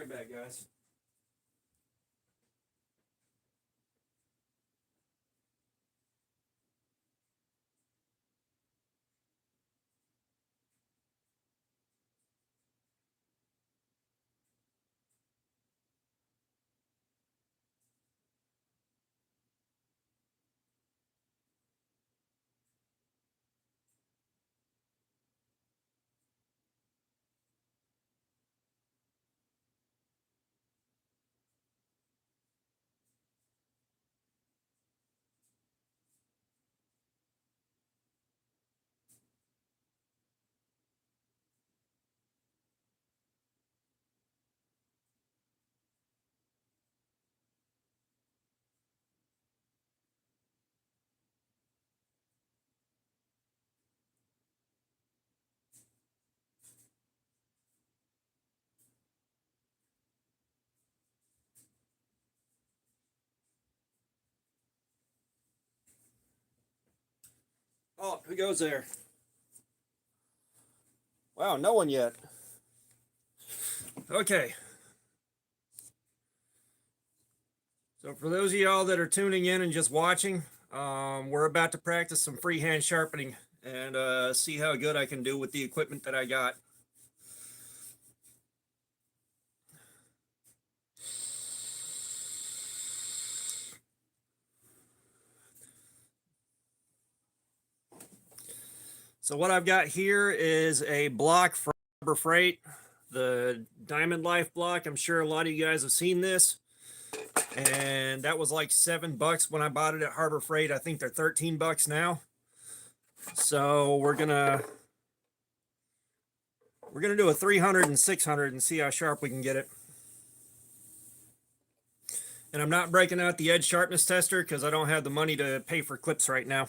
right back, guys. Oh, who goes there? Wow, no one yet. Okay. So for those of y'all that are tuning in and just watching, we're about to practice some freehand sharpening and see how good I can do with the equipment that I got. So what I've got here is a block from Harbor Freight, the Diamond Life block. I'm sure a lot of you guys have seen this. And that was like $7 when I bought it at Harbor Freight. I think they're $13 now. So we're gonna do a 300 and 600 and see how sharp we can get it. And I'm not breaking out the edge sharpness tester because I don't have the money to pay for clips right now.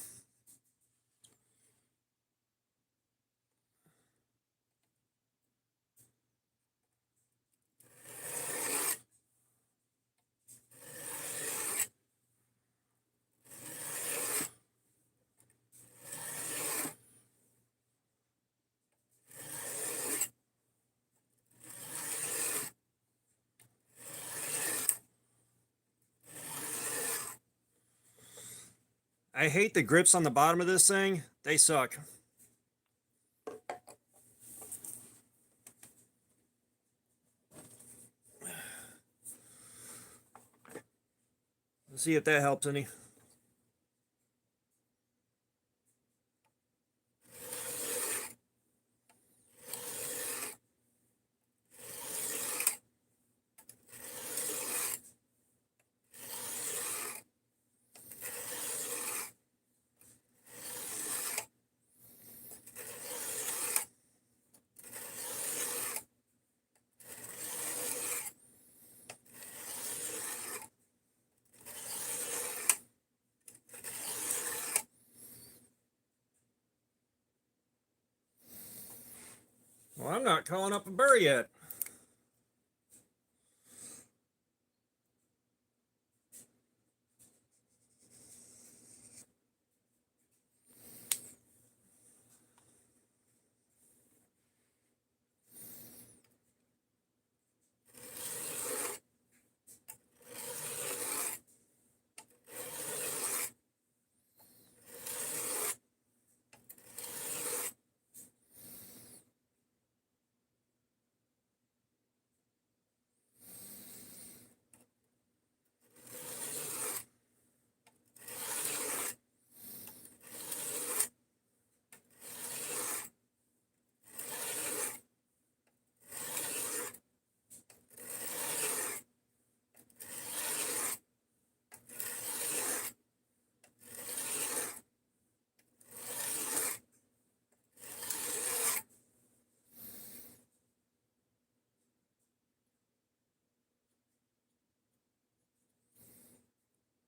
I hate the grips on the bottom of this thing. They suck. Let's see if that helps any. Well, I'm not calling up a burr yet.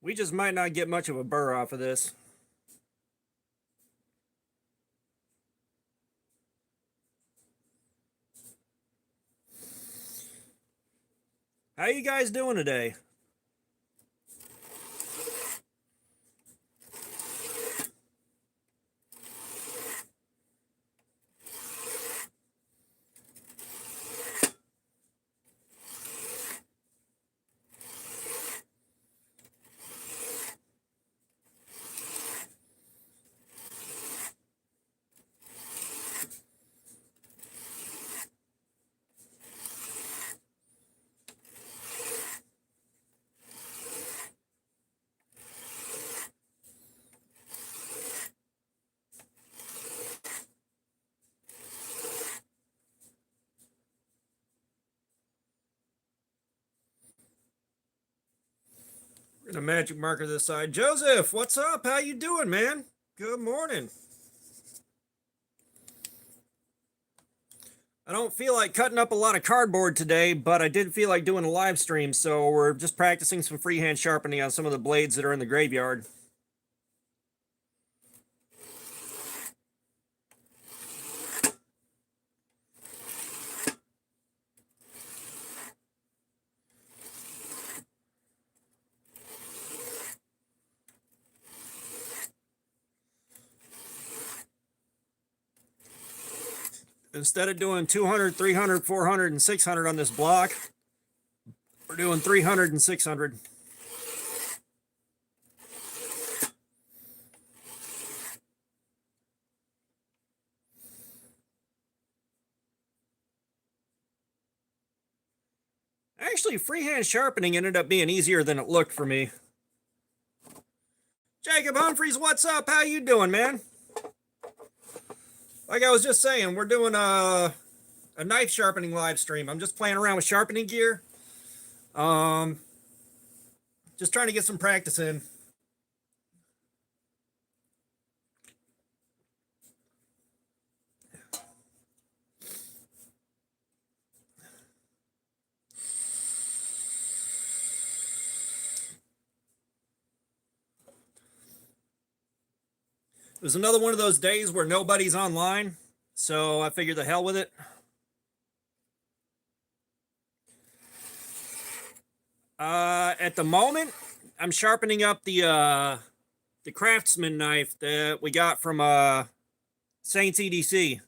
We just might not get much of a burr off of this. How you guys doing today? Gonna magic marker this side. Joseph, what's up? How you doing, man? Good morning. I don't feel like cutting up a lot of cardboard today, but I did feel like doing a live stream, so we're just practicing some freehand sharpening on some of the blades that are in the graveyard. Instead of doing 200, 300, 400, and 600 on this block, we're doing 300 and 600. Actually, freehand sharpening ended up being easier than it looked for me. Jacob Humphreys, what's up? How you doing, man? Like I was just saying, we're doing a knife sharpening live stream. I'm just playing around with sharpening gear. Just trying to get some practice in. It was another one of those days where nobody's online, so I figured the hell with it. At the moment, I'm sharpening up the Craftsman knife that we got from Saints EDC.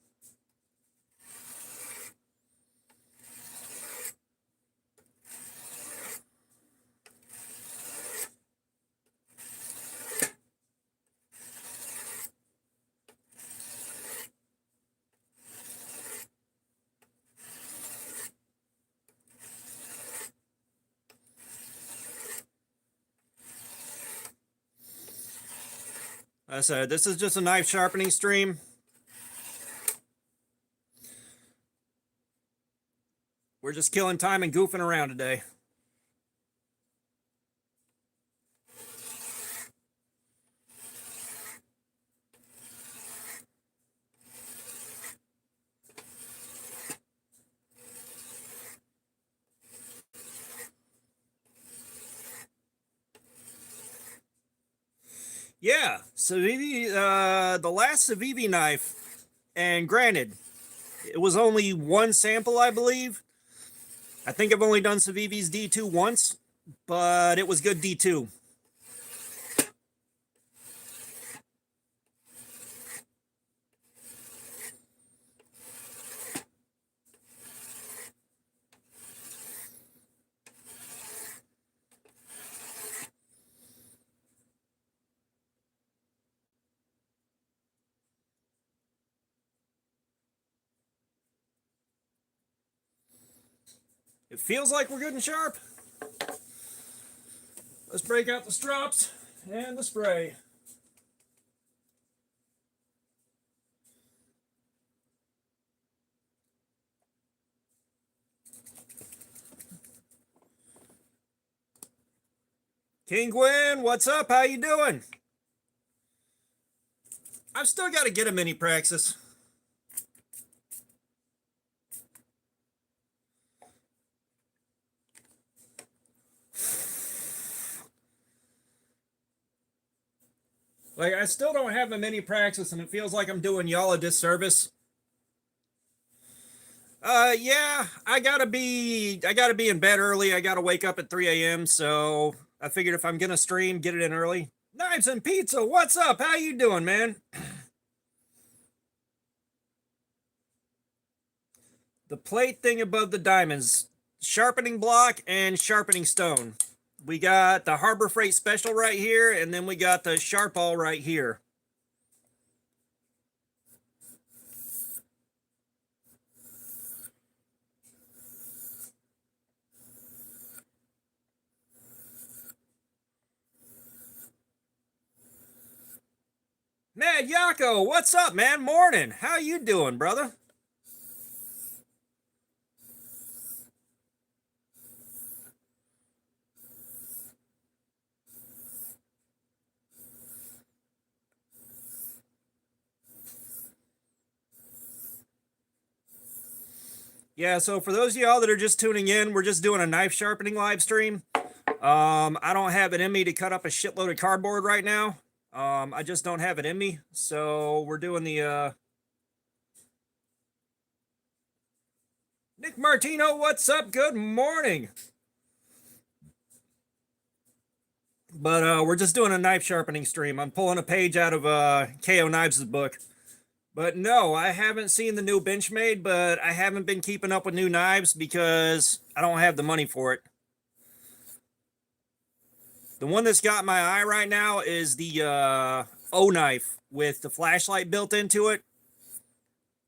Like I said, this is just a knife sharpening stream. We're just killing time and goofing around today. Yeah, Civivi, the last Civivi knife, and granted, it was only one sample, I believe. I think I've only done Civivi's D2 once, but it was good D2. It feels like we're good and sharp. Let's break out the strops and the spray. King Gwen, what's up? How you doing? I've still got to get a mini praxis. Like, I still don't have a mini praxis, and it feels like I'm doing y'all a disservice. Yeah, I gotta be in bed early. I gotta wake up at 3 a.m. So I figured if I'm gonna stream, get it in early. Knives and Pizza, what's up? How you doing, man? The plate thing above the diamonds, sharpening block and sharpening stone. We got the Harbor Freight Special right here, and then we got the Sharp All right here. Mad Yako, what's up, man? Morning. How you doing, brother? Yeah, so for those of y'all that are just tuning in, we're just doing a knife sharpening live stream. I don't have it in me to cut up a shitload of cardboard right now. I just don't have it in me. So we're doing the Nick Martino, what's up? Good morning. But we're just doing a knife sharpening stream. I'm pulling a page out of KO Knives' book. But no, I haven't seen the new Benchmade, but I haven't been keeping up with new knives because I don't have the money for it. The one that's got my eye right now is the O knife with the flashlight built into it.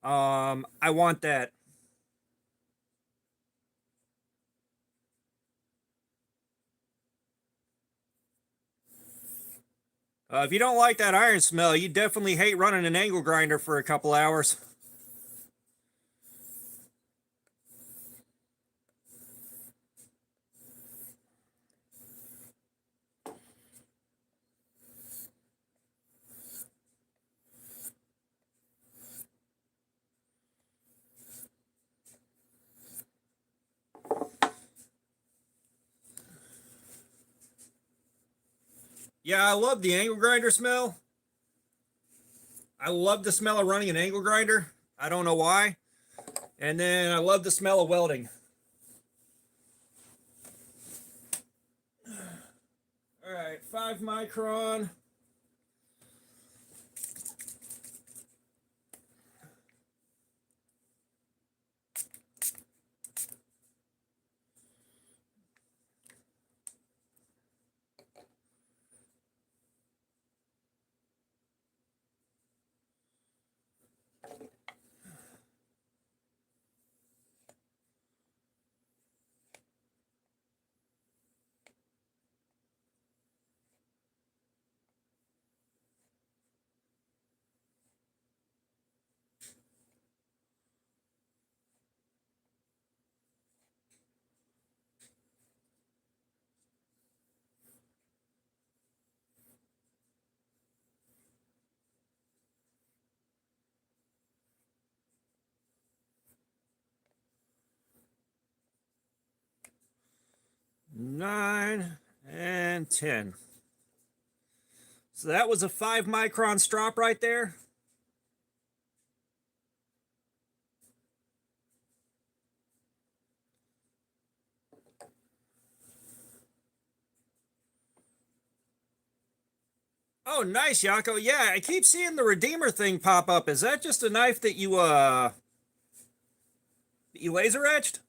I want that. If you don't like that iron smell, you definitely hate running an angle grinder for a couple hours. Yeah, I love the angle grinder smell. I love the smell of running an angle grinder. I don't know why. And then I love the smell of welding. All right, 5 micron. Nine and 10. So that was a 5 micron strop right there. Oh, nice, Yako. Yeah, I keep seeing the Redeemer thing pop up. Is that just a knife that you laser etched?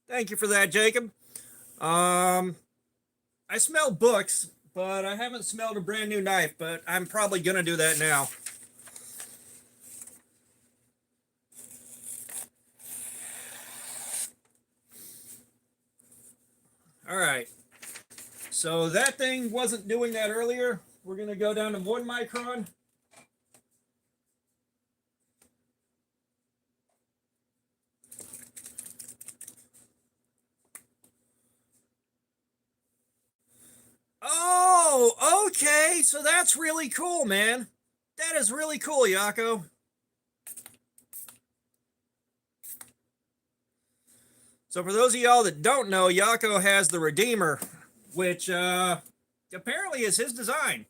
Thank you for that, Jacob. I smell books, but I haven't smelled a brand new knife, but I'm probably gonna do that now. All right. So that thing wasn't doing that earlier. We're gonna go down to 1 micron. Oh, okay. So that's really cool, man. That is really cool, Yako. So for those of y'all that don't know, Yako has the Redeemer, which apparently is his design.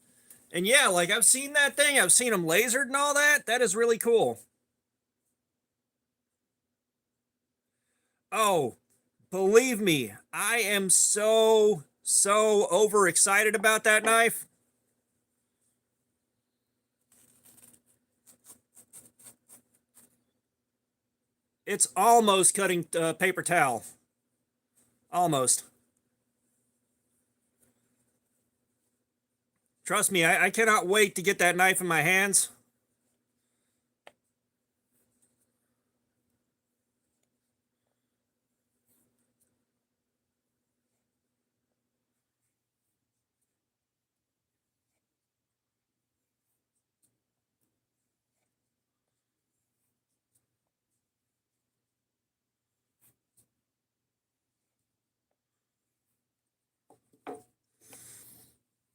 And yeah, like I've seen that thing. I've seen him lasered and all that. That is really cool. Oh, believe me, I am so overexcited about that knife. It's almost cutting paper towel. Almost. Trust me, I cannot wait to get that knife in my hands.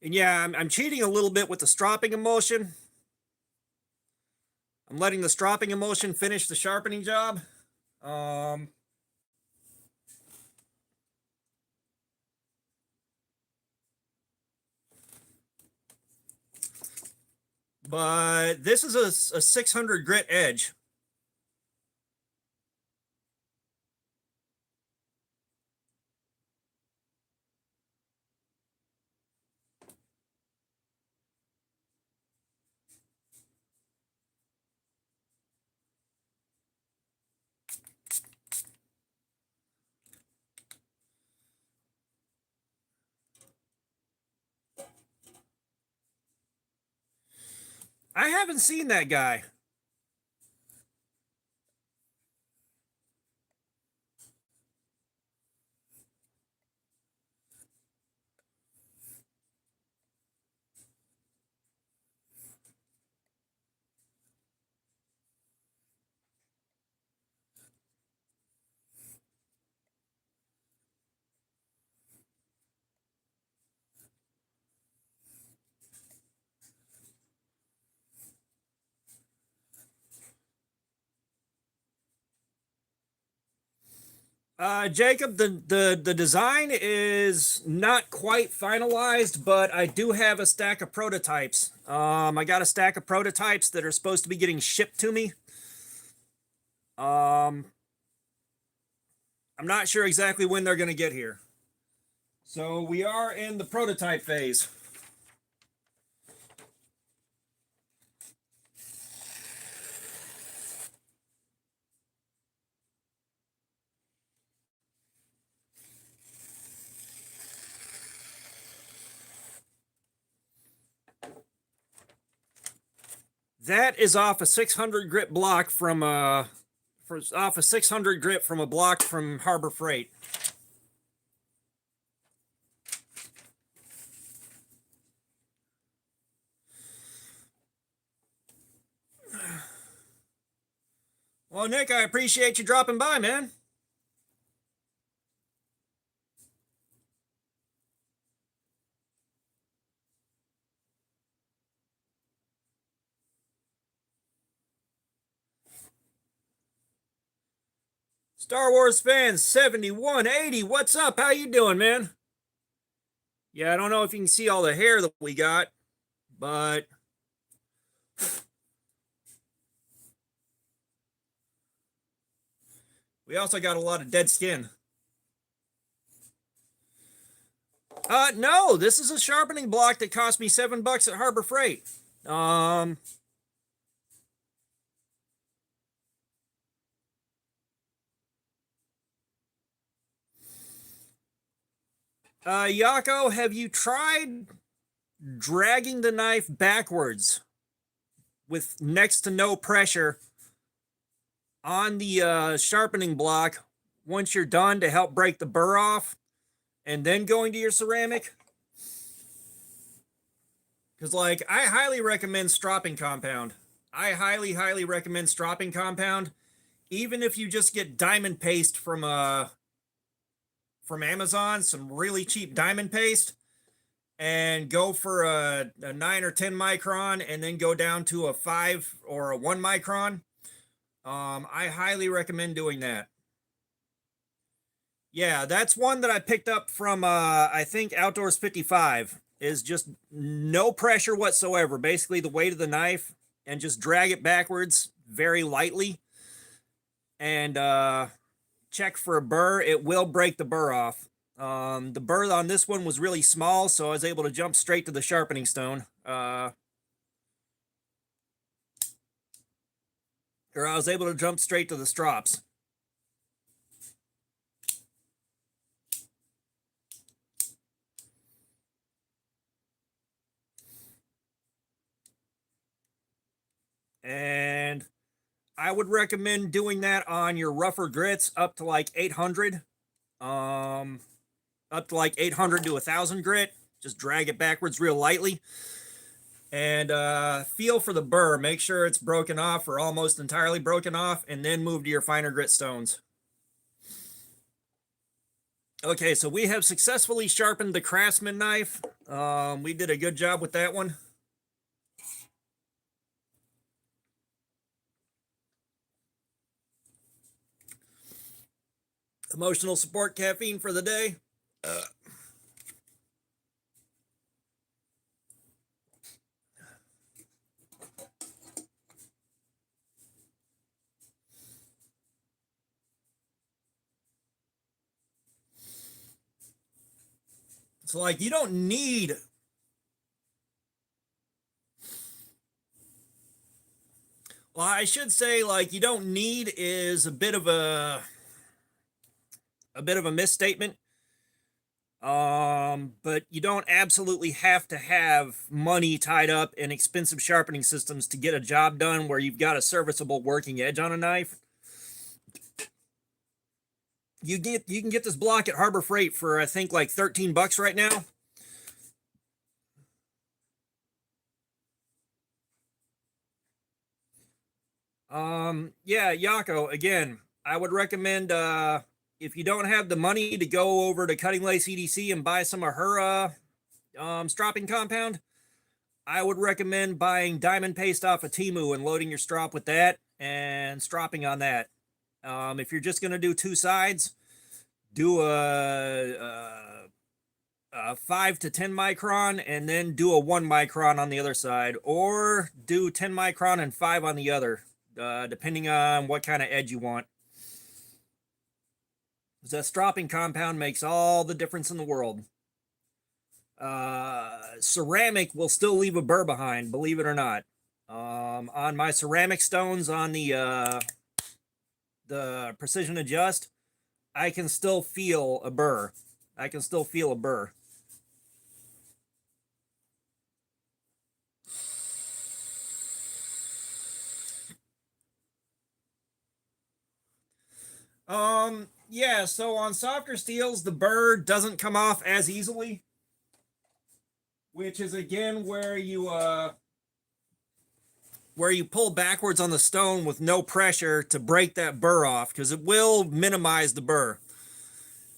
And yeah, I'm cheating a little bit with the stropping emulsion. I'm letting the stropping emulsion finish the sharpening job. But this is a 600 grit edge. I haven't seen that guy. Jacob, the design is not quite finalized, but I do have a stack of prototypes. I got a stack of prototypes that are supposed to be getting shipped to me. I'm not sure exactly when they're going to get here. So we are in the prototype phase. That is off a 600 grit block from off a 600 grit from a block from Harbor Freight. Well, Nick, I appreciate you dropping by, man. Star Wars fans 7180, what's up? How you doing, man? Yeah, I don't know if you can see all the hair that we got, but we also got a lot of dead skin. No, this is a sharpening block that cost me $7 at Harbor Freight. Yako, have you tried dragging the knife backwards with next to no pressure on the sharpening block once you're done to help break the burr off and then going to your ceramic? Because, like, I highly recommend Stropping compound. I highly recommend Stropping compound, even if you just get diamond paste from Amazon, some really cheap diamond paste, and go for a 9 or 10 micron and then go down to a 5 or a 1 micron. I highly recommend doing that. Yeah, that's one that I picked up from I think Outdoors 55. Is just no pressure whatsoever, basically the weight of the knife, and just drag it backwards very lightly and check for a burr. It will break the burr off. The burr on this one was really small, so I was able to jump straight to the sharpening stone. Or I was able to jump straight to the strops. And I would recommend doing that on your rougher grits up to like 800. Up to like 800 to 1,000 grit. Just drag it backwards real lightly. And feel for the burr. Make sure it's broken off or almost entirely broken off, and then move to your finer grit stones. Okay, so we have successfully sharpened the Craftsman knife. We did a good job with that one. Emotional support caffeine for the day. It's like you don't need well, I should say like you don't need is a bit of a misstatement. But you don't absolutely have to have money tied up in expensive sharpening systems to get a job done where you've got a serviceable working edge on a knife. You can get this block at Harbor Freight for I think like 13 bucks right now. Yeah, Yako, again, I would recommend if you don't have the money to go over to Cutting Lace EDC and buy some of her stropping compound, I would recommend buying diamond paste off of Temu and loading your strop with that and stropping on that. If you're just going to do two sides, do a 5 to 10 micron and then do a 1 micron on the other side, or do 10 micron and 5 on the other, depending on what kind of edge you want. The stropping compound makes all the difference in the world. Ceramic will still leave a burr behind, believe it or not. On my ceramic stones on the Precision Adjust, I can still feel a burr. I can still feel a burr. Yeah, so on softer steels, the burr doesn't come off as easily, which is again where you pull backwards on the stone with no pressure to break that burr off, because it will minimize the burr.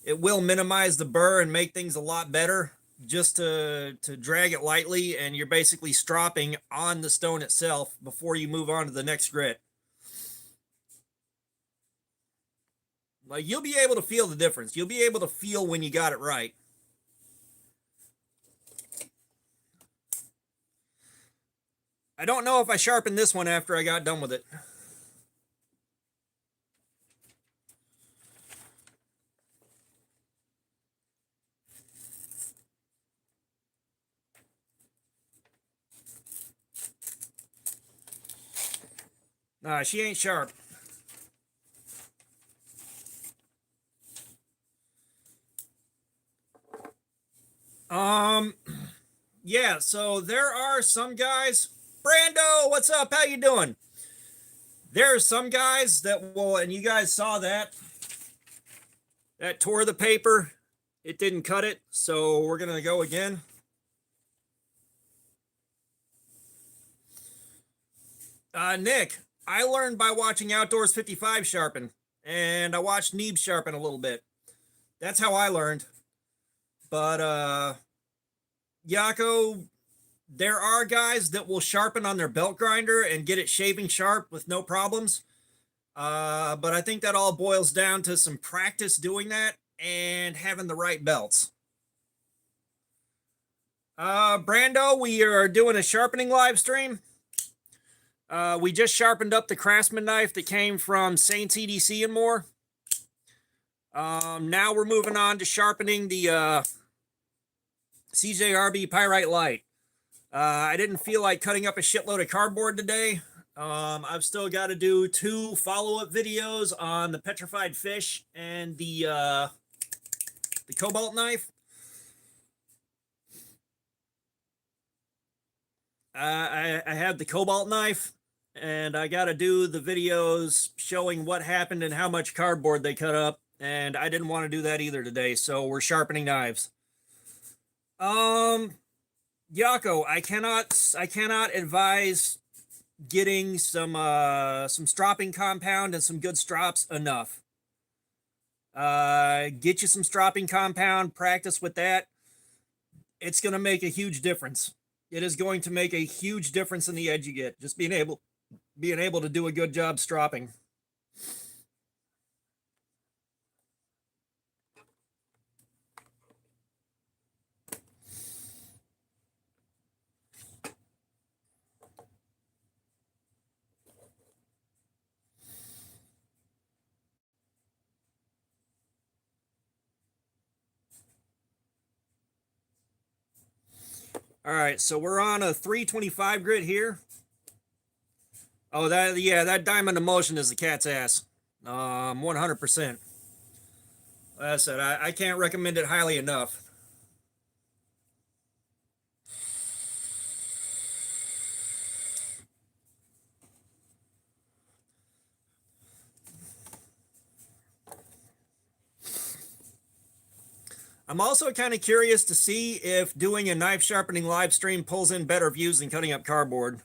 It will minimize the burr and make things a lot better just to drag it lightly, and you're basically stropping on the stone itself before you move on to the next grit. Like, you'll be able to feel the difference. You'll be able to feel when you got it right. I don't know if I sharpened this one after I got done with it. Nah, she ain't sharp. Yeah, so there are some guys. Brando, what's up? How you doing? There are some guys that will, and you guys saw that tore the paper. It didn't cut it, so we're gonna go again. Nick, I learned by watching Outdoors 55 sharpen, and I watched Neeb sharpen a little bit. That's how I learned. But Yako, there are guys that will sharpen on their belt grinder and get it shaving sharp with no problems. But I think that all boils down to some practice doing that and having the right belts. Brando, we are doing a sharpening live stream. We just sharpened up the Craftsman knife that came from Saints EDC and more. Now we're moving on to sharpening the CJRB Pyrite Light. I didn't feel like cutting up a shitload of cardboard today. I've still got to do 2 follow-up videos on the petrified fish and the cobalt knife. I have the cobalt knife, and I got to do the videos showing what happened and how much cardboard they cut up, and I didn't want to do that either today, so we're sharpening knives. Yako, I cannot advise getting some stropping compound and some good strops enough. Get you some stropping compound, practice with that. It's going to make a huge difference. It is going to make a huge difference in the edge you get. Just being able to do a good job stropping. All right, so we're on a 325 grit here. Oh, that diamond emulsion is the cat's ass. 100%. Like I said, I can't recommend it highly enough. I'm also kind of curious to see if doing a knife sharpening live stream pulls in better views than cutting up cardboard.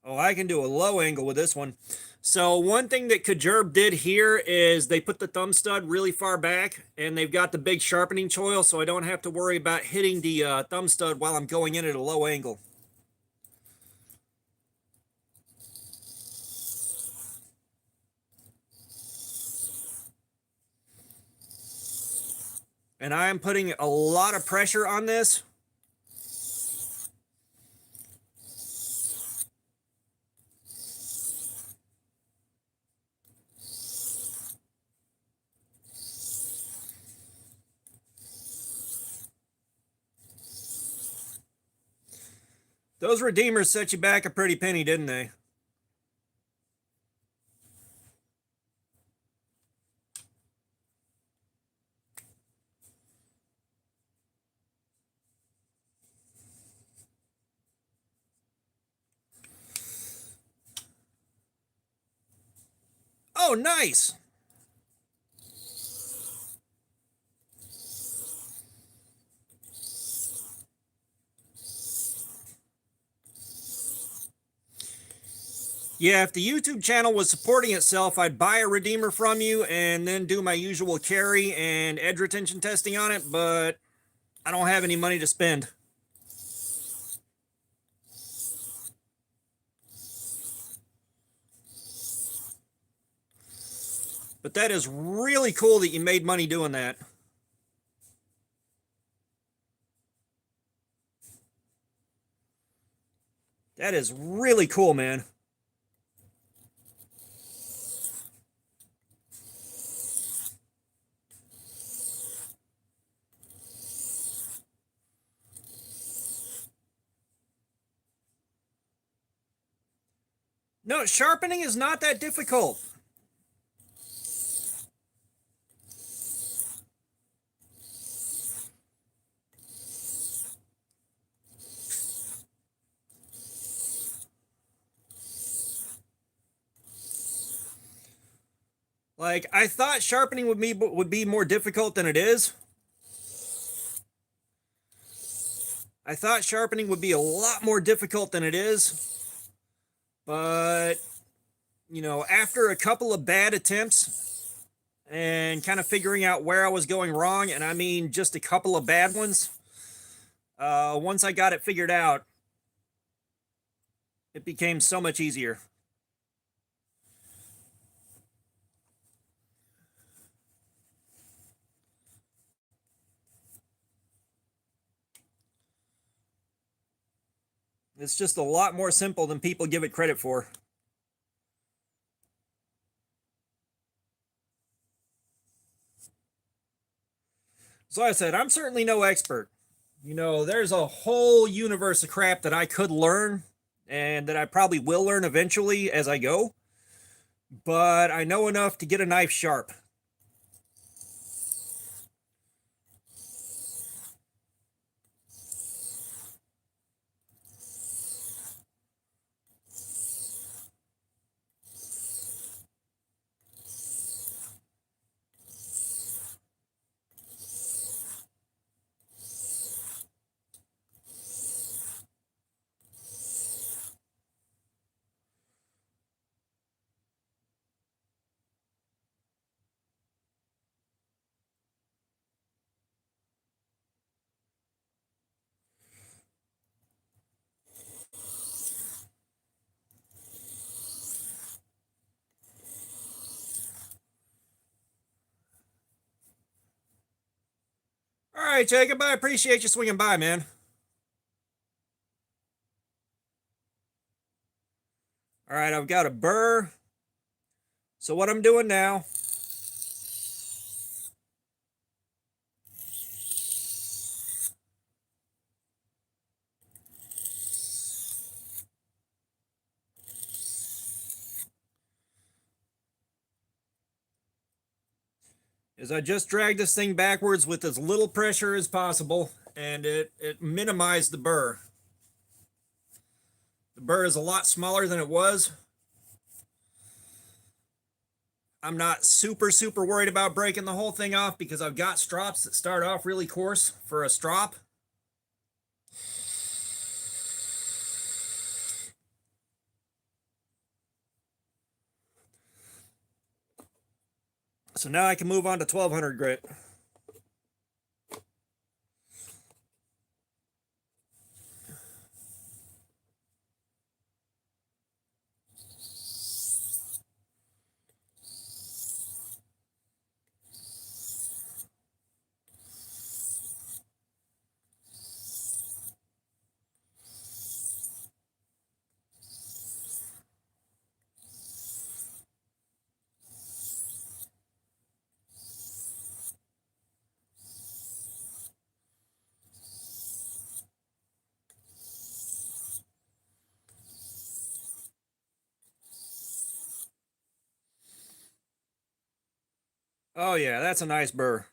Oh, I can do a low angle with this one. So one thing that CJRB did here is they put the thumb stud really far back, and they've got the big sharpening choil, so I don't have to worry about hitting the thumb stud while I'm going in at a low angle. And I am putting a lot of pressure on this. Those Redeemers set you back a pretty penny, didn't they? Oh, nice. Yeah, if the YouTube channel was supporting itself, I'd buy a Redeemer from you and then do my usual carry and edge retention testing on it, but I don't have any money to spend. But that is really cool that you made money doing that. That is really cool, man. No, sharpening is not that difficult. Like, I thought sharpening would be more difficult than it is. I thought sharpening would be a lot more difficult than it is. But, you know, after a couple of bad attempts and kind of figuring out where I was going wrong, and I mean just a couple of bad ones, once I got it figured out, it became so much easier. It's just a lot more simple than people give it credit for. So like I said, I'm certainly no expert. You know, there's a whole universe of crap that I could learn and that I probably will learn eventually as I go. But I know enough to get a knife sharp. All right, Jacob, I appreciate you swinging by, man. All right, I've got a burr. So what I'm doing now, is I just drag this thing backwards with as little pressure as possible, and it minimized the burr. The burr is a lot smaller than it was. I'm not super worried about breaking the whole thing off because I've got strops that start off really coarse for a strop. So now I can move on to 1200 grit. Oh yeah, that's a nice burr.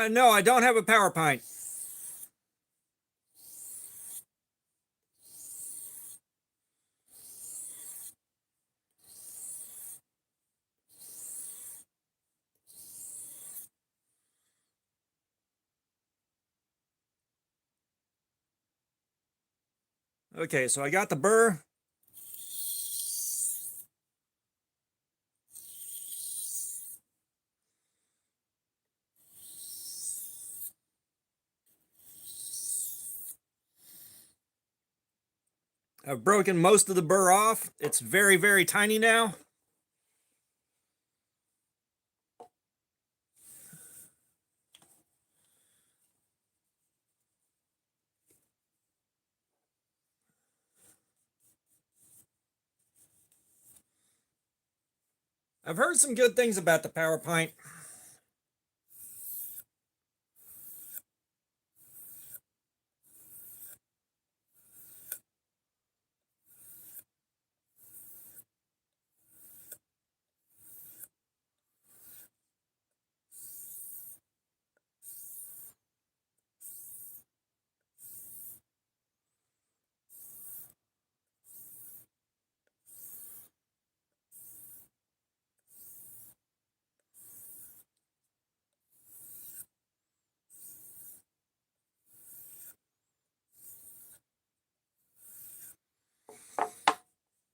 No, I don't have a power pint. Okay, so I got the burr. I've broken most of the burr off. It's very tiny now. I've heard some good things about the power pint.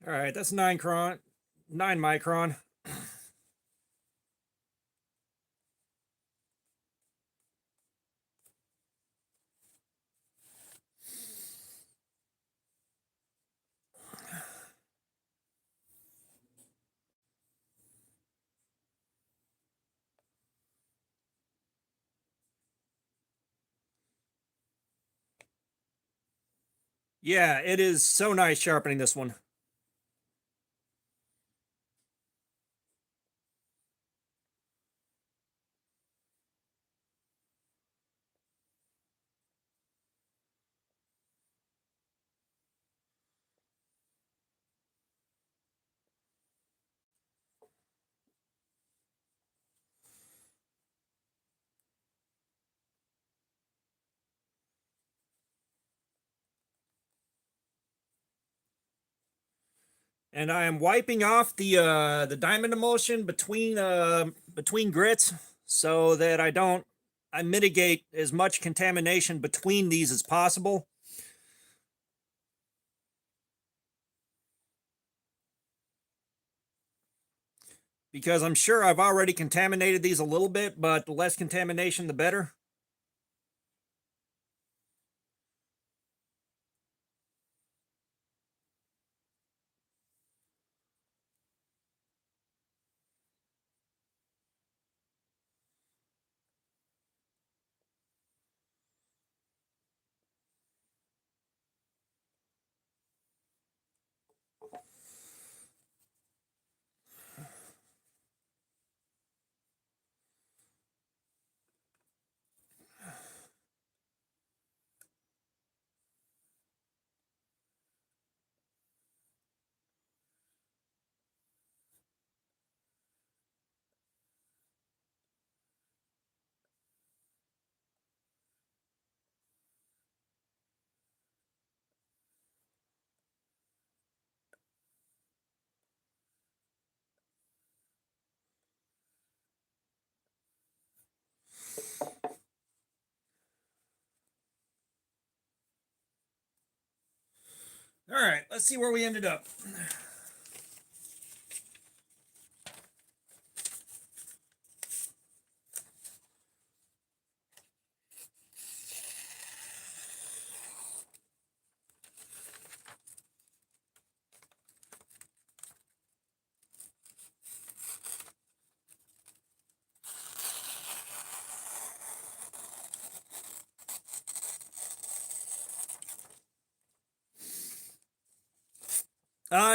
All right, that's 9 micron. Yeah, it is so nice sharpening this one. And I am wiping off the diamond emulsion between grits so that I mitigate as much contamination between these as possible. Because I'm sure I've already contaminated these a little bit, but the less contamination, the better. All right, let's see where we ended up.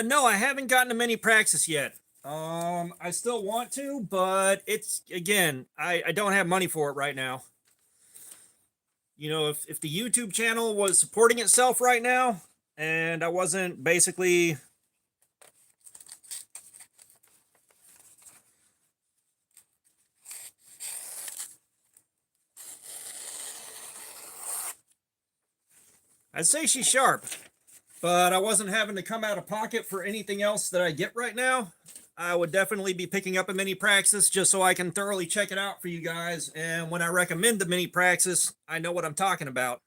No, I haven't gotten to many practice yet. I still want to, but it's, again, I don't have money for it right now. You know, if the YouTube channel was supporting itself right now, and I wasn't basically I'd say she's sharp, but I wasn't having to come out of pocket for anything else that I get right now, I would definitely be picking up a mini praxis just so I can thoroughly check it out for you guys. And when I recommend the mini praxis, I know what I'm talking about.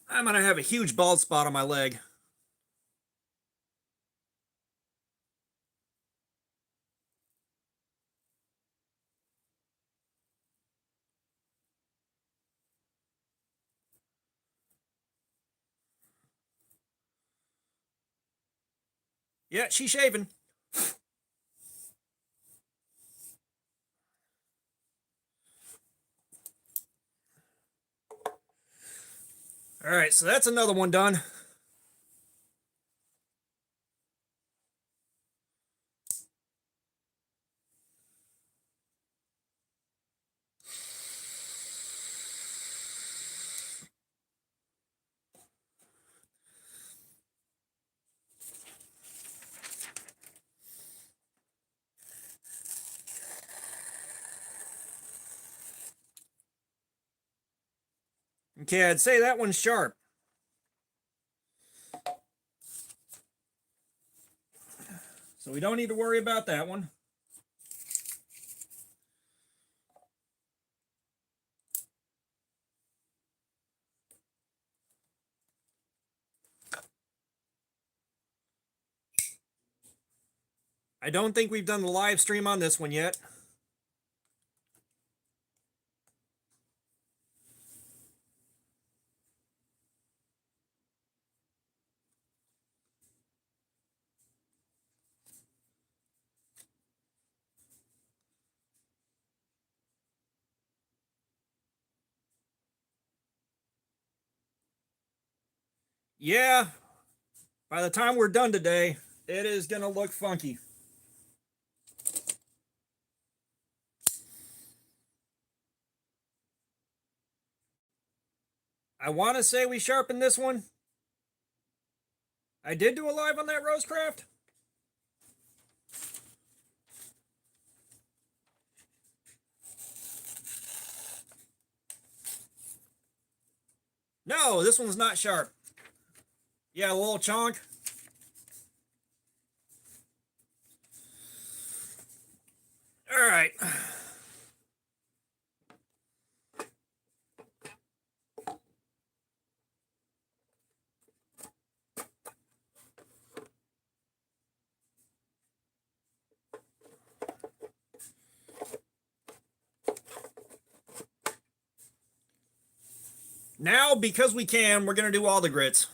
I'm going to have a huge bald spot on my leg. Yeah, she's shaving. All right, so that's another one done. Okay, I'd say that one's sharp. So we don't need to worry about that one. I don't think we've done the live stream on this one yet. Yeah, by the time we're done today, it is going to look funky. I want to say we sharpened this one. I did do a live on that Rosecraft. No, this one's not sharp. Yeah, a little chonk. All right. Now, because we can, we're going to do all the grits.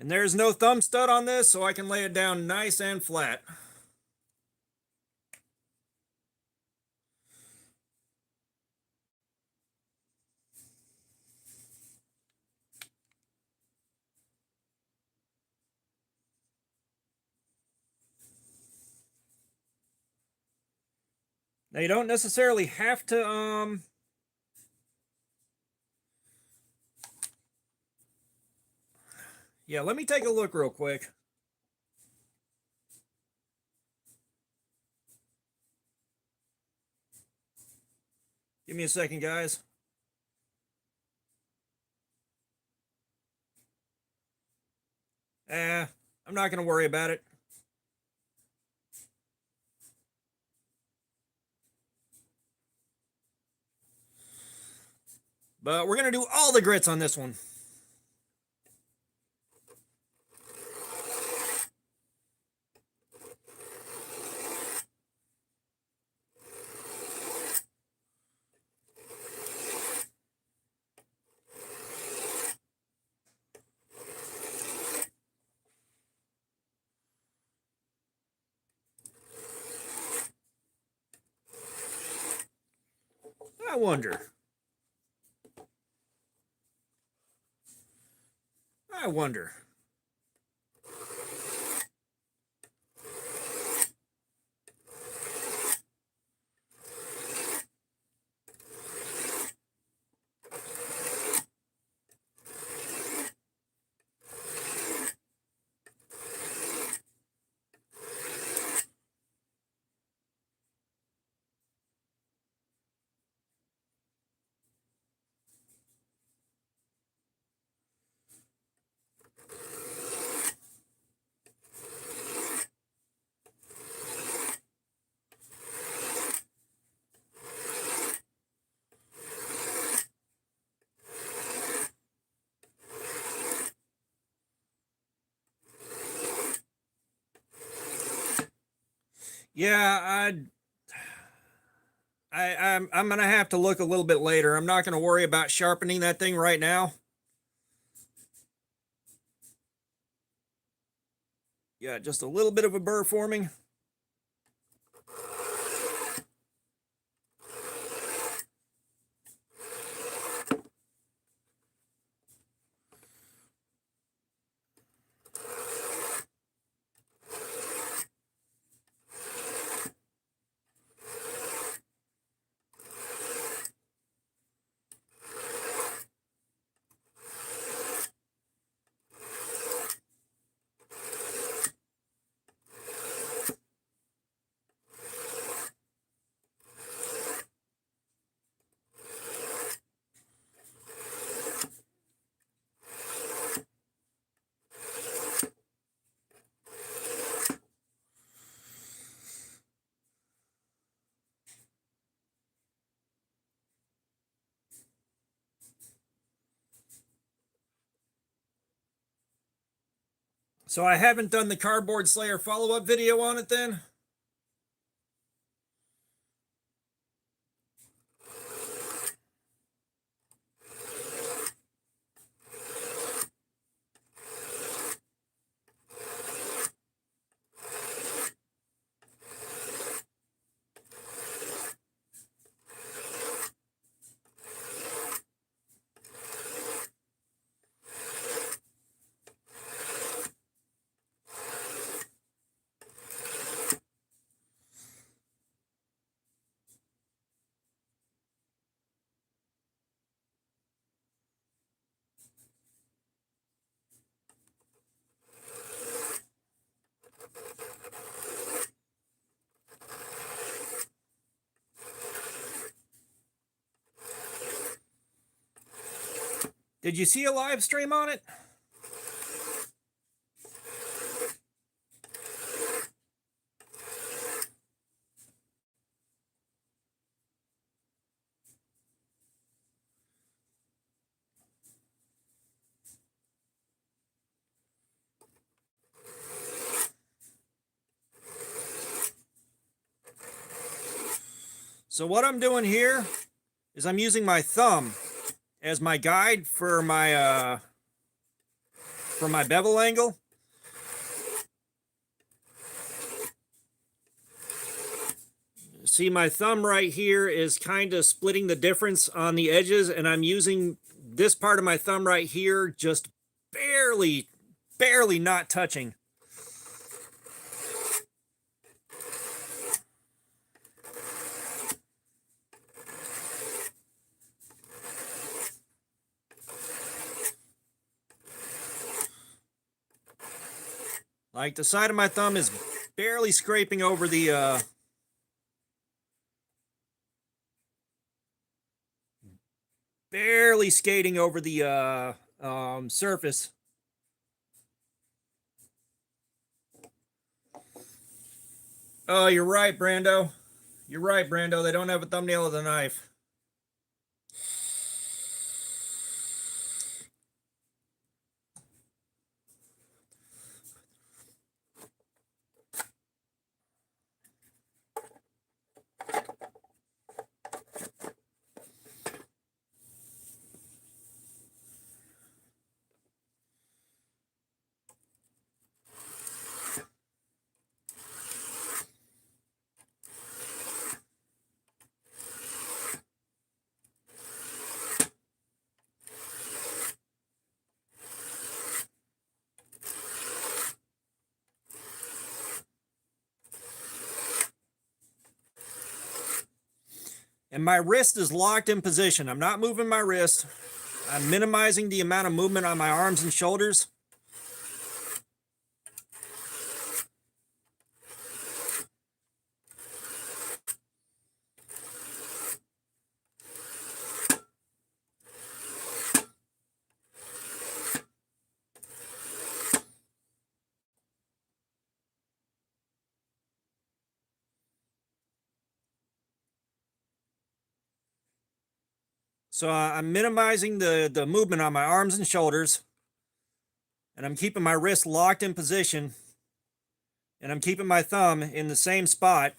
And there's no thumb stud on this, so I can lay it down nice and flat. Now, you don't necessarily have to, yeah, let me take a look real quick. Give me a second, guys. I'm not going to worry about it. But we're going to do all the grits on this one. I wonder. Yeah, I'm gonna have to look a little bit later. I'm not gonna worry about sharpening that thing right now. Yeah, just a little bit of a burr forming. So I haven't done the cardboard slayer follow-up video on it then. Did you see a live stream on it? So what I'm doing here is I'm using my thumb as my guide for my bevel angle. See, my thumb right here is kind of splitting the difference on the edges, and I'm using this part of my thumb right here just barely not touching. Like the side of my thumb is barely scraping over the barely skating over the surface. Oh, you're right, Brando. You're right, Brando. They don't have a thumbnail of the knife. And my wrist is locked in position. I'm not moving my wrist. I'm minimizing the amount of movement on my arms and shoulders. So I'm minimizing the movement on my arms and shoulders. And I'm keeping my wrist locked in position. And I'm keeping my thumb in the same spot.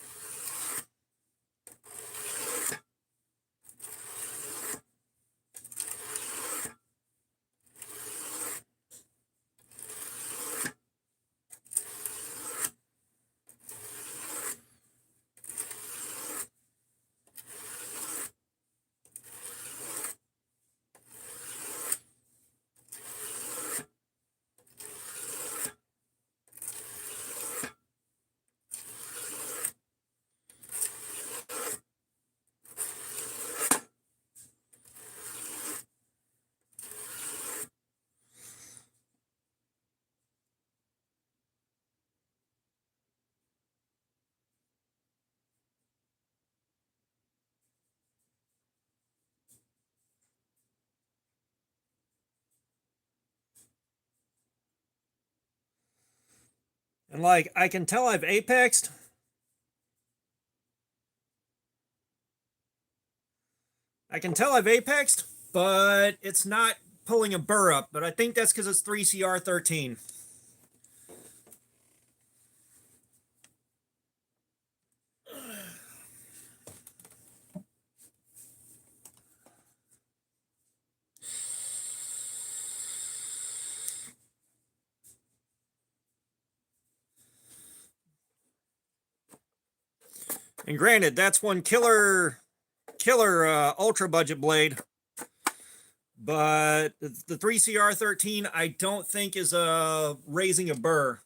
And like, I can tell I've apexed. But it's not pulling a burr up. But I think that's because it's 3CR13. And granted, that's one killer ultra budget blade. But the 3CR13, I don't think is raising a burr.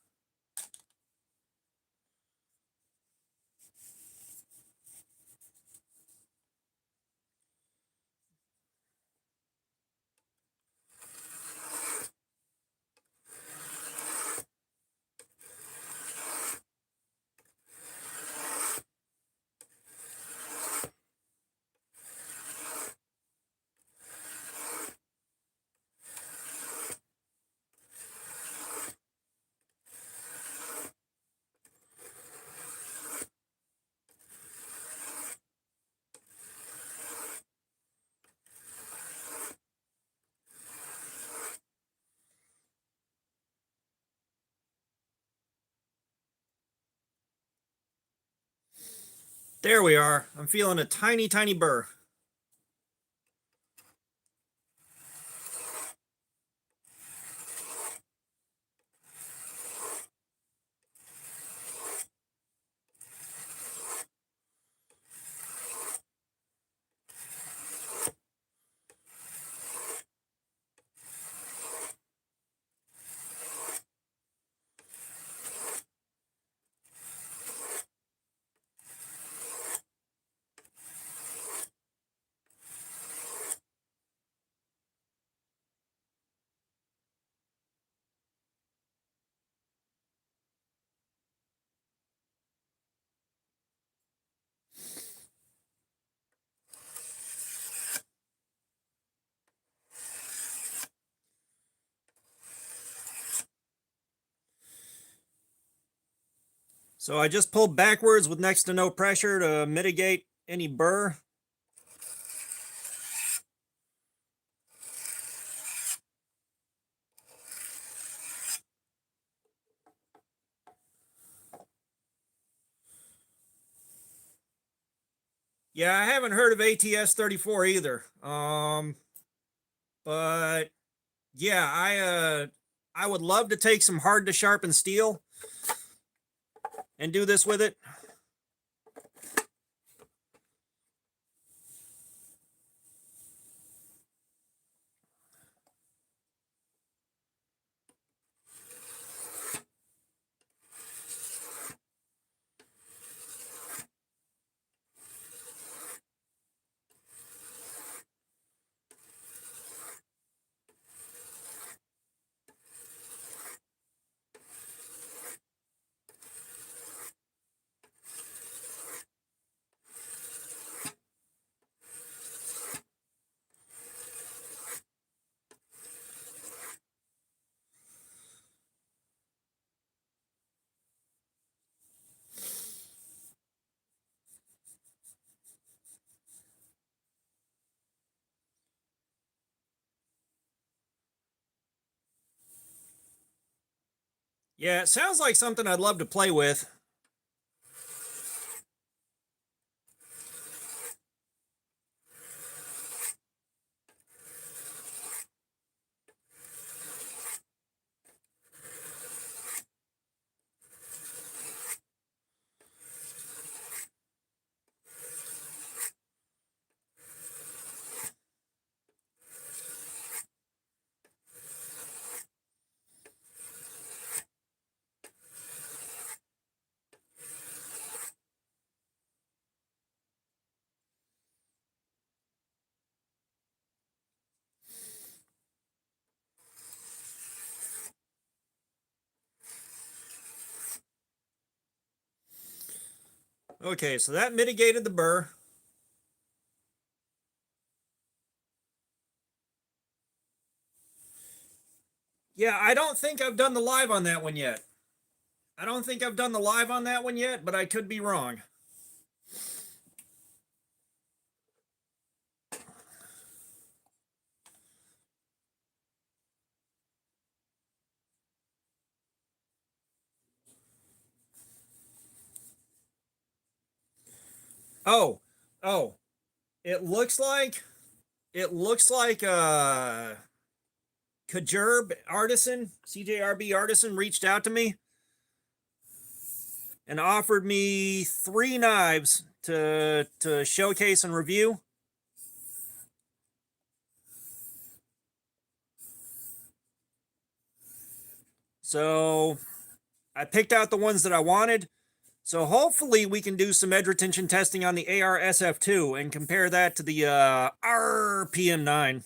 There we are. I'm feeling a tiny, tiny burr. So I just pulled backwards with next to no pressure to mitigate any burr. Yeah, I haven't heard of ATS 34 either. But yeah, I would love to take some hard to sharpen steel and do this with it. Yeah, it sounds like something I'd love to play with. Okay, so that mitigated the burr. Yeah, I don't think I've done the live on that one yet. I don't think I've done the live on that one yet, but I could be wrong. Oh, oh, it looks like CJRB Artisan reached out to me and offered me 3 knives to showcase and review. So I picked out the ones that I wanted. So hopefully we can do some edge retention testing on the AR-SF2 and compare that to the RPM9.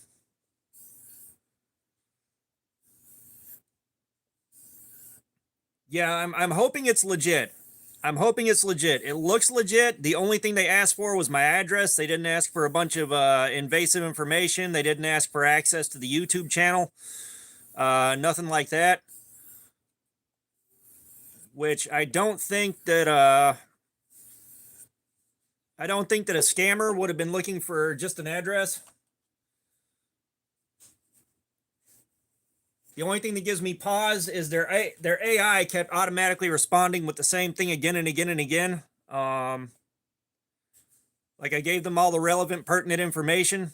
Yeah, I'm hoping it's legit. I'm hoping it's legit. It looks legit. The only thing they asked for was my address. They didn't ask for a bunch of invasive information. They didn't ask for access to the YouTube channel. Nothing like that. Which I don't think that a scammer would have been looking for just an address. The only thing that gives me pause is their AI kept automatically responding with the same thing again and again and again. Like I gave them all the relevant, pertinent information.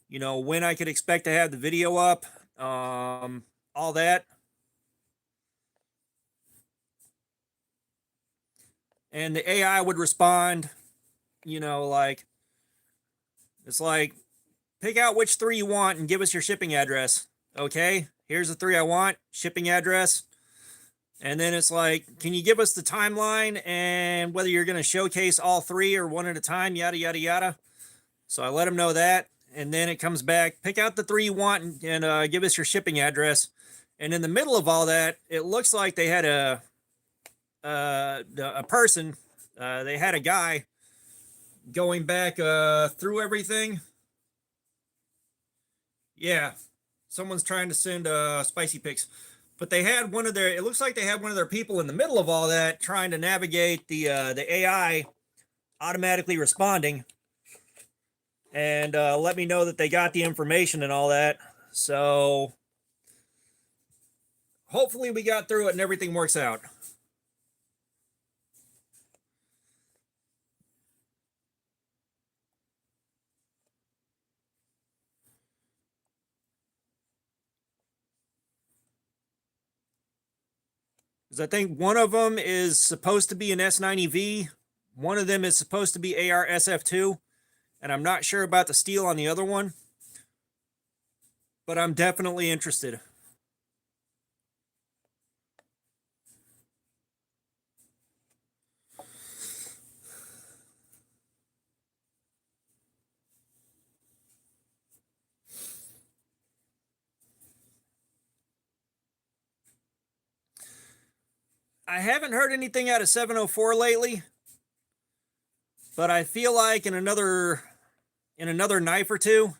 You know, when I could expect to have the video up, all that. And the AI would respond, you know, like, it's like, pick out which 3 you want and give us your shipping address. Okay, here's the 3 I want, shipping address. And then it's like, can you give us the timeline and whether you're going to showcase all 3 or one at a time, yada, yada, yada. So I let them know that. And then it comes back, pick out the 3 you want and give us your shipping address. And in the middle of all that, it looks like they had a person, they had a guy going back through everything. Yeah, someone's trying to send spicy pics. But they had one of their, it looks like they had one of their people in the middle of all that trying to navigate the AI automatically responding and let me know that they got the information and all that. So hopefully we got through it and everything works out. Because I think one of them is supposed to be an S90V. One of them is supposed to be AR SF2. And I'm not sure about the steel on the other one. But I'm definitely interested. I haven't heard anything out of 704 lately, but I feel like in another knife or two,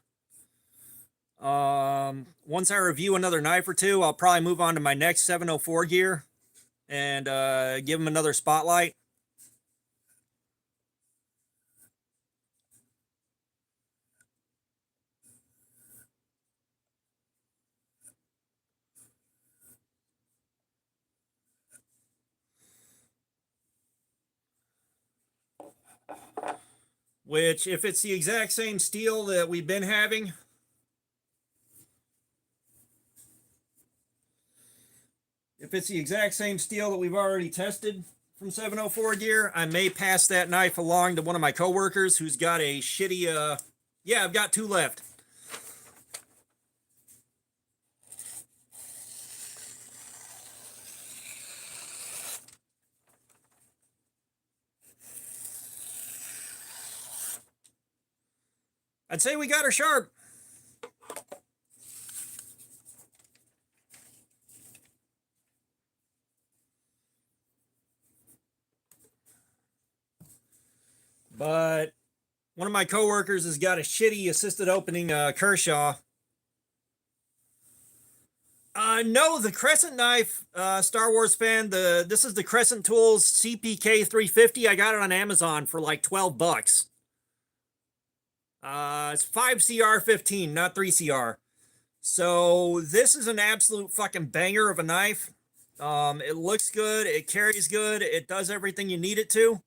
once I review another knife or two, I'll probably move on to my next 704 gear and give them another spotlight. Which, if it's the exact same steel that we've been having, if it's the exact same steel that we've already tested from 704 gear, I may pass that knife along to one of my coworkers who's got a shitty, yeah, I've got two left. I'd say we got her sharp. But one of my coworkers has got a shitty assisted opening Kershaw. No, the Crescent knife, Star Wars fan. This is the Crescent Tools CPK 350. I got it on Amazon for like $12. It's 5CR15, not 3CR. So this is an absolute fucking banger of a knife. It looks good. It carries good. It does everything you need it to.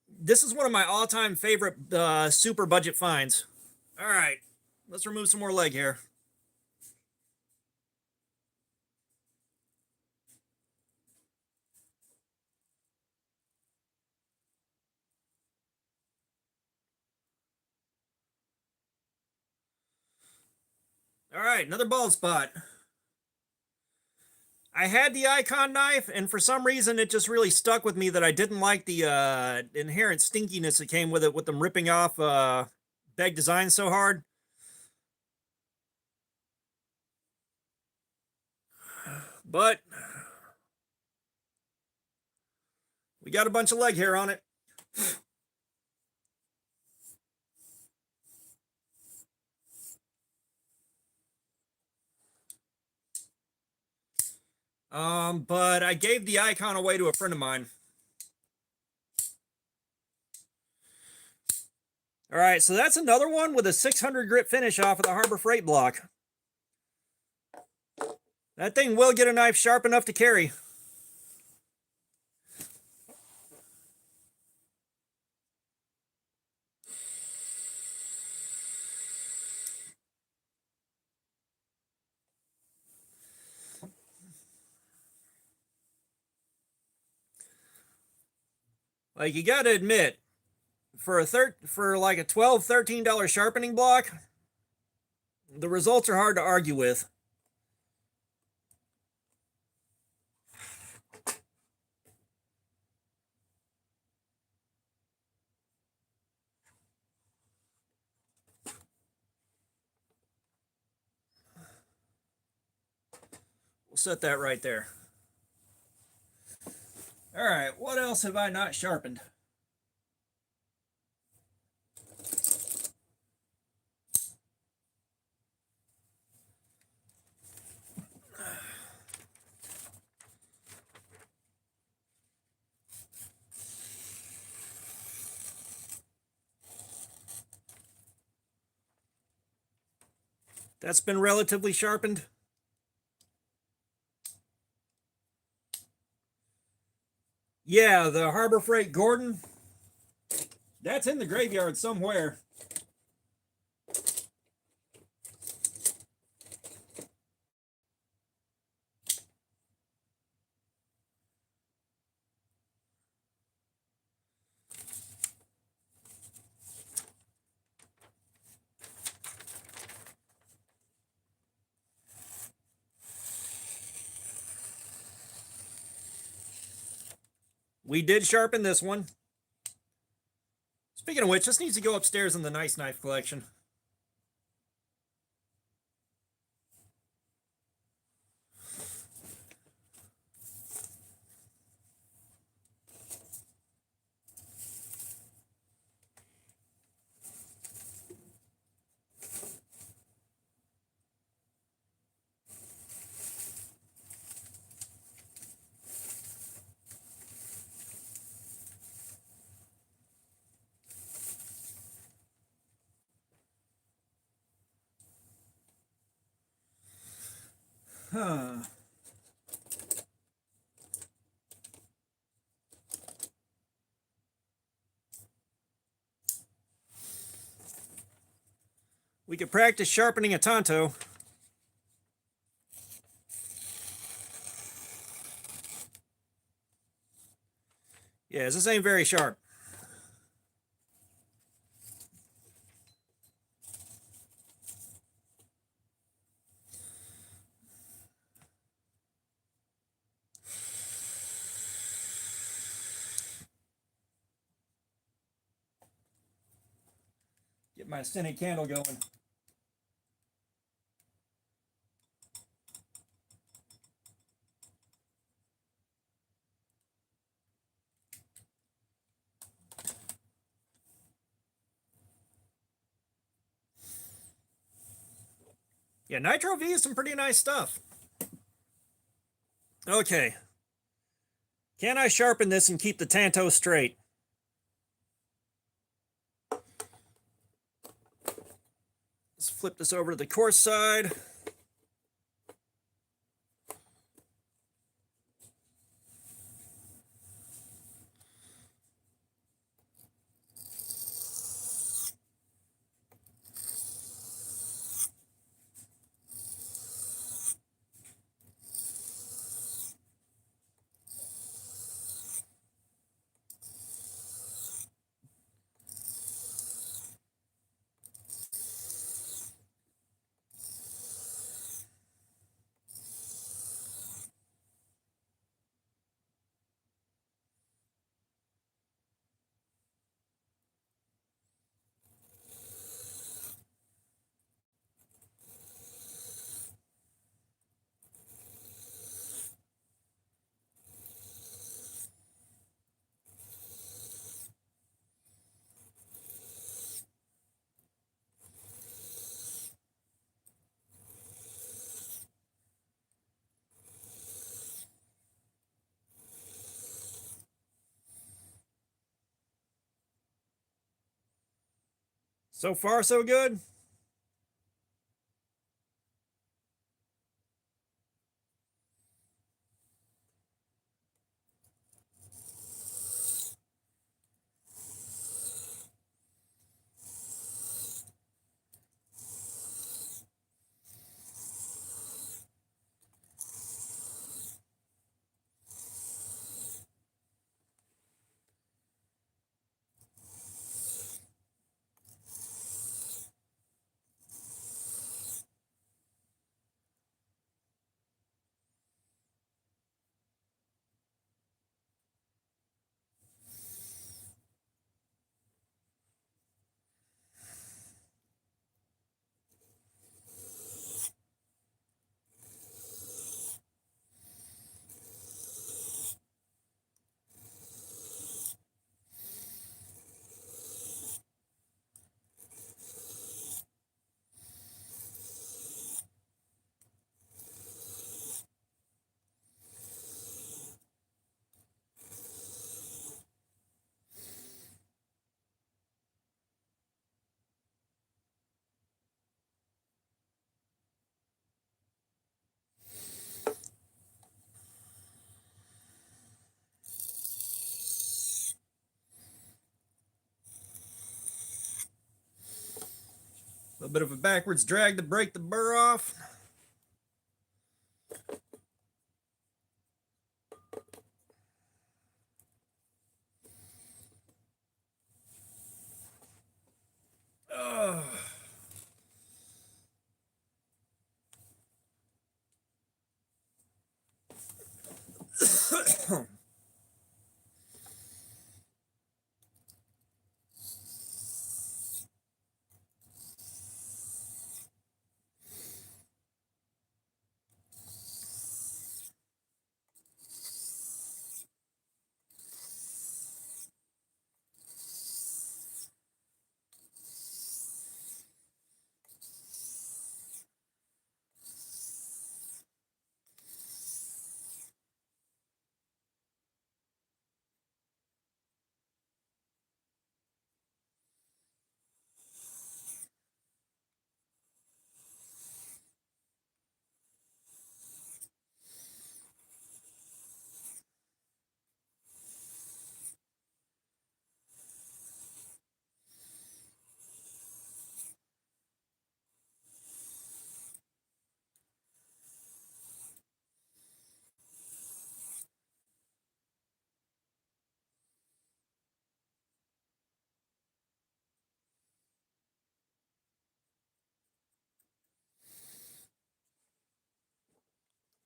This is one of my all-time favorite super budget finds. All right, let's remove some more leg hair. All right, another bald spot. I had the Icon knife, and for some reason, it just really stuck with me that I didn't like the inherent stinkiness that came with it, with them ripping off Beg Design so hard. But we got a bunch of leg hair on it. But I gave the Icon away to a friend of mine. All right, so that's another one with a 600 grit finish off of the Harbor Freight block. That thing will get a knife sharp enough to carry. Like, you got to admit, for like a $12, $13 sharpening block, the results are hard to argue with. We'll set that right there. All right, what else have I not sharpened? That's been relatively sharpened. Yeah, the Harbor Freight Gordon. That's in the graveyard somewhere. We did sharpen this one. Speaking of which, this needs to go upstairs in the nice knife collection. Huh. We could practice sharpening a Tanto. Yeah, this ain't very sharp. Get my scented candle going. Yeah, Nitro V is some pretty nice stuff. Okay. Can I sharpen this and keep the Tanto straight? Let's flip this over to the coarse side. So far, so good. bit of a backwards drag to break the burr off.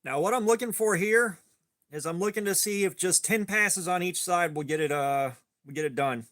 Now what I'm looking for here is I'm looking to see if just 10 passes on each side will get it done.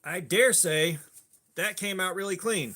I dare say that came out really clean.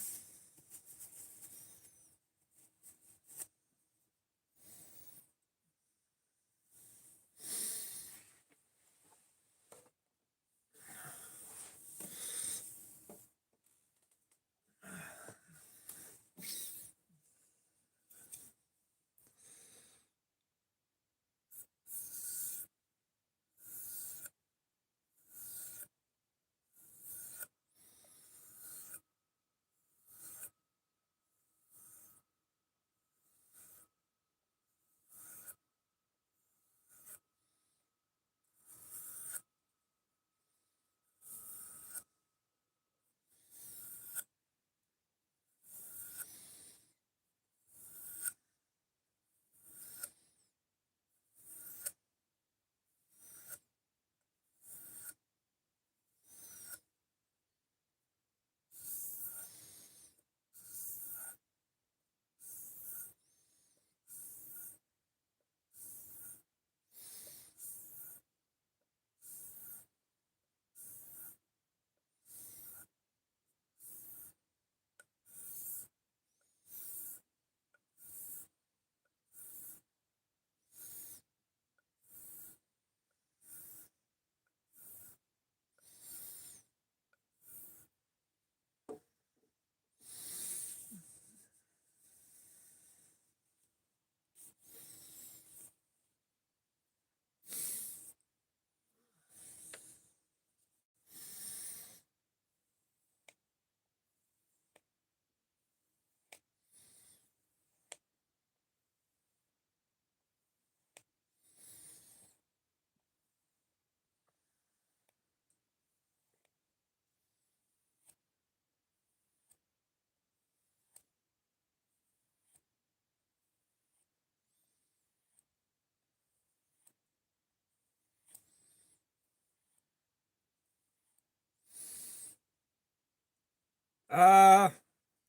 Uh,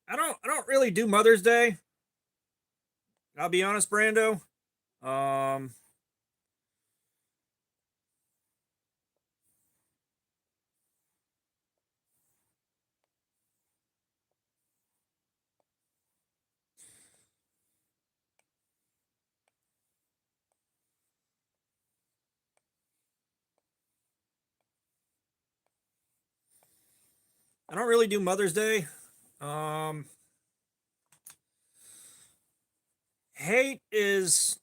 I don't really do Mother's Day. I'll be honest, Brando. Um, I don't really do Mother's Day. Um, Hate is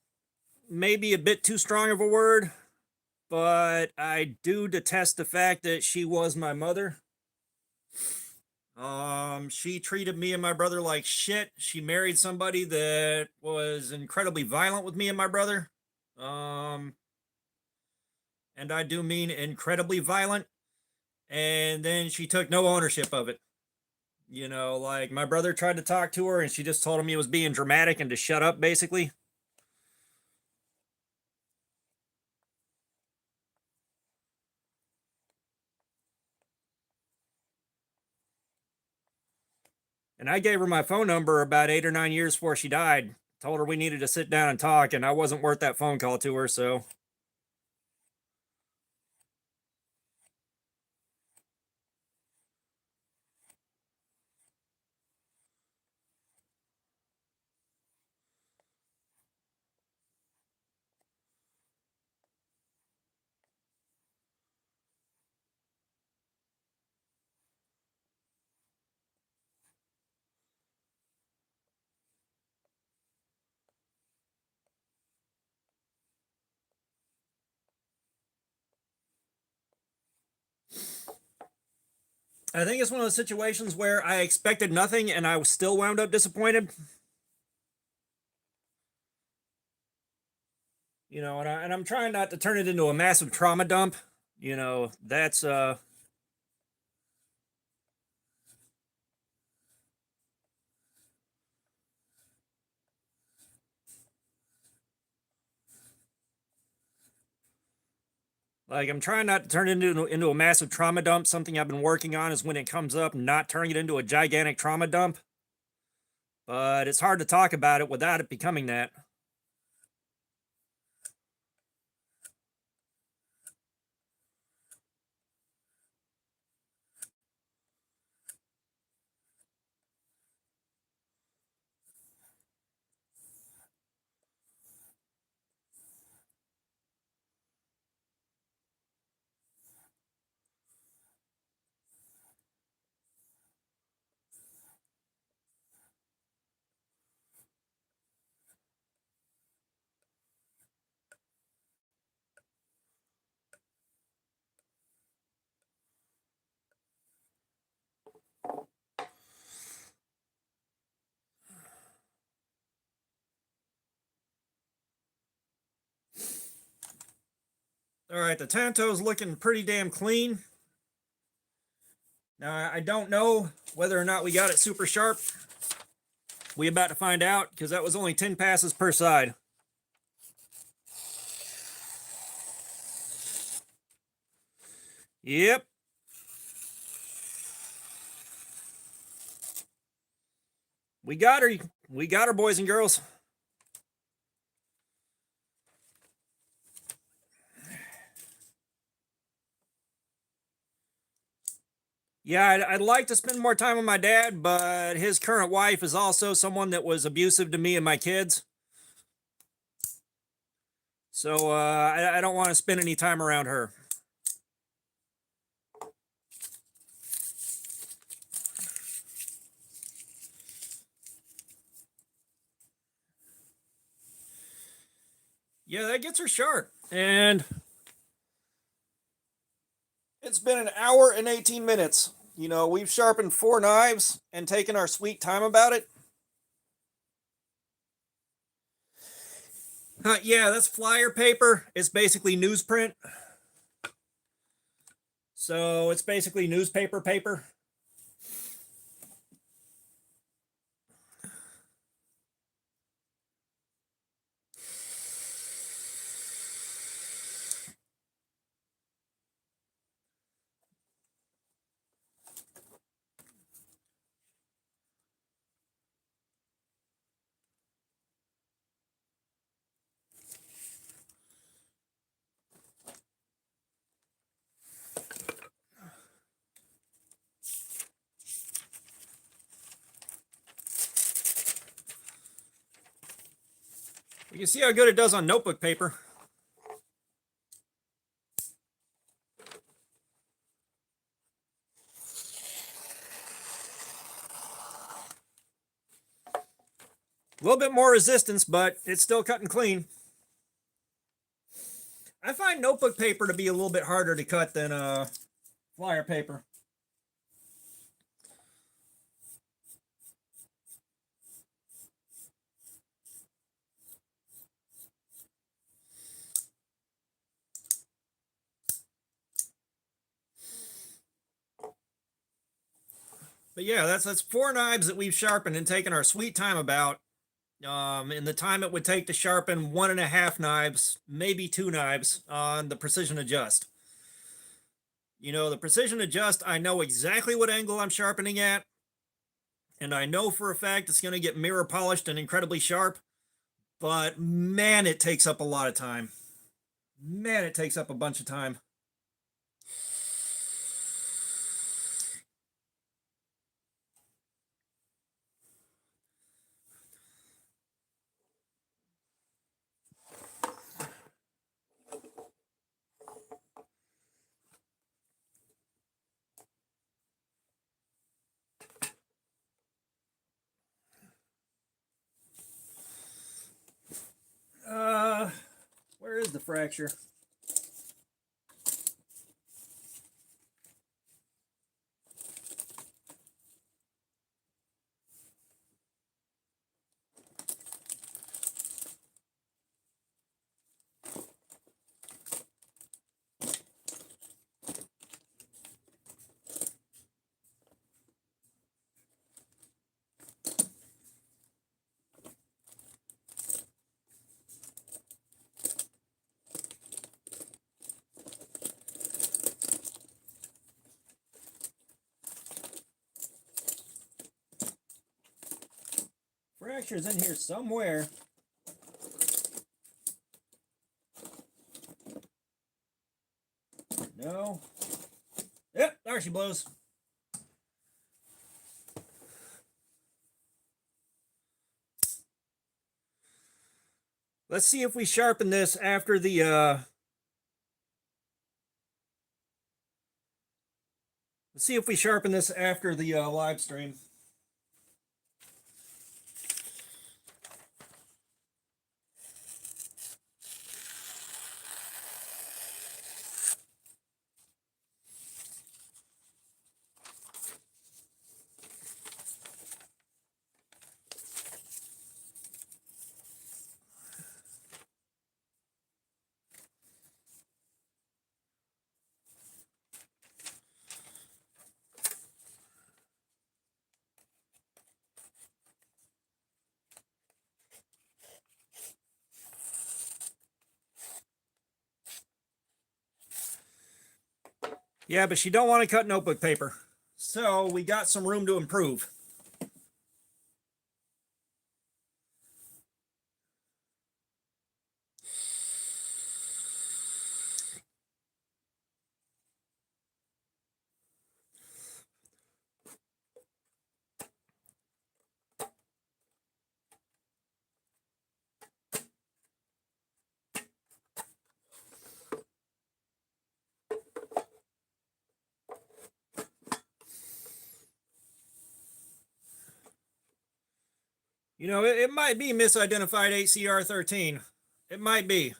maybe a bit too strong of a word, but I do detest the fact that she was my mother. She treated me and my brother like shit. She married somebody that was incredibly violent with me and my brother. Um, and I do mean incredibly violent. And then she took no ownership of it. You know, like my brother tried to talk to her and she just told him he was being dramatic and to shut up, basically. And I gave her my phone number about 8 or 9 years before she died. Told her we needed to sit down and talk, and I wasn't worth that phone call to her, so. I think it's one of those situations where I expected nothing and I was still wound up disappointed. You know, and I'm trying not to turn it into a massive trauma dump. You know, that's like I'm trying not to turn it into a massive trauma dump. Something I've been working on is when it comes up, not turning it into a gigantic trauma dump. But it's hard to talk about it without it becoming that. All right, the Tanto's looking pretty damn clean. Now, I don't know whether or not we got it super sharp. We about to find out because that was only 10 passes per side. Yep. We got her. We got her, boys and girls. Yeah, I'd like to spend more time with my dad, but his current wife is also someone that was abusive to me and my kids. So I don't want to spend any time around her. Yeah, that gets her sharp. And it's been an hour and 18 minutes. You know, we've sharpened 4 knives and taken our sweet time about it. Yeah, that's flyer paper. It's basically newsprint. So it's basically newspaper paper. You can see how good it does on notebook paper. A little bit more resistance, but it's still cutting clean. I find notebook paper to be a little bit harder to cut than flyer paper. But yeah, that's 4 knives that we've sharpened and taken our sweet time about. In the time it would take to sharpen 1.5 knives, maybe 2 knives on the precision adjust. You know, the precision adjust, I know exactly what angle I'm sharpening at, and I know for a fact it's going to get mirror polished and incredibly sharp, but man, it takes up a lot of time. Man, it takes up a bunch of time. Where is the fracture? Fracture's in here somewhere. No. Yep, there she blows. Let's see if we sharpen this after the live stream. Yeah, but she don't want to cut notebook paper. So we got some room to improve. You know, it might be misidentified HCR13. It might be.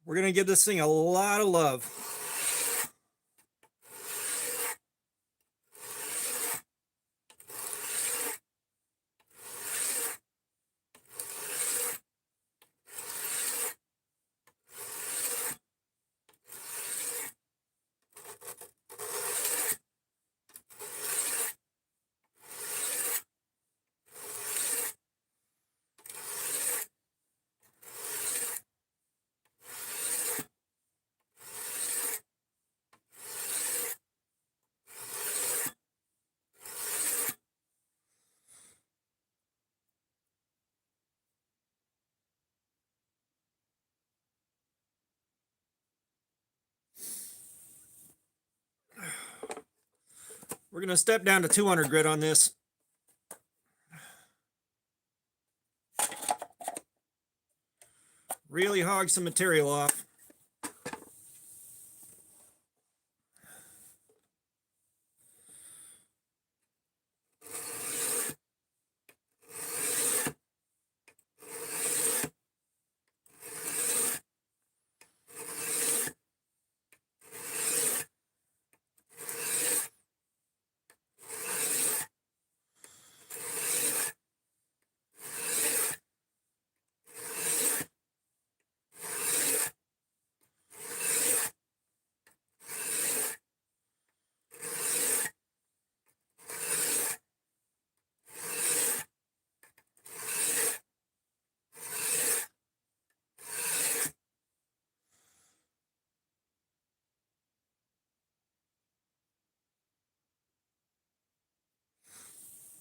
We're going to give this thing a lot of love. We're going to step down to 200 grit on this. Really hog some material off.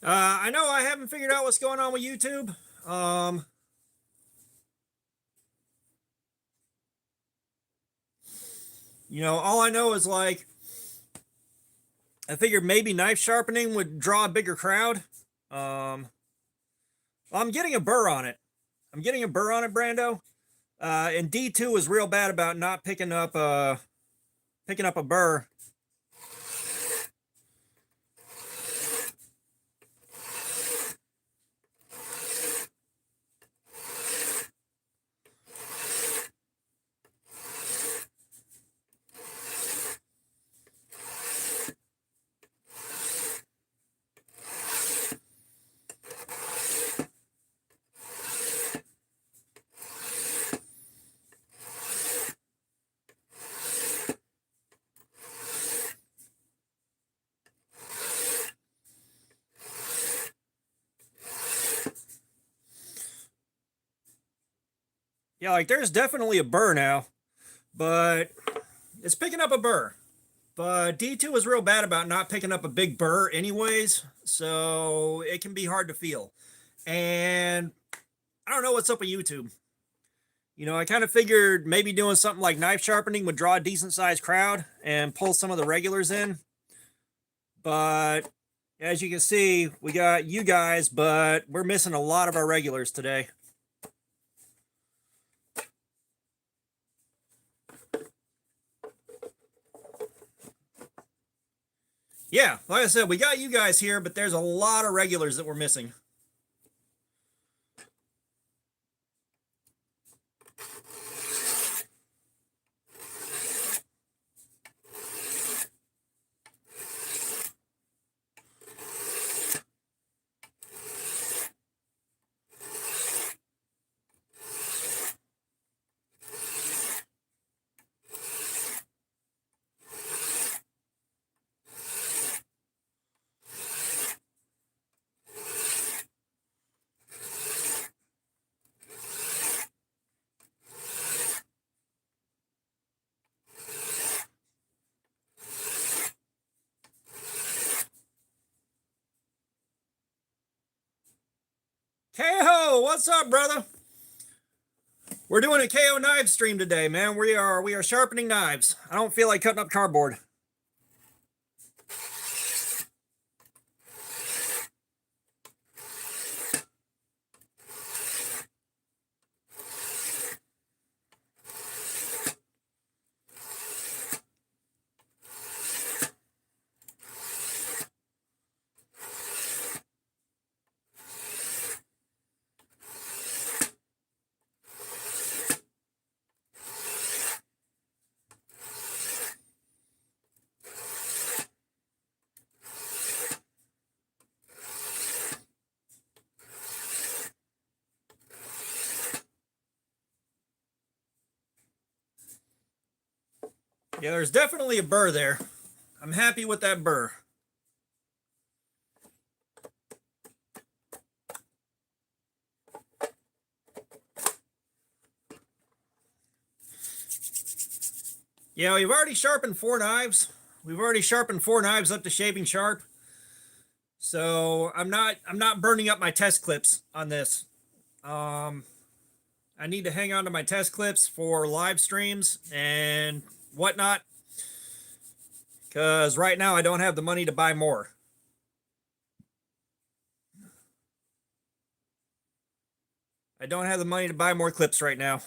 I know I haven't figured out what's going on with YouTube. You know, all I know is like, I figured maybe knife sharpening would draw a bigger crowd. I'm getting a burr on it. I'm getting a burr on it, Brando. And D2 was real bad about not picking up a burr. Yeah, like there's definitely a burr now, but it's picking up a burr. But D2 was real bad about not picking up a big burr anyways, so it can be hard to feel. And I don't know what's up with YouTube. You know, I kind of figured maybe doing something like knife sharpening would draw a decent sized crowd and pull some of the regulars in. But as you can see, we got you guys, but we're missing a lot of our regulars today. Yeah, like I said, we got you guys here, but there's a lot of regulars that we're missing. KO, what's up, brother? We're doing a KO knife stream today, man. We are sharpening knives. I don't feel like cutting up cardboard. Yeah, there's definitely a burr there. I'm happy with that burr. Yeah, we've already sharpened 4 knives. We've already sharpened 4 knives up to shaving sharp. So I'm not burning up my test clips on this. I need to hang on to my test clips for live streams and whatnot. because right now I don't have the money to buy more. I don't have the money to buy more clips right now.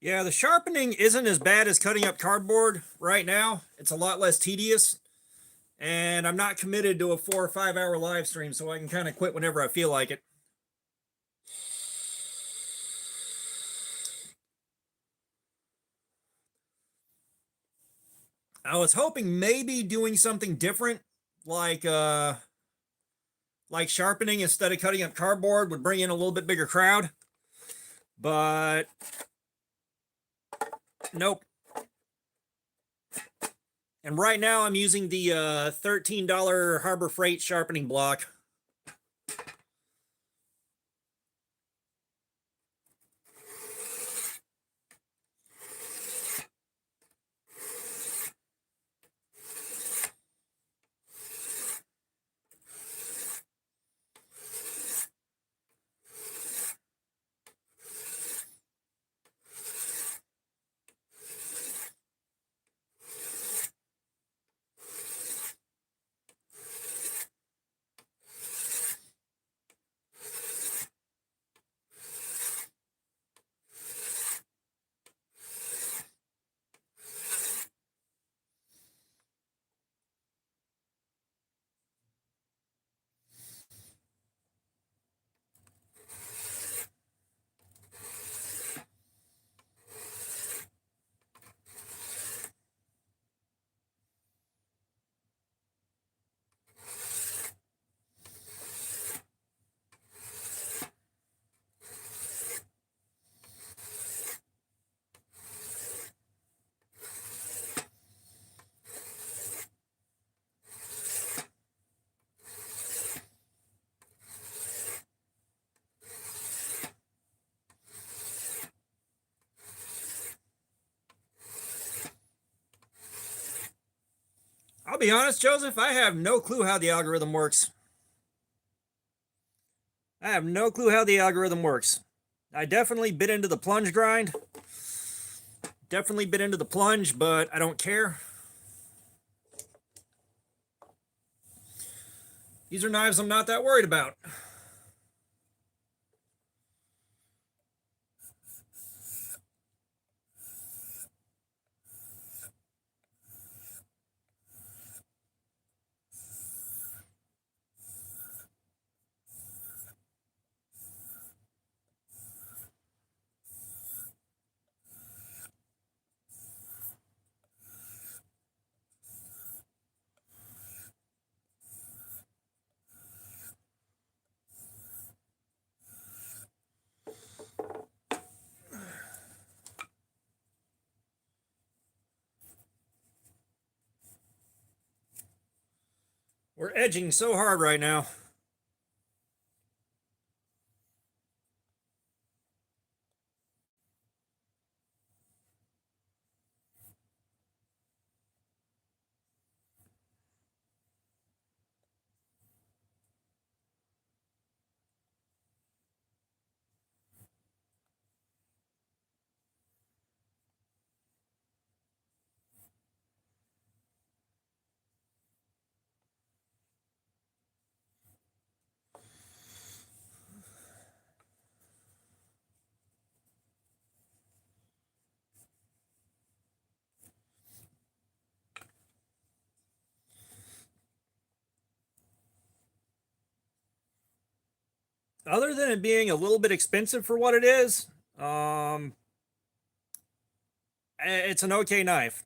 Yeah, the sharpening isn't as bad as cutting up cardboard right now. It's a lot less tedious. And I'm not committed to a 4 or 5 hour live stream, so I can kind of quit whenever I feel like it. I was hoping maybe doing something different, like sharpening instead of cutting up cardboard would bring in a little bit bigger crowd. But nope. And right now I'm using the $13 Harbor Freight sharpening block. I'll be honest, Joseph, I have no clue how the algorithm works. I have no clue how the algorithm works. I definitely bit into the plunge grind. Definitely bit into the plunge, but I don't care. These are knives I'm not that worried about. We're edging so hard right now. other than it being a little bit expensive for what it is, it's an okay knife.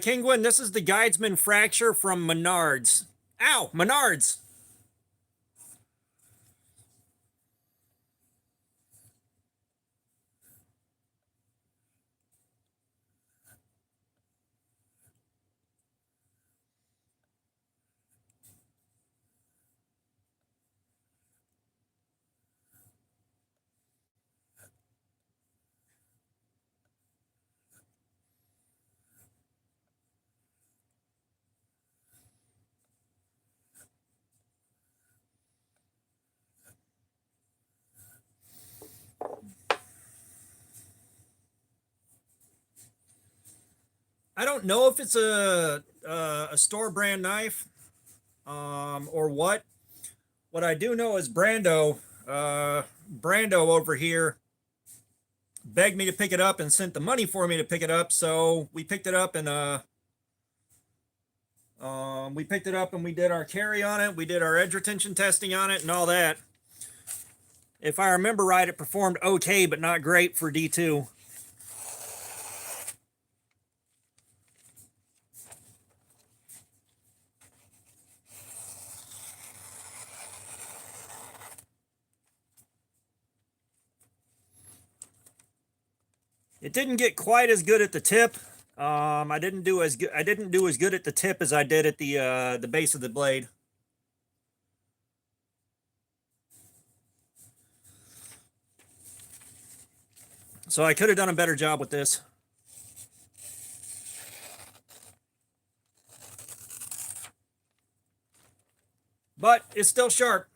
Kingwin, this is the Guidesman Fracture from Menards. Ow, Menards! I don't know if it's a store brand knife or what. What I do know is Brando over here begged me to pick it up and sent the money for me to pick it up. So we picked it up and we did our carry on it. We did our edge retention testing on it and all that. If I remember right, it performed okay, but not great for D2. It didn't get quite as good at the tip. I didn't do as good at the tip as I did at the base of the blade. So I could have done a better job with this. But it's still sharp.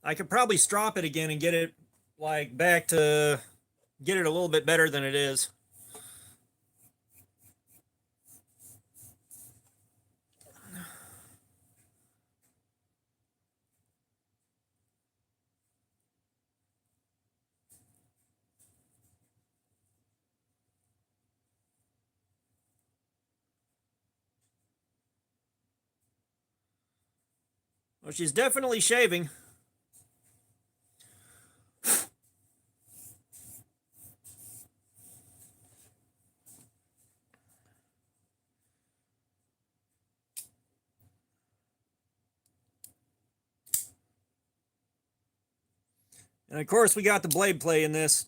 I could probably strop it again and get it like back to get it a little bit better than it is. Well, she's definitely shaving. And of course, we got the blade play in this.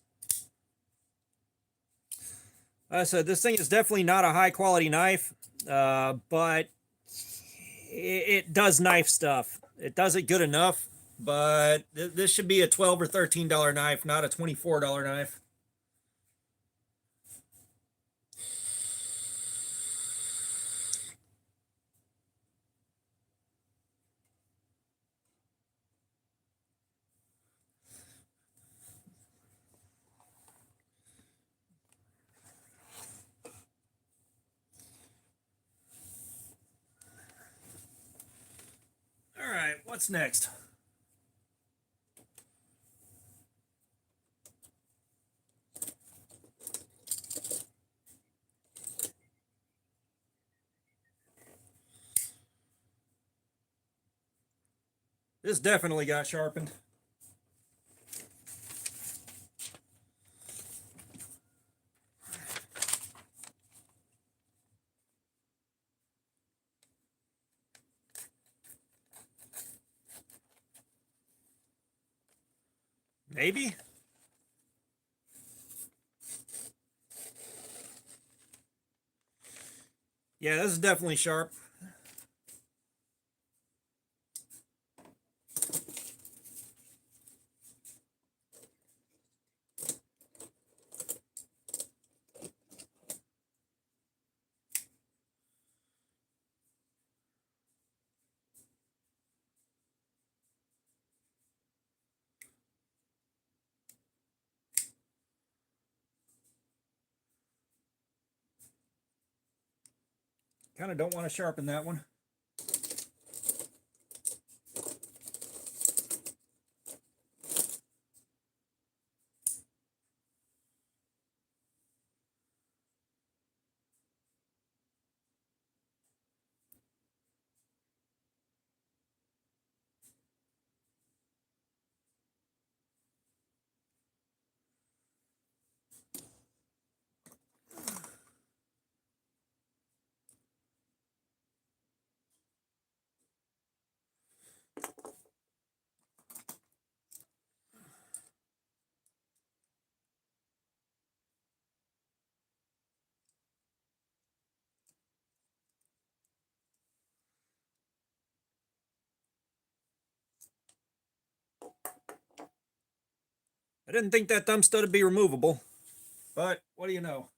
Like I said, this thing is definitely not a high quality knife, but it does knife stuff. It does it good enough, but this should be a $12 or $13 knife, not a $24 knife. All right, what's next? This definitely got sharpened. Maybe. Yeah, this is definitely sharp. Kind of don't want to sharpen that one. I didn't think that thumb stud would be removable, but what do you know?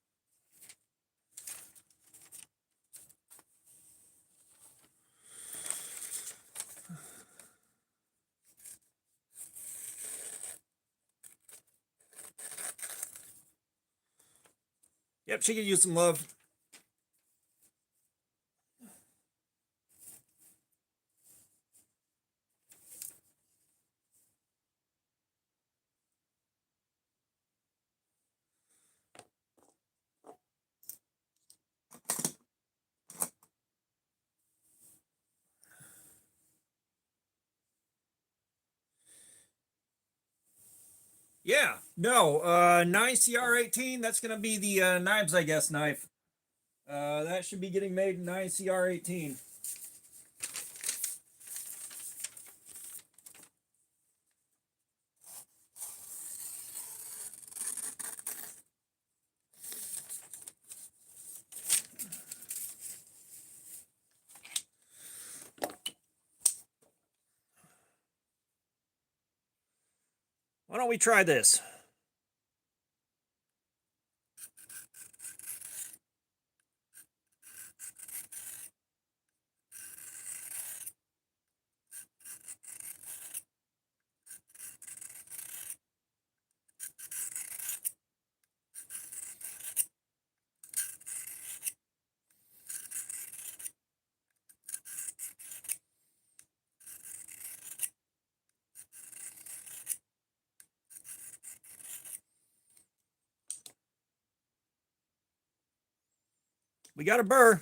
Yep, she could use some love. Yeah, no, 9CR18, that's going to be the knives, I guess, knife. That should be getting made in 9CR18. Why don't we try this? We got a burr.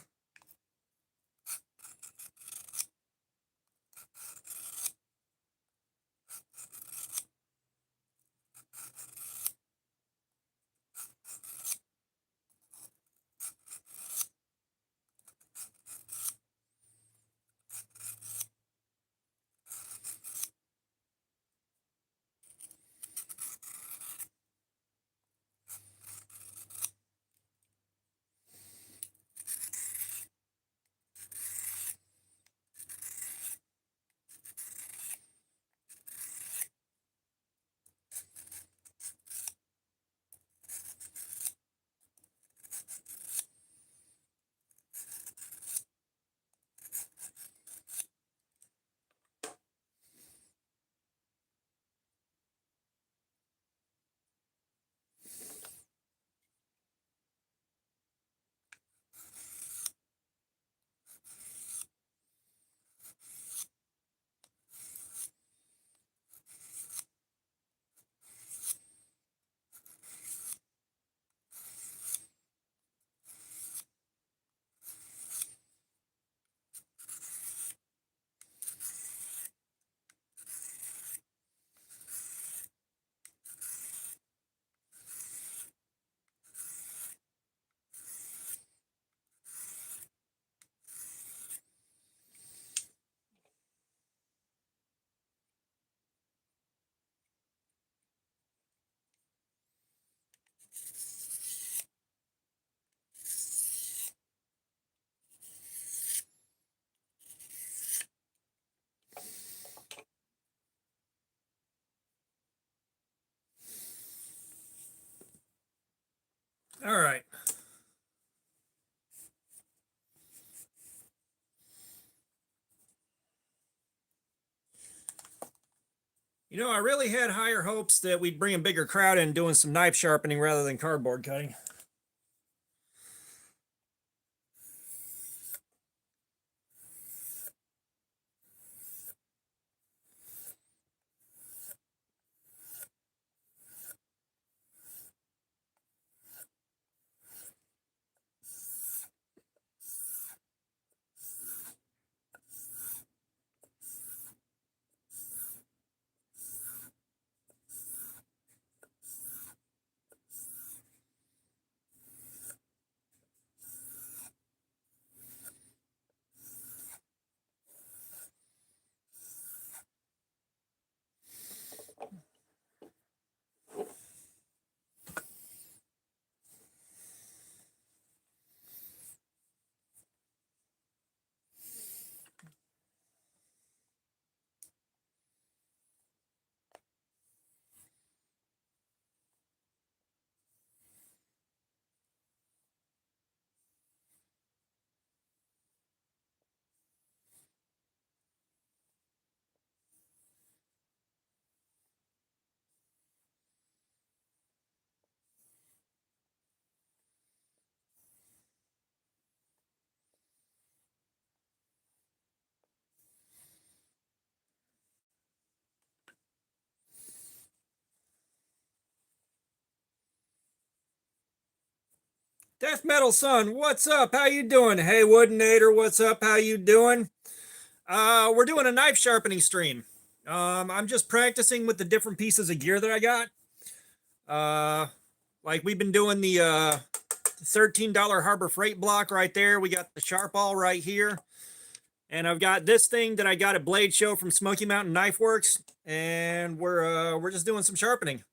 All right. You know, I really had higher hopes that we'd bring a bigger crowd in doing some knife sharpening rather than cardboard cutting. Death Metal Son, what's up? How you doing? Hey, Woodinator, what's up? How you doing? We're doing a knife sharpening stream. I'm just practicing with the different pieces of gear that I got. Like we've been doing the $13 Harbor Freight block right there. We got the sharp all right here. And I've got this thing that I got at Blade Show from Smoky Mountain Knife Works, and we're just doing some sharpening.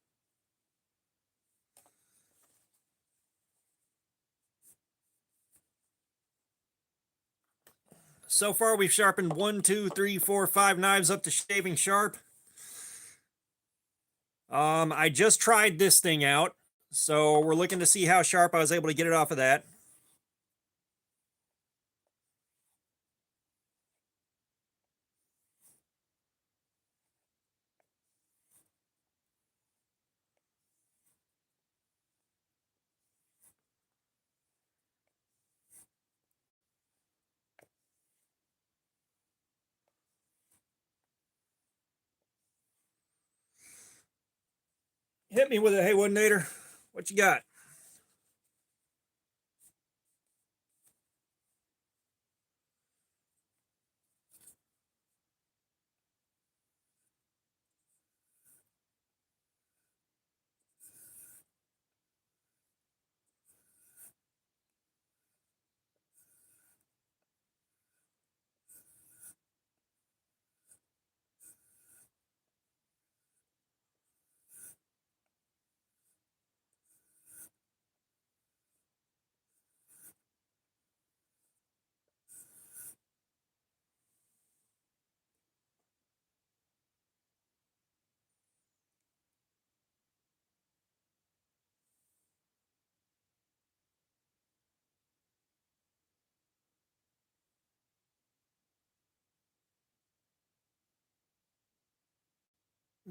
So far, we've sharpened 1, 2, 3, 4, 5 knives up to shaving sharp. I just tried this thing out, so we're looking to see how sharp I was able to get it off of that. Hit me with it, hey Woodinator. What you got?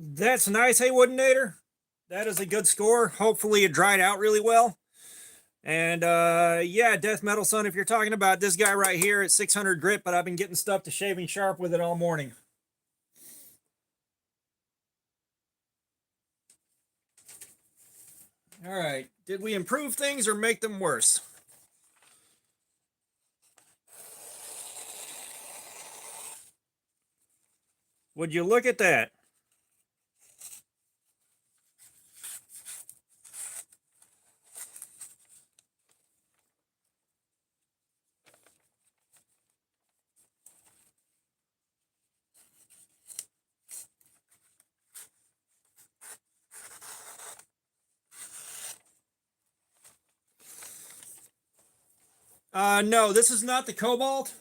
That's nice, hey Woodinator. That is a good score. Hopefully it dried out really well. And yeah, Death Metal Son, if you're talking about this guy right here at 600 grit, but I've been getting stuff to shaving sharp with it all morning. All right, did we improve things or make them worse? Would you look at that? No, this is not the Cobalt.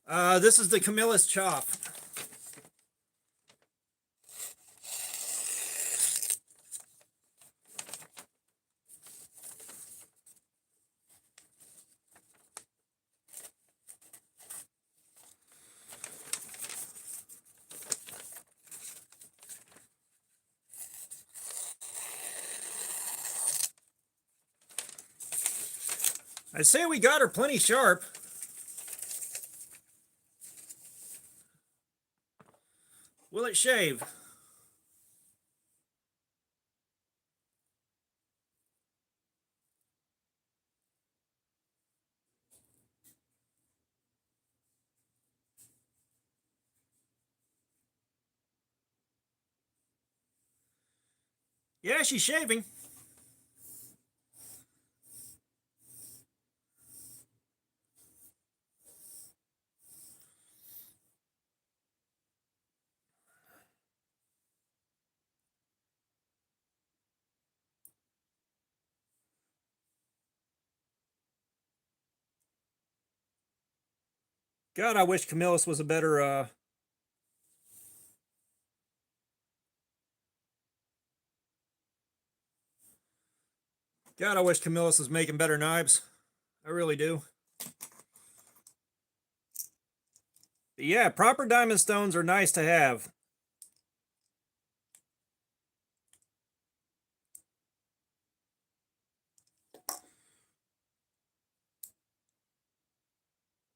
This is the Camillus Chop. I'd say we got her plenty sharp. Will it shave? Yeah, she's shaving. God, I wish Camillus was a better God, I wish Camillus was making better knives. I really do. But yeah, proper diamond stones are nice to have.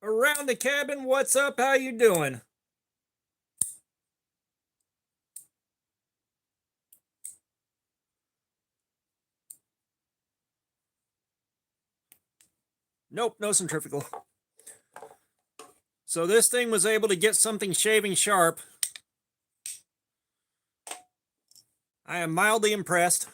Around the cabin, what's up? How you doing? Nope, no centrifugal. So this thing was able to get something shaving sharp. I am mildly impressed.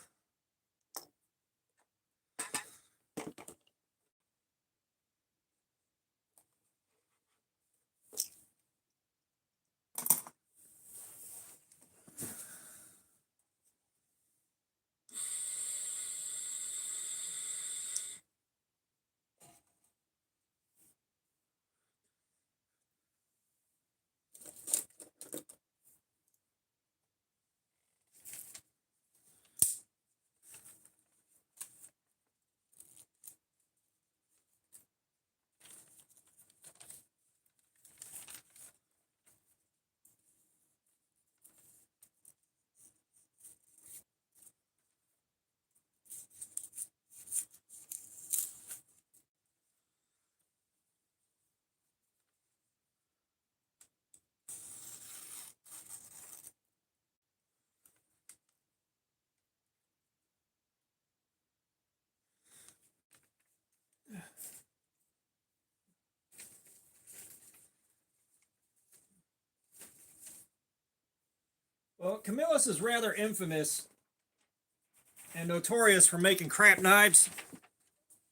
Well, Camillus is rather infamous and notorious for making crap knives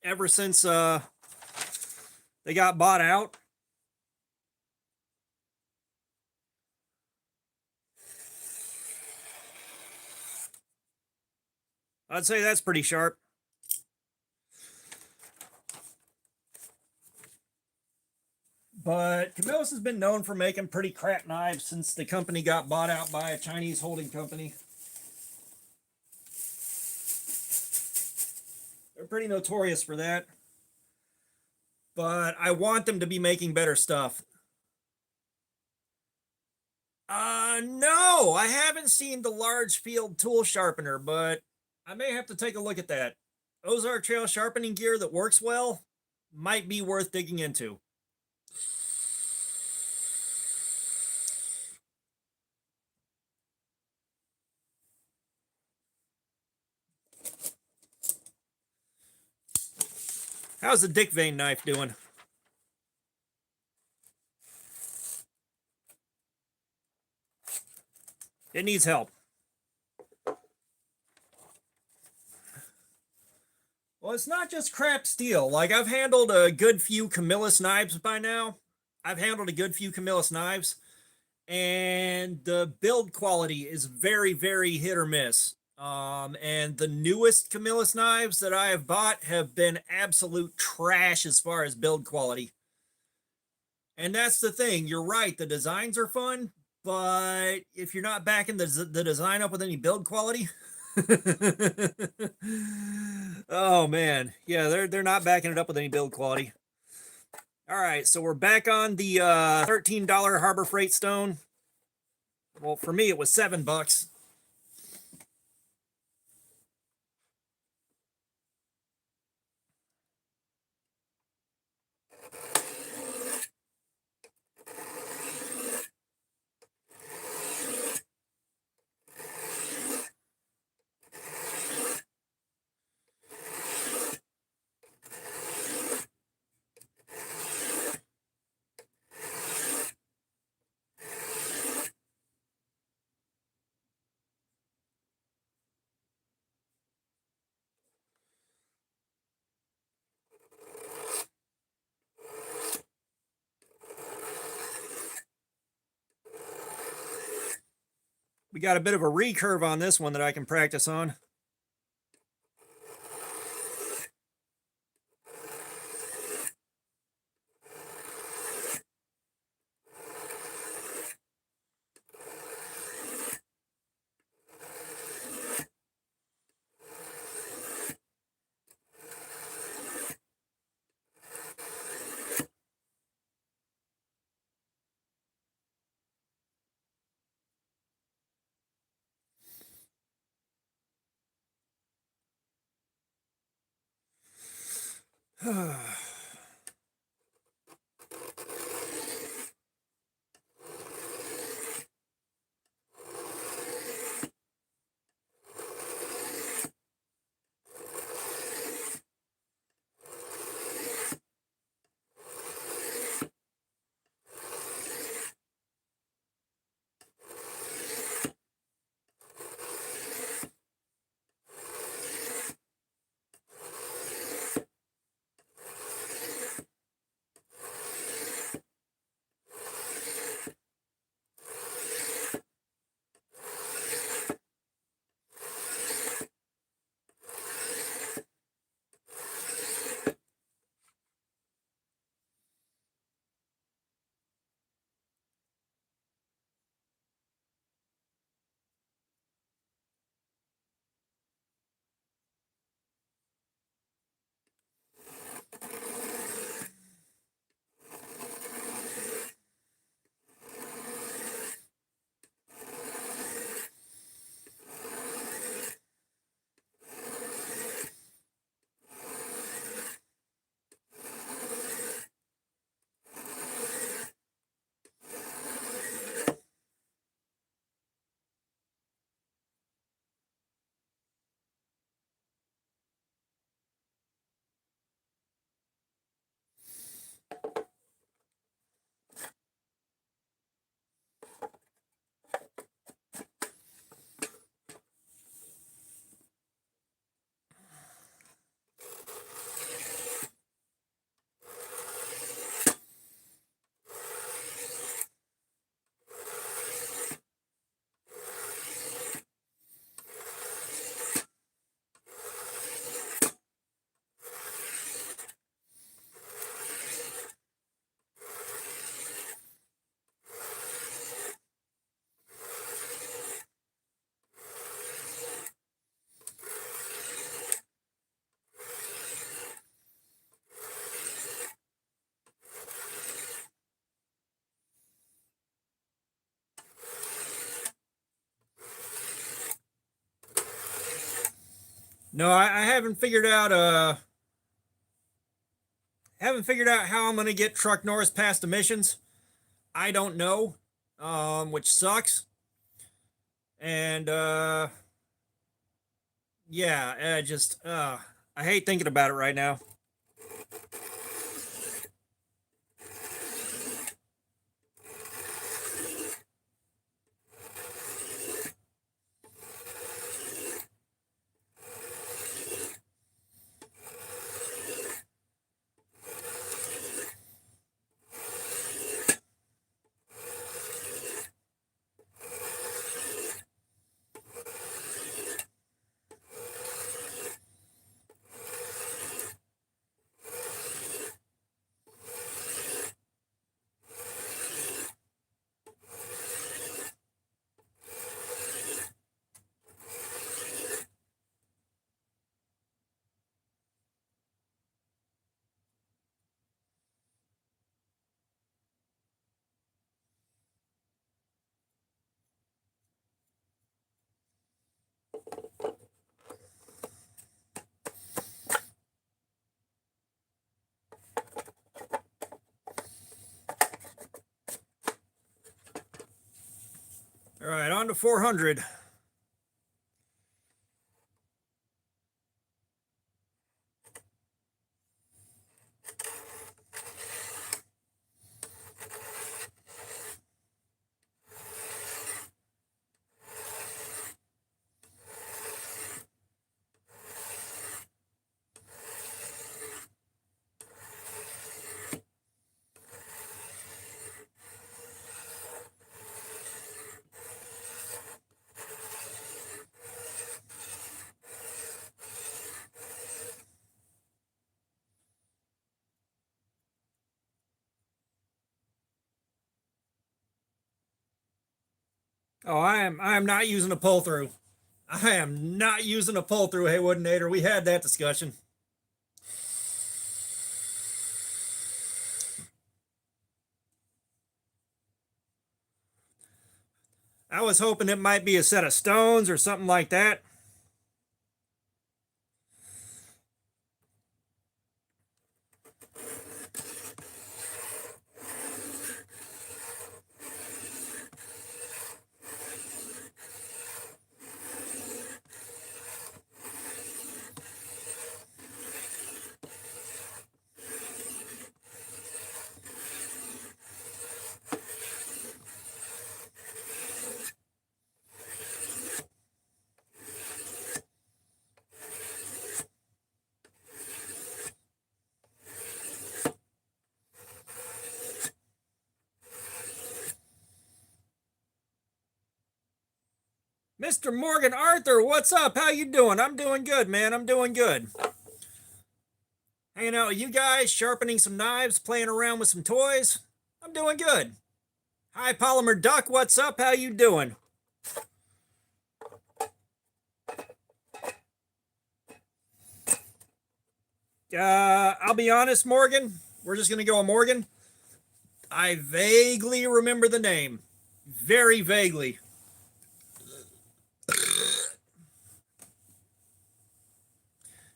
ever since they got bought out. I'd say that's pretty sharp. But Camillus has been known for making pretty crap knives since the company got bought out by a Chinese holding company. They're pretty notorious for that. But I want them to be making better stuff. No, I haven't seen the large field tool sharpener, but I may have to take a look at that. Ozark Trail sharpening gear that works well might be worth digging into. How's the Dick Vein knife doing? It needs help. Well, it's not just crap steel. Like, I've handled a good few Camillus knives by now. I've handled a good few Camillus knives, and the build quality is very, very hit or miss. And the newest Camillus knives that I have bought have been absolute trash as far as build quality. And that's the thing. You're right. The designs are fun, but if you're not backing the design up with any build quality, oh man, yeah, they're not backing it up with any build quality. All right, so we're back on the $13 Harbor Freight stone. Well, for me, it was $7. We got a bit of a recurve on this one that I can practice on. No, I haven't figured out how I'm gonna get truck Norris past emissions. I don't know. Which sucks. And yeah, just I hate thinking about it right now. All right, on to 400. Oh, I am not using a pull through. I am not using a pull through, Haywood and Nader. We had that discussion. I was hoping it might be a set of stones or something like that. Mr. Morgan Arthur, what's up? How you doing? I'm doing good, man. I'm doing good. Hanging out with you guys, sharpening some knives, playing around with some toys. I'm doing good. Hi, Polymer Duck. What's up? How you doing? I'll be honest, Morgan. We're just gonna go with Morgan. I vaguely remember the name. Very vaguely.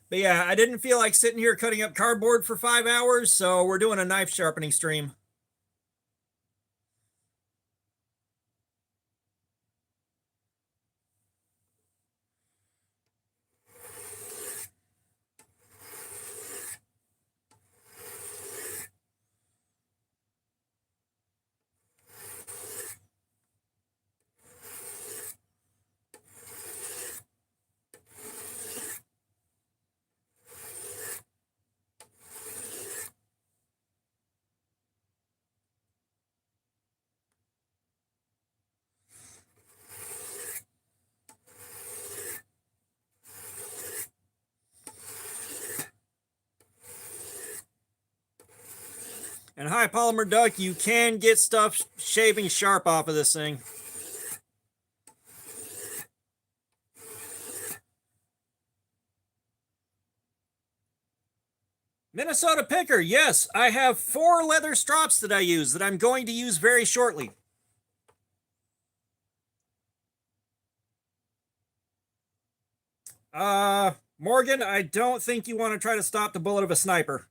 But yeah, I didn't feel like sitting here cutting up cardboard for 5 hours, so we're doing a knife sharpening stream. And hi, Polymer Duck, you can get stuff shaving sharp off of this thing. Minnesota Picker, yes, I have 4 leather strops that I use that I'm going to use very shortly. Morgan, I don't think you want to try to stop the bullet of a sniper.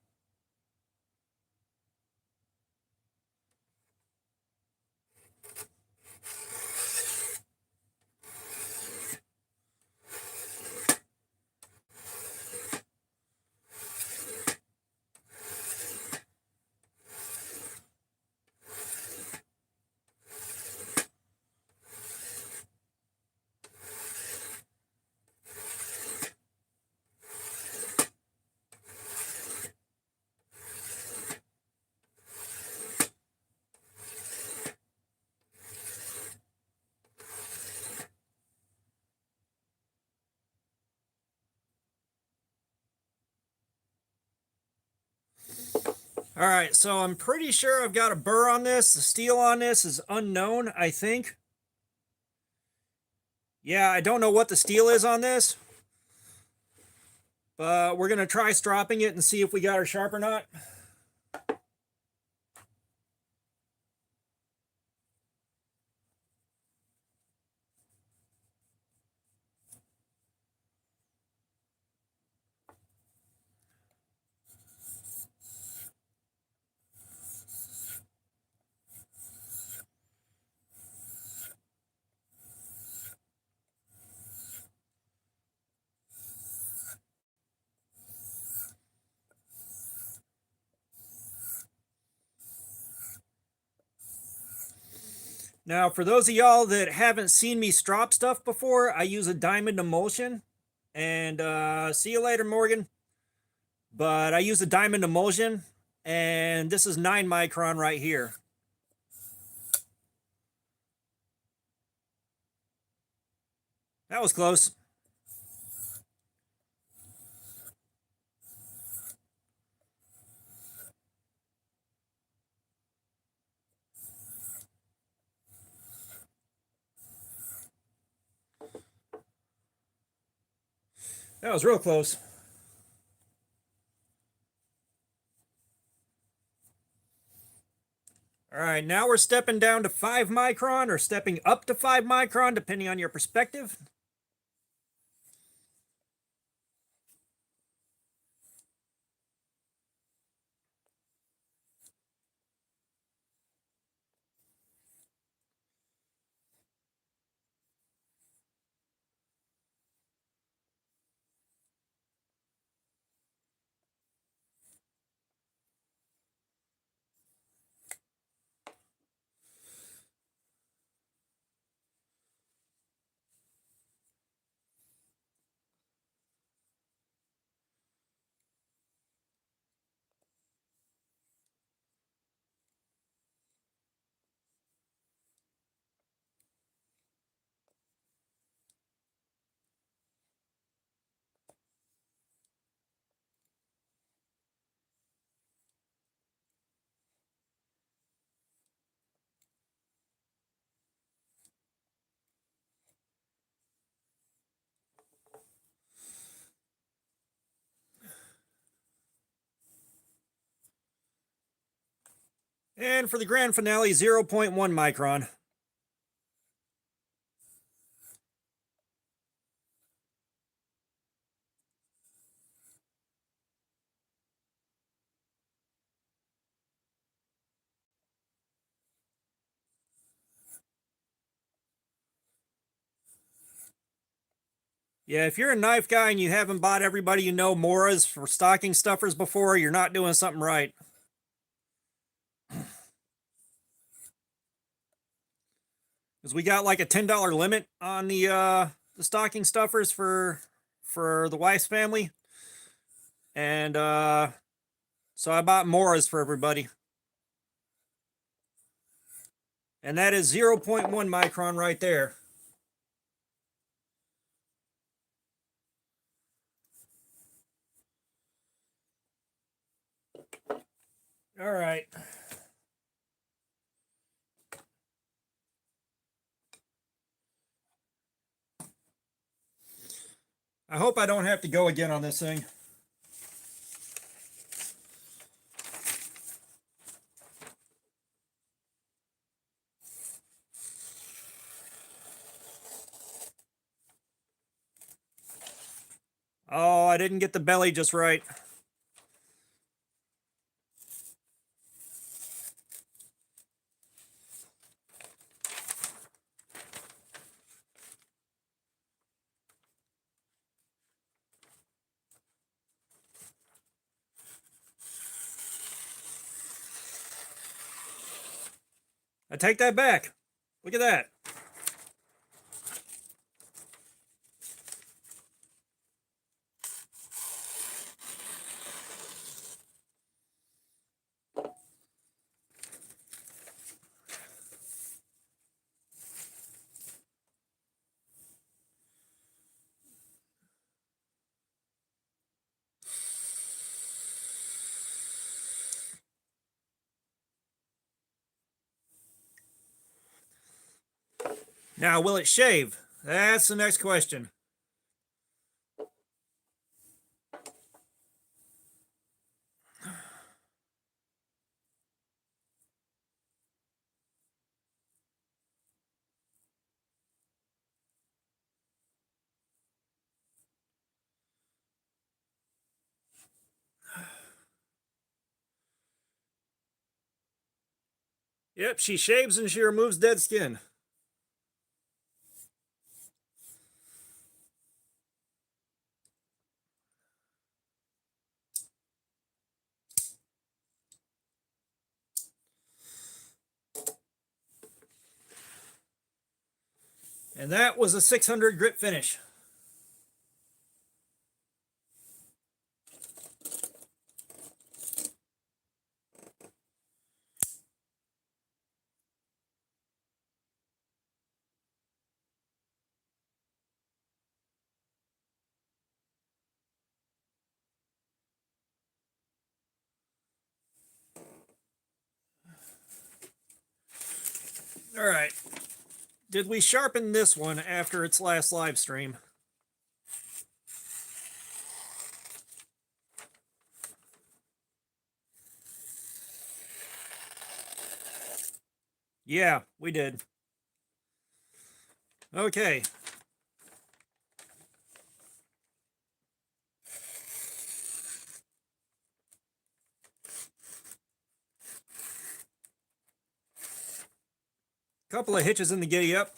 All right, so I'm pretty sure I've got a burr on this. The steel on this is unknown, I think. Yeah, I don't know what the steel is on this, but we're going to try stropping it and see if we got our sharp or not. Now, for those of y'all that haven't seen me strop stuff before, I use a diamond emulsion. And see you later, Morgan. But I use a diamond emulsion, and this is 9 micron right here. That was close. That was real close. All right, now we're stepping down to 5 micron or stepping up to 5 micron, depending on your perspective. And for the grand finale, 0.1 micron. Yeah, if you're a knife guy and you haven't bought everybody you know Moras for stocking stuffers before, you're not doing something right. Because we got like a $10 limit on the stocking stuffers for the wife's family. And so I bought Moras for everybody. And that is 0.1 micron right there. All right. I hope I don't have to go again on this thing. I didn't get the belly just right. I take that back. Look at that. Now, will it shave? That's the next question. Yep, she shaves and she removes dead skin. And that was a 600 grit finish. All right. Did we sharpen this one after its last live stream? Yeah, we did. Okay. Couple of hitches in the giddy up.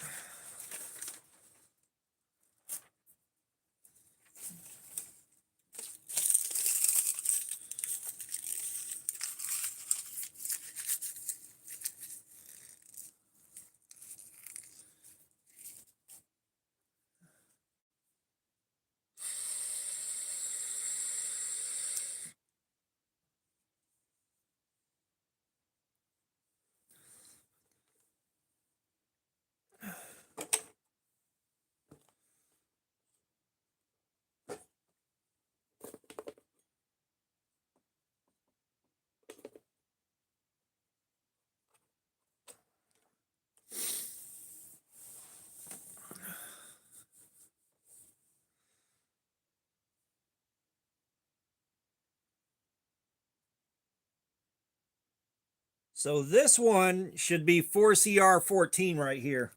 So this one should be 4CR14 right here.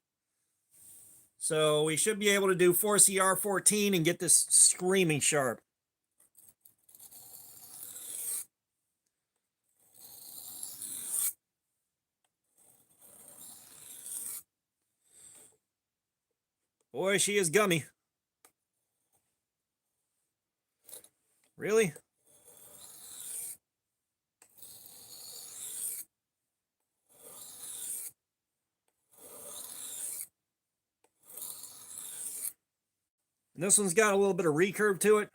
So we should be able to do 4CR14 and get this screaming sharp. Boy, she is gummy. Really? And this one's got a little bit of recurve to it.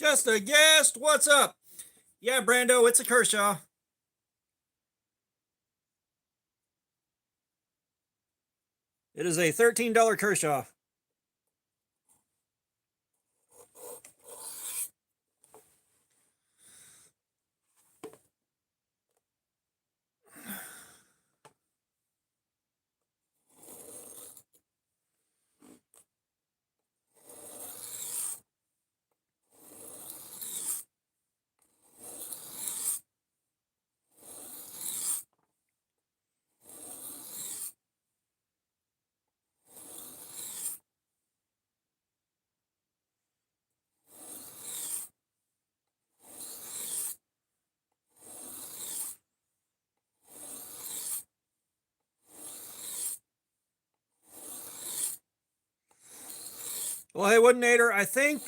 Just a guest. What's up? Yeah, Brando, it's a Kershaw. It is a $13 Kershaw. Well, hey, Woodinator, I think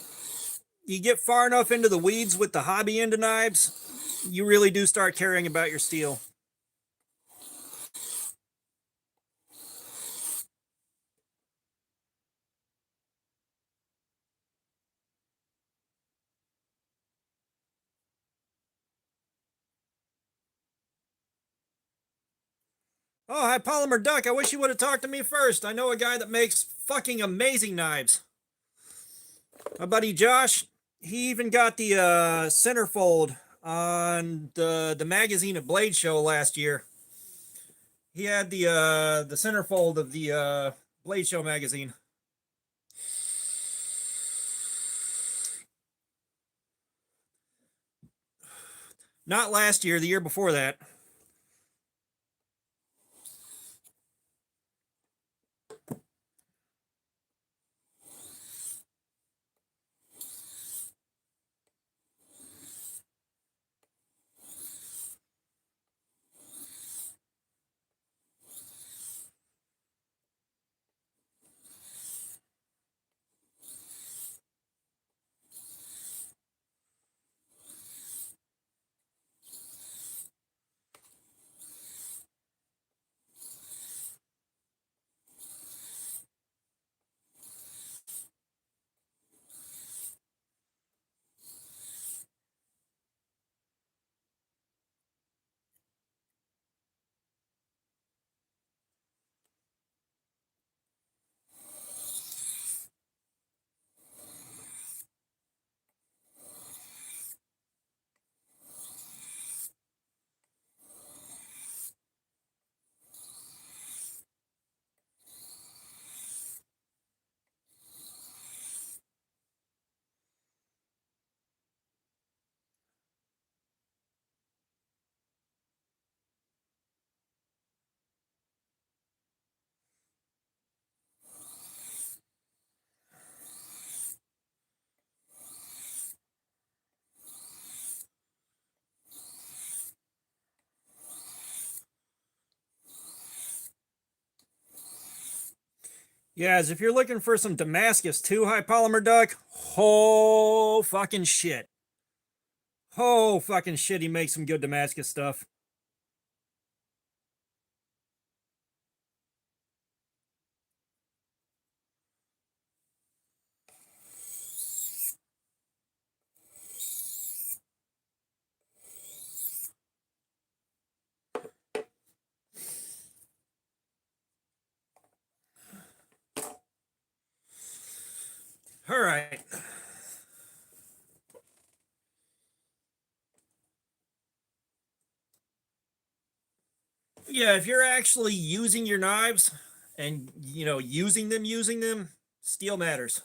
you get far enough into the weeds with the hobby end of knives, you really do start caring about your steel. Oh, hi, Polymer Duck. I wish you would have talked to me first. I know a guy that makes fucking amazing knives. My buddy Josh, he even got the centerfold on the magazine at Blade Show last year. He had the centerfold of the Blade Show magazine. Not last year, the year before that. Yes, if you're looking for some Damascus 2 high polymer duck, oh fucking shit. Oh fucking shit, he makes some good Damascus stuff. All right. Yeah, if you're actually using your knives and, you know, using them, steel matters.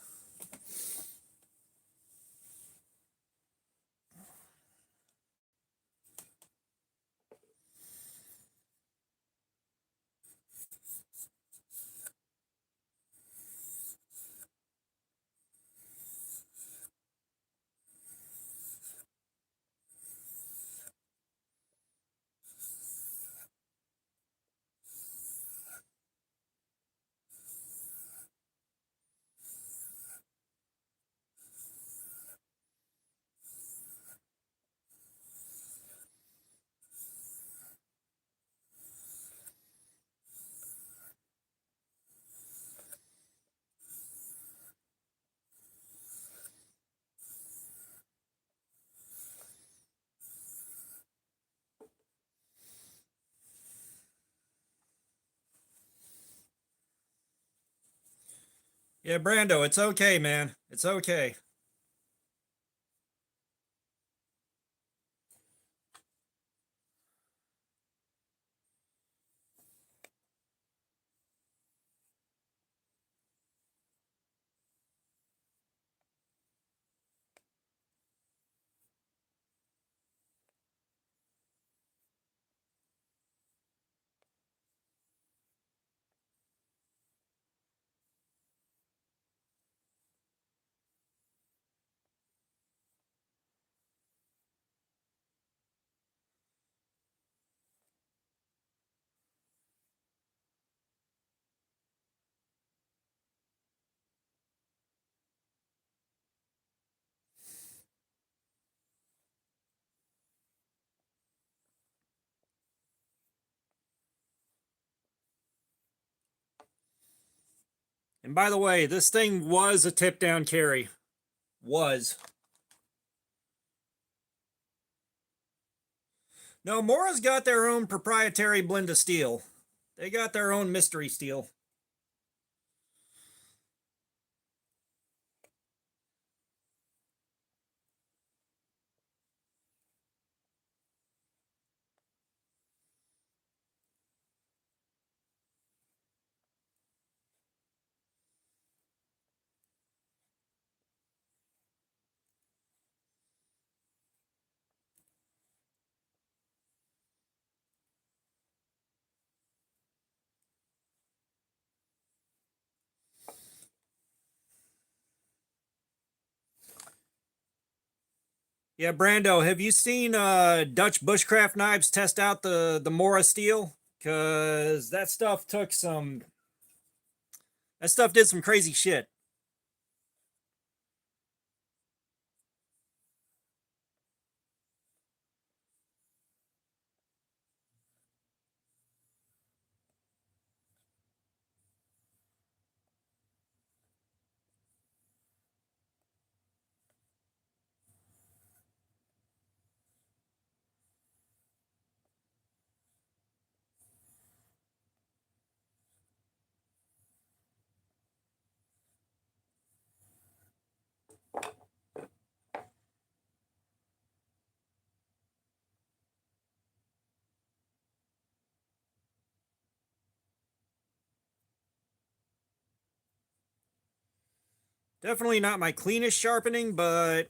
Yeah, Brando, it's okay, man. It's okay. And by the way, this thing was a tip down carry. Was. No, Mora's got their own proprietary blend of steel. They got their own mystery steel. Yeah, Brando, have you seen Dutch bushcraft knives test out the Mora steel? Cause that stuff did some crazy shit. Definitely not my cleanest sharpening, but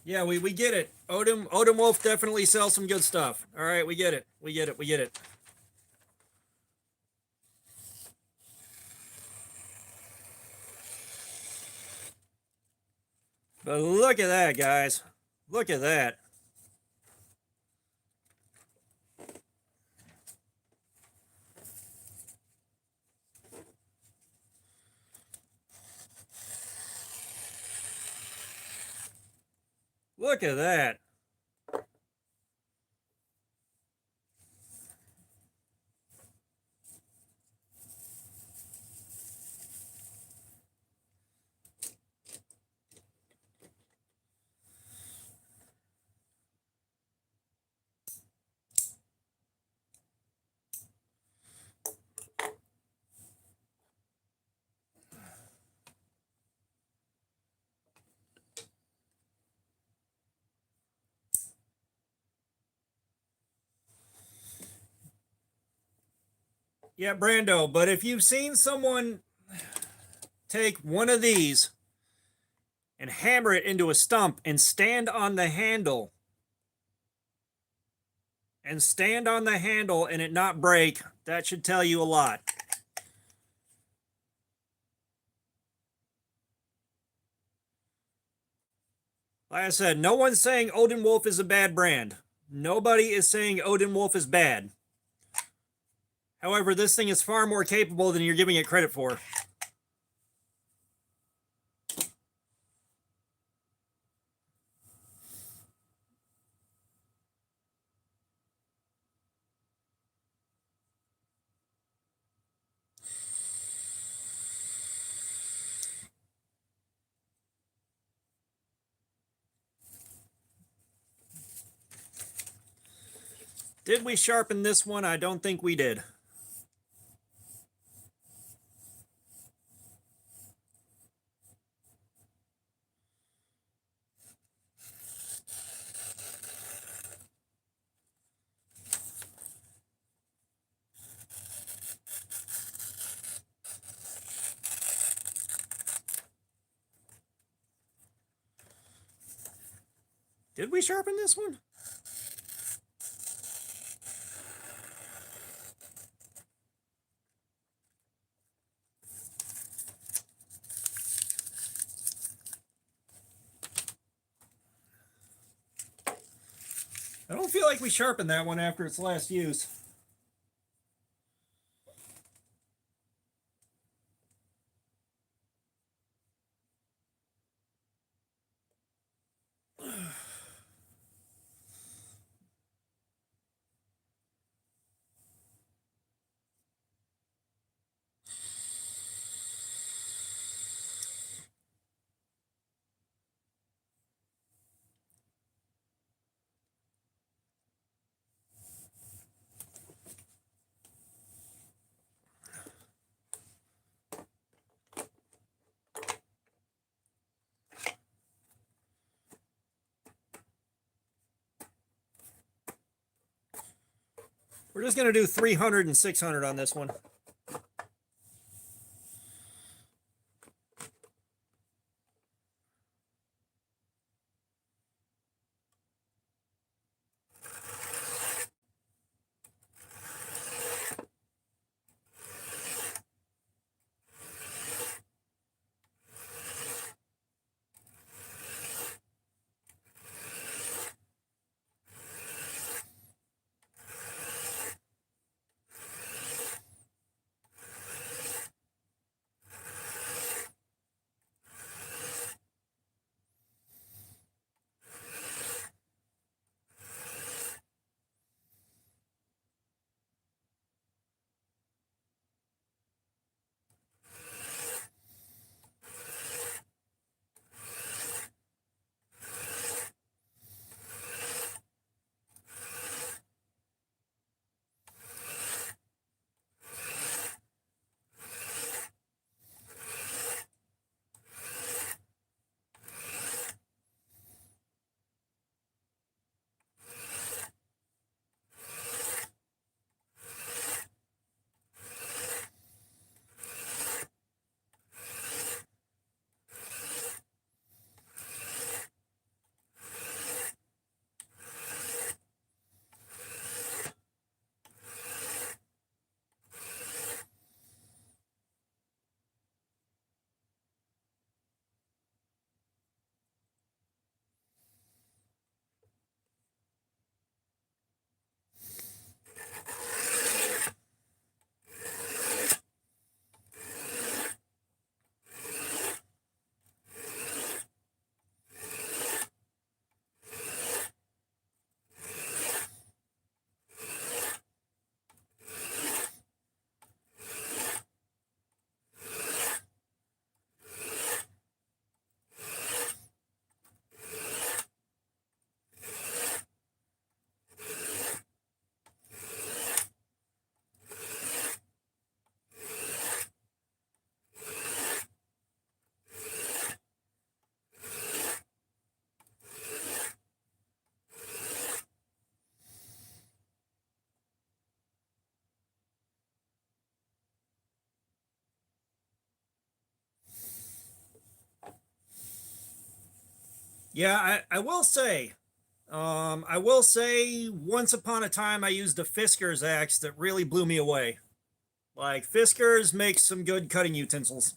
yeah, we get it. Odin Wolf definitely sells some good stuff. All right, we get it. We get it. We get it. But look at that, guys. Look at that. Look at that. Yeah, Brando, but if you've seen someone take one of these and hammer it into a stump and stand on the handle and it not break, that should tell you a lot. Like I said, no one's saying Odin Wolf is a bad brand. Nobody is saying Odin Wolf is bad. However, this thing is far more capable than you're giving it credit for. Did we sharpen this one? I don't think we did. Did we sharpen this one? I don't feel like we sharpened that one after its last use. We're just going to do 300 and 600 on this one. Yeah, I will say, once upon a time I used a Fisker's axe that really blew me away. Like, Fiskars make some good cutting utensils.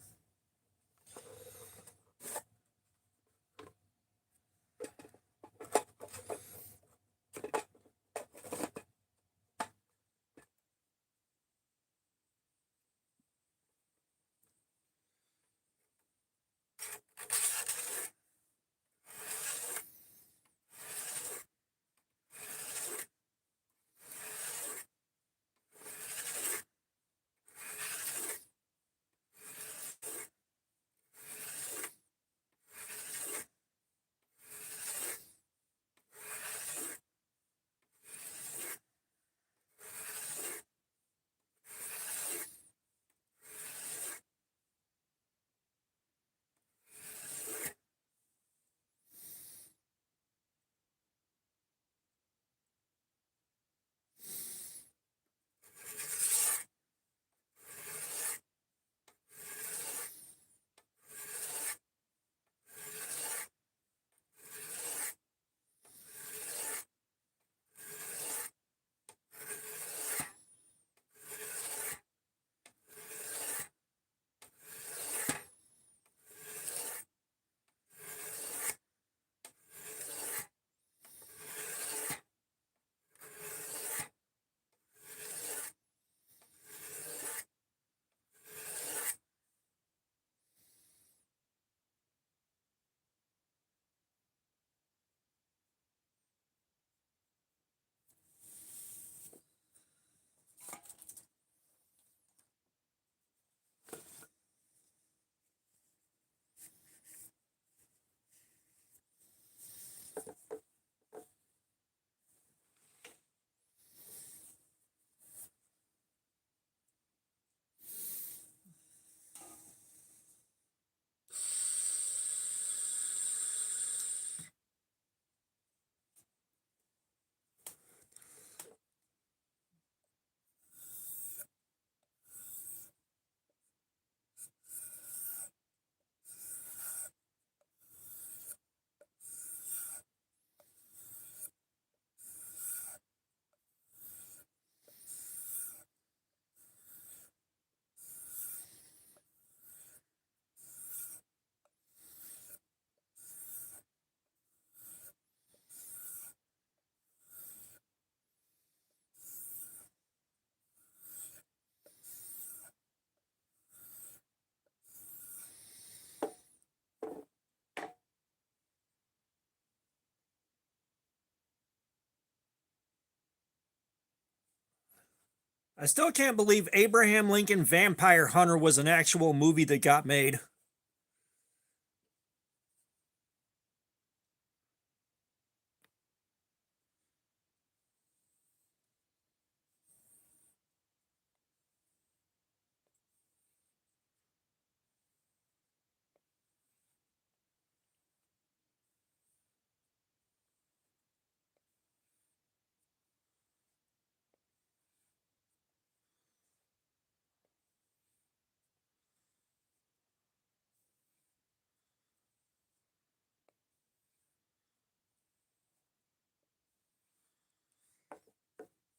I still can't believe Abraham Lincoln Vampire Hunter was an actual movie that got made.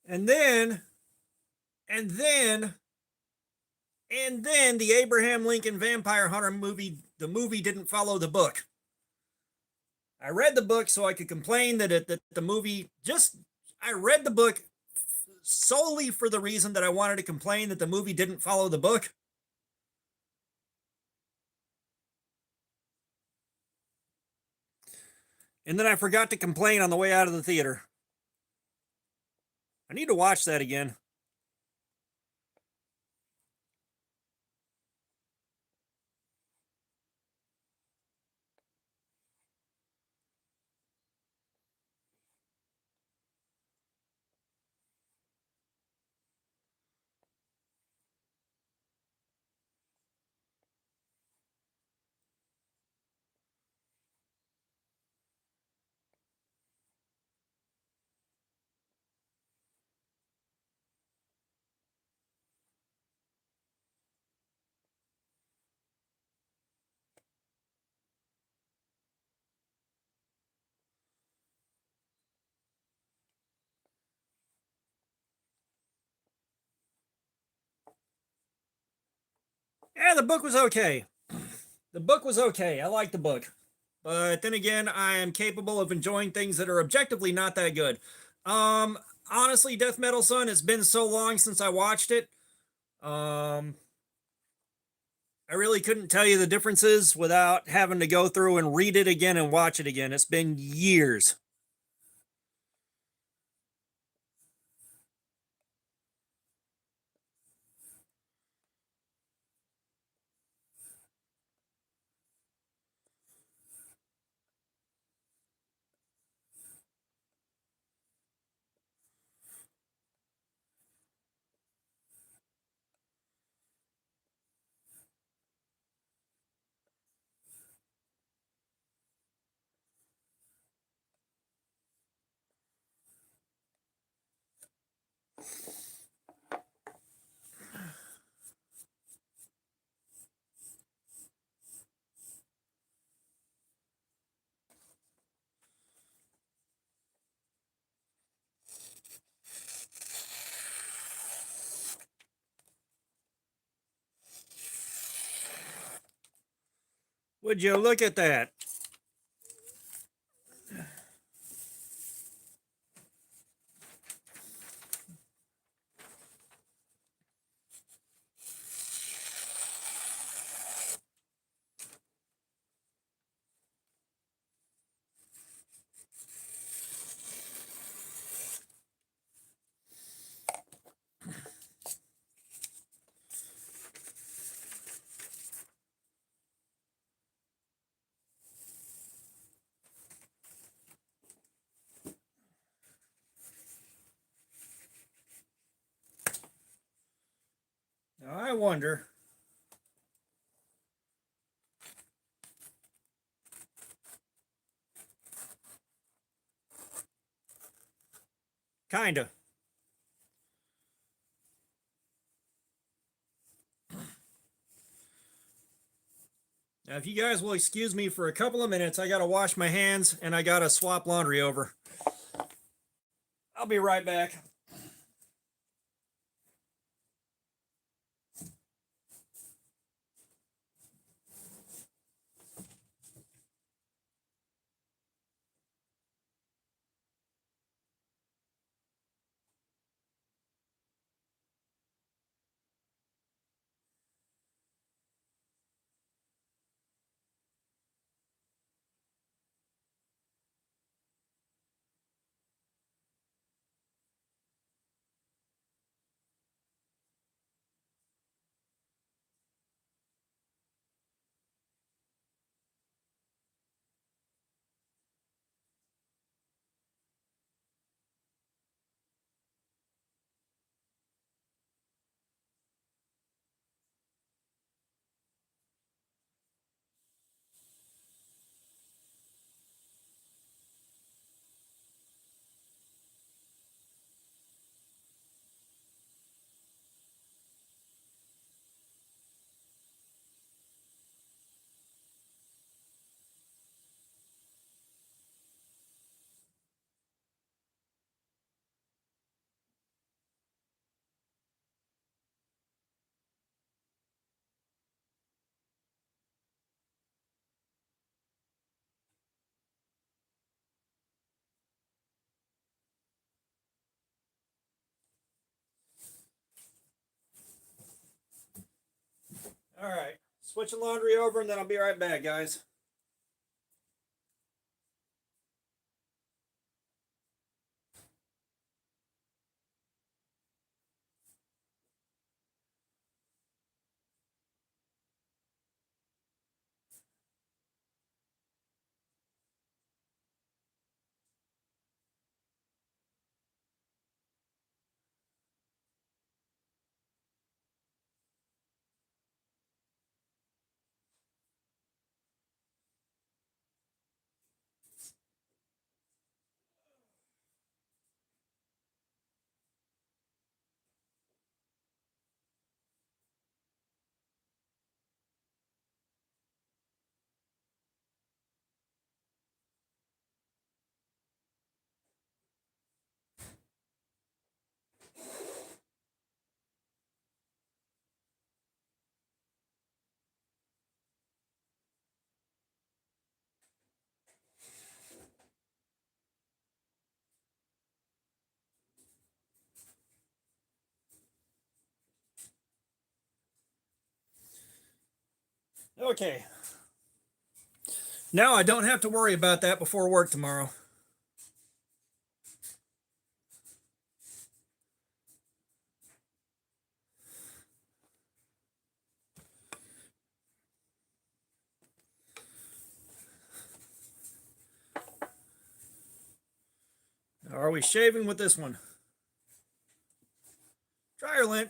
And then, and then, and then the Abraham Lincoln Vampire Hunter movie, the movie didn't follow the book. I read the book so I could complain that the movie just, I read the book solely for the reason that I wanted to complain that the movie didn't follow the book. And then I forgot to complain on the way out of the theater. I need to watch that again. Yeah, the book was okay. The book was okay. I liked the book. But then again, I am capable of enjoying things that are objectively not that good. Um, Honestly, Death Metal Son, it's been so long since I watched it. Um, I really couldn't tell you the differences without having to go through and read it again and watch it again. It's been years. Would you look at that? Now, I wonder. Kinda. Now, if you guys will excuse me for a couple of minutes, I gotta wash my hands and I gotta swap laundry over. I'll be right back. switching laundry over, and then I'll be right back, guys. Okay. Now I don't have to worry about that before work tomorrow. Are we shaving with this one? Dryer lint.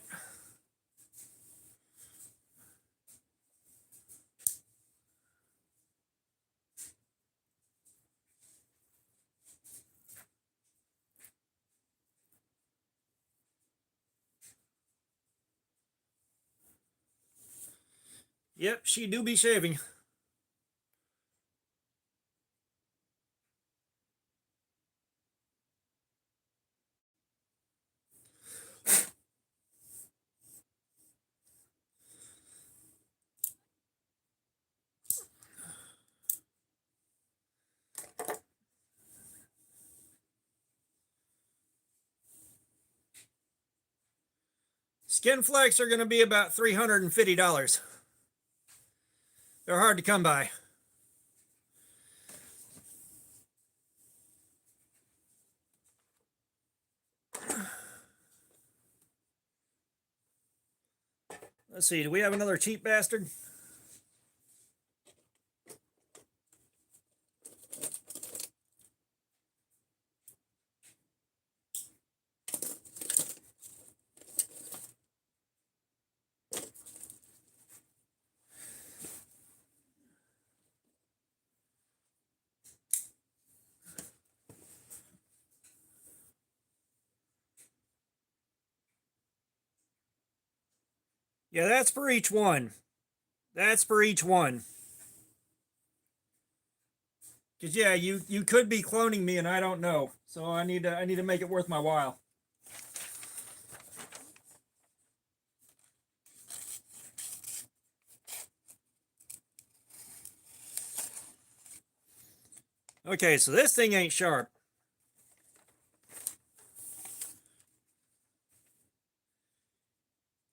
Yep, she do be shaving. Skin flex are going to be about $350. They're hard to come by. Let's see, do we have another cheap bastard? Yeah, that's for each one. That's for each one. Because yeah, you could be cloning me and I don't know. So I need to make it worth my while. Okay, so this thing ain't sharp.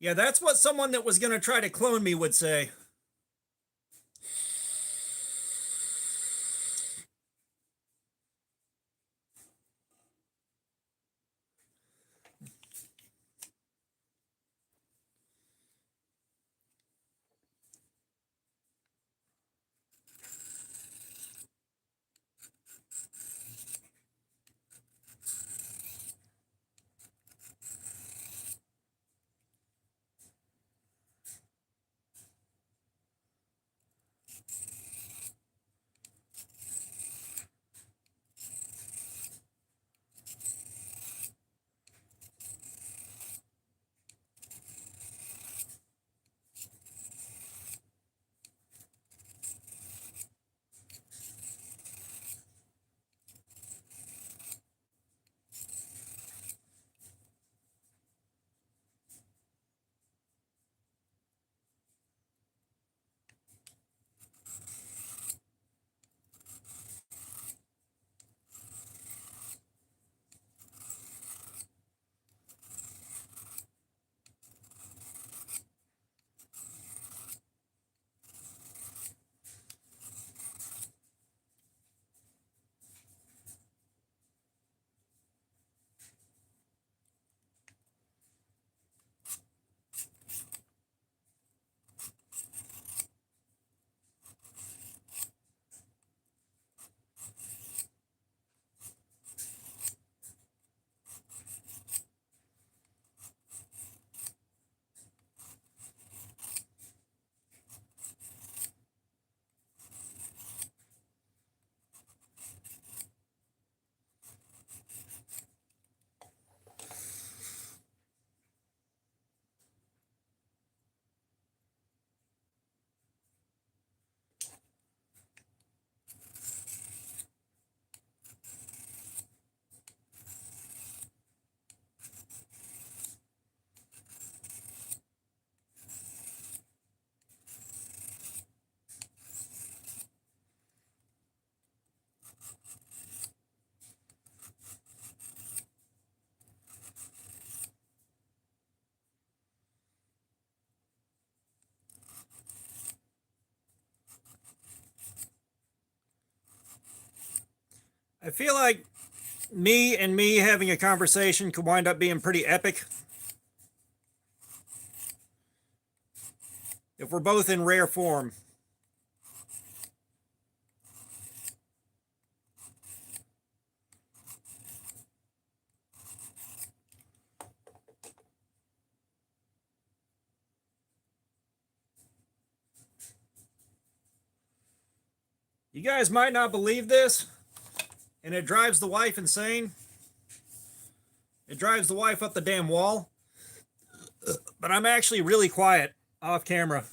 Yeah, that's what someone that was going to try to clone me would say. I feel like me having a conversation could wind up being pretty epic if we're both in rare form. You guys might not believe this, and it drives the wife insane. It drives the wife up the damn wall. But I'm actually really quiet off camera.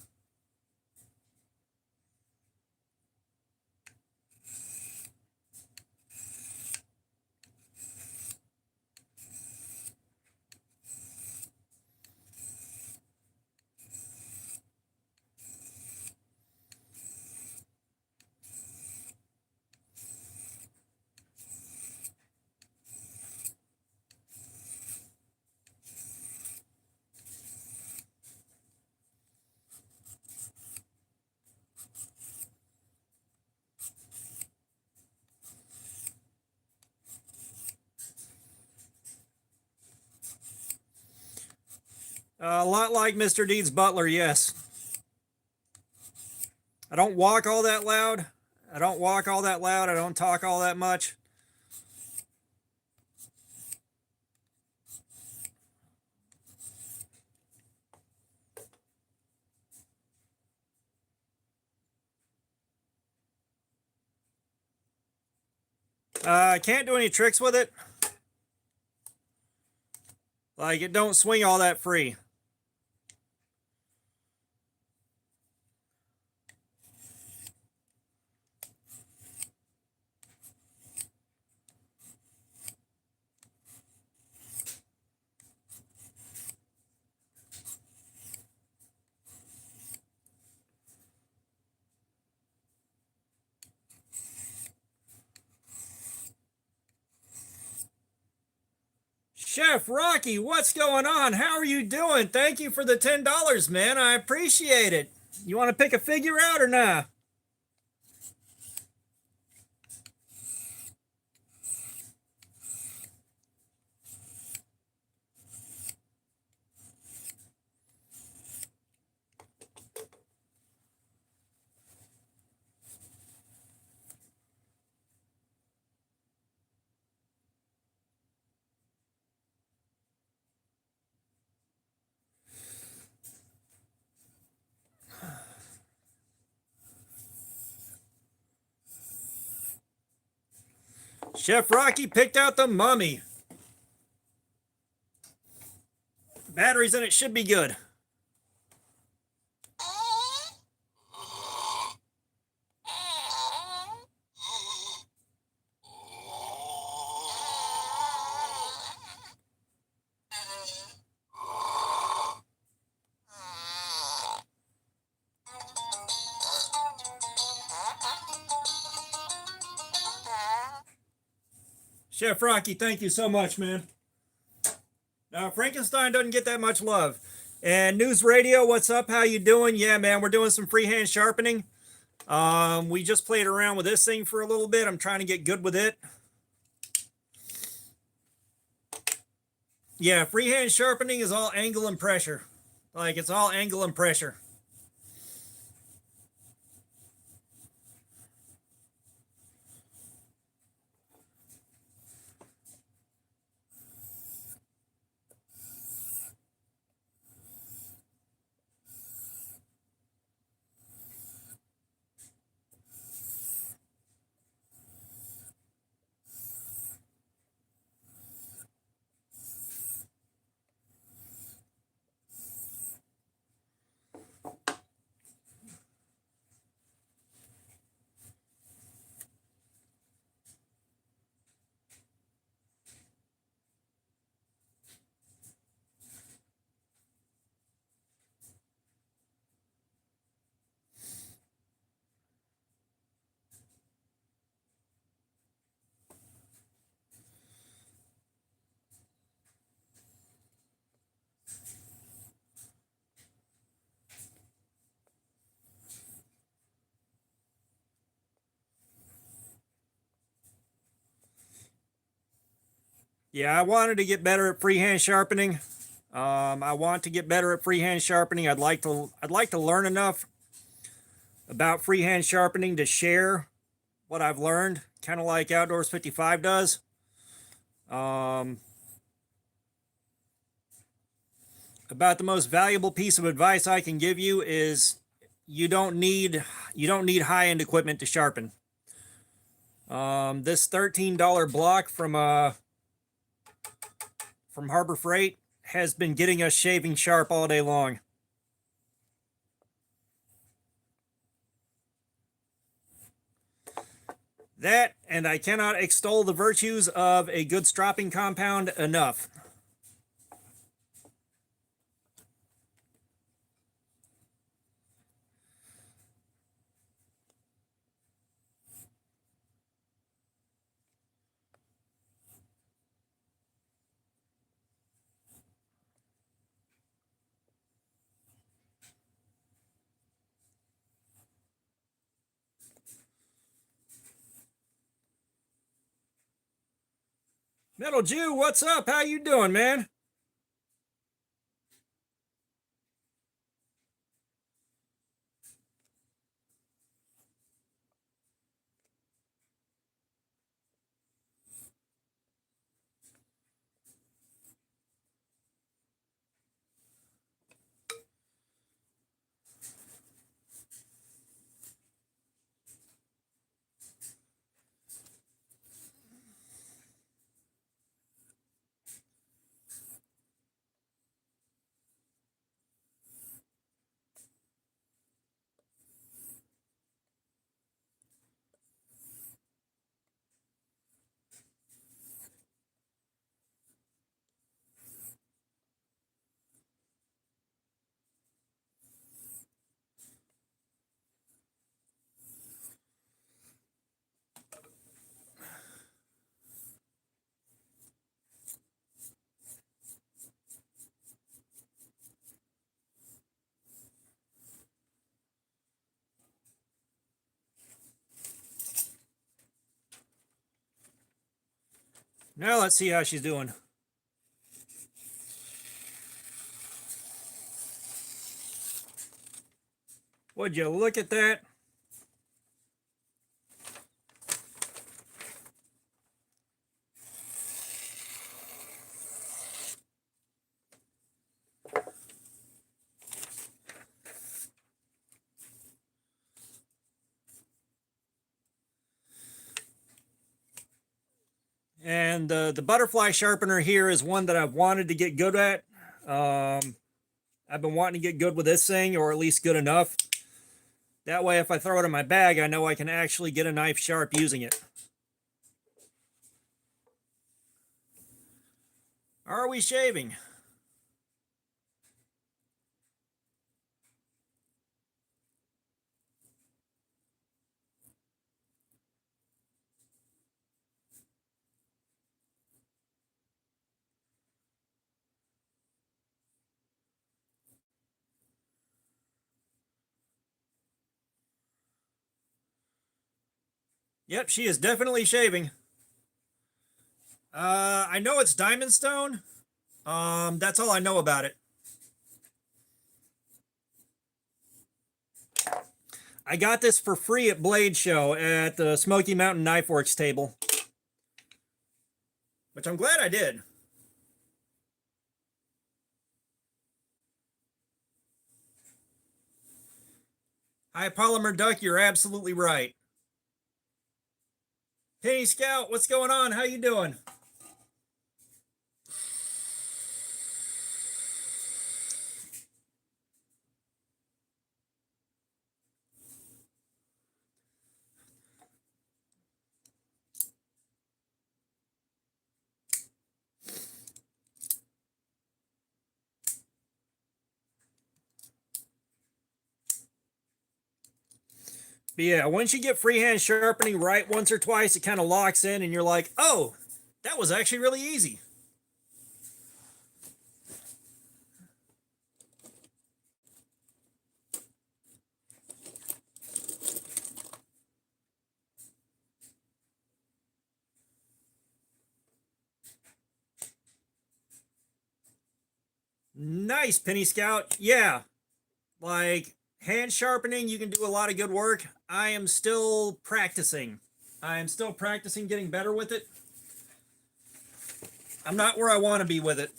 A lot like Mr. Deeds Butler, yes. I don't walk all that loud. I don't walk all that loud. I don't talk all that much. I can't do any tricks with it. Like, it don't swing all that free. Chef Rocky, what's going on? How are you doing? Thank you for the $10, man. I appreciate it. You want to pick a figure out or not? Chef Rocky picked out the mummy. Batteries in it should be good. Chef Rocky, thank you so much, man. Frankenstein doesn't get that much love. And News Radio, what's up? How you doing? Yeah, man, we're doing some freehand sharpening. We just played around with this thing for a little bit. I'm trying to get good with it. Yeah, freehand sharpening is all angle and pressure. Like, it's all angle and pressure. Yeah, I wanted to get better at freehand sharpening. I want to get better at freehand sharpening. I'd like to learn enough about freehand sharpening to share what I've learned, kind of like Outdoors 55 does. About the most valuable piece of advice I can give you is you don't need high-end equipment to sharpen. This $13 block from Harbor Freight has been getting us shaving sharp all day long. That, and I cannot extol the virtues of a good stropping compound enough. Metal Jew, what's up? How you doing, man? Now let's see how she's doing. Would you look at that? And the butterfly sharpener here is one that I've wanted to get good at. I've been wanting to get good with this thing, or at least good enough. That way, if I throw it in my bag, I know I can actually get a knife sharp using it. Are we shaving? Yep, she is definitely shaving. I know it's diamond stone. That's all I know about it. I got this for free at Blade Show at the Smoky Mountain Knife Works table, which I'm glad I did. Hi, Polymer Duck, you're absolutely right. Penny Scout, what's going on? How you doing? But yeah, once you get freehand sharpening right once or twice, it kind of locks in and you're like, oh, that was actually really easy. Nice, Penny Scout. Yeah, like hand sharpening, you can do a lot of good work. I am still practicing. I am still practicing getting better with it. I'm not where I want to be with it.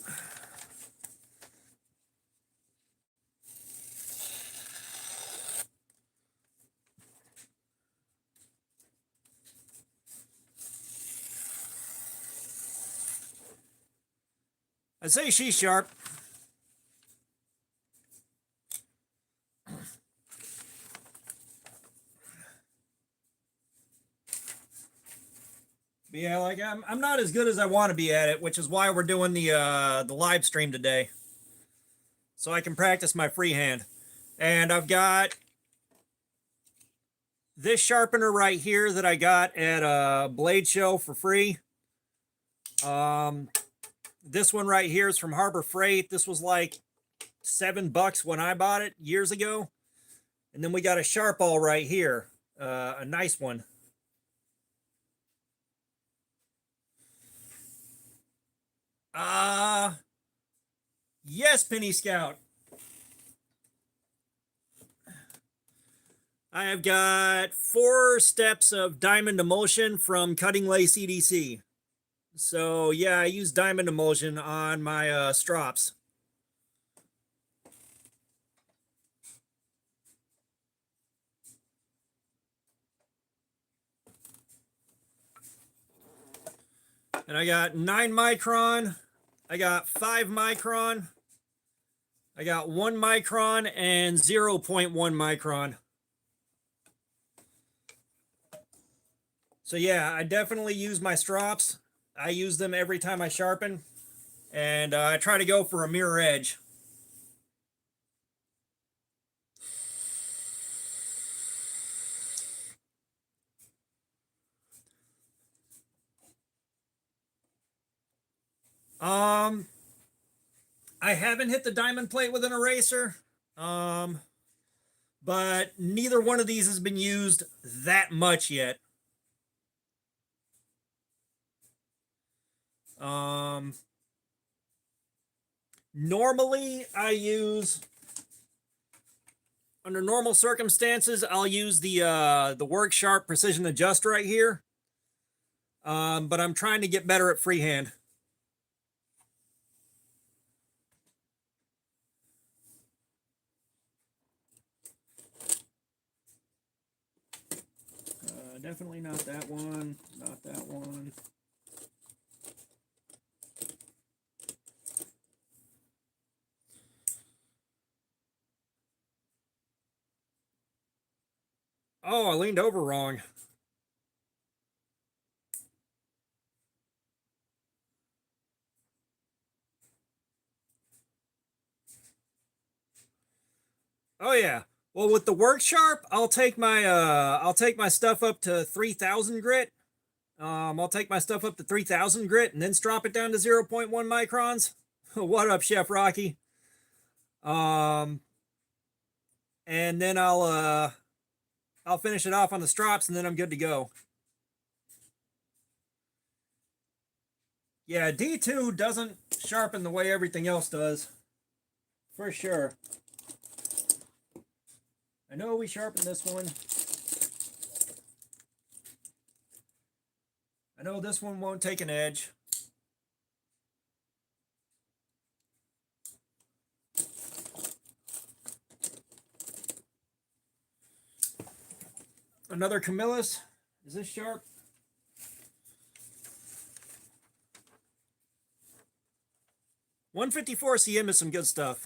I'd say she's sharp. But yeah, like I'm not as good as I want to be at it, which is why we're doing the live stream today, so I can practice my freehand. And I've got this sharpener right here that I got at a blade show for free. This one right here is from Harbor Freight. This was like $7 when I bought it years ago. And then we got a Sharpall right here, a nice one. Yes, Penny Scout. I have got 4 steps of diamond emulsion from Cutting Lace EDC. So yeah, I use diamond emulsion on my strops. And I got 9 micron, I got 5 micron, I got 1 micron, and 0.1 micron. So yeah, I definitely use my strops. I use them every time I sharpen, and I try to go for a mirror edge. I haven't hit the diamond plate with an eraser, but neither one of these has been used that much yet. Normally I use, under normal circumstances, I'll use the Work Sharp Precision Adjust right here. But I'm trying to get better at freehand. Definitely not that one, not that one. Oh, I leaned over wrong. Oh yeah. Well, with the Work Sharp, I'll take my stuff up to 3000 grit. I'll take my stuff up to 3000 grit and then drop it down to 0.1 microns. What up, Chef Rocky? And then I'll finish it off on the strops, and then I'm good to go. Yeah, D2 doesn't sharpen the way everything else does, for sure. I know we sharpened this one. I know this one won't take an edge. Another Camillus. Is this sharp? .154 cm is some good stuff.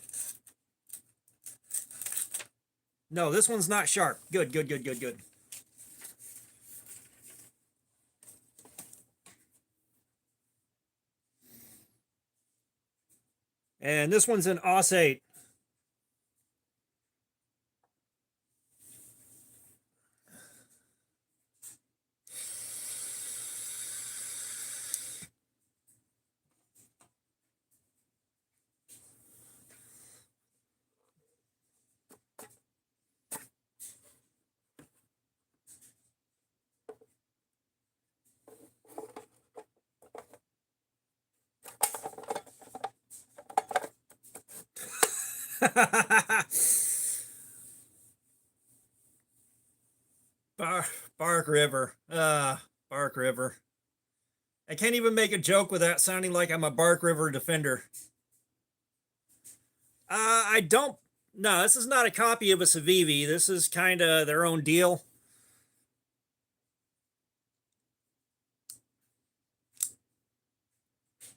No, this one's not sharp. Good, good, good, good, good. And this one's an Aus 8. Bark River. Bark River. I can't even make a joke without sounding like I'm a Bark River defender. I don't. No, this is not a copy of a Civivi. This is kind of their own deal.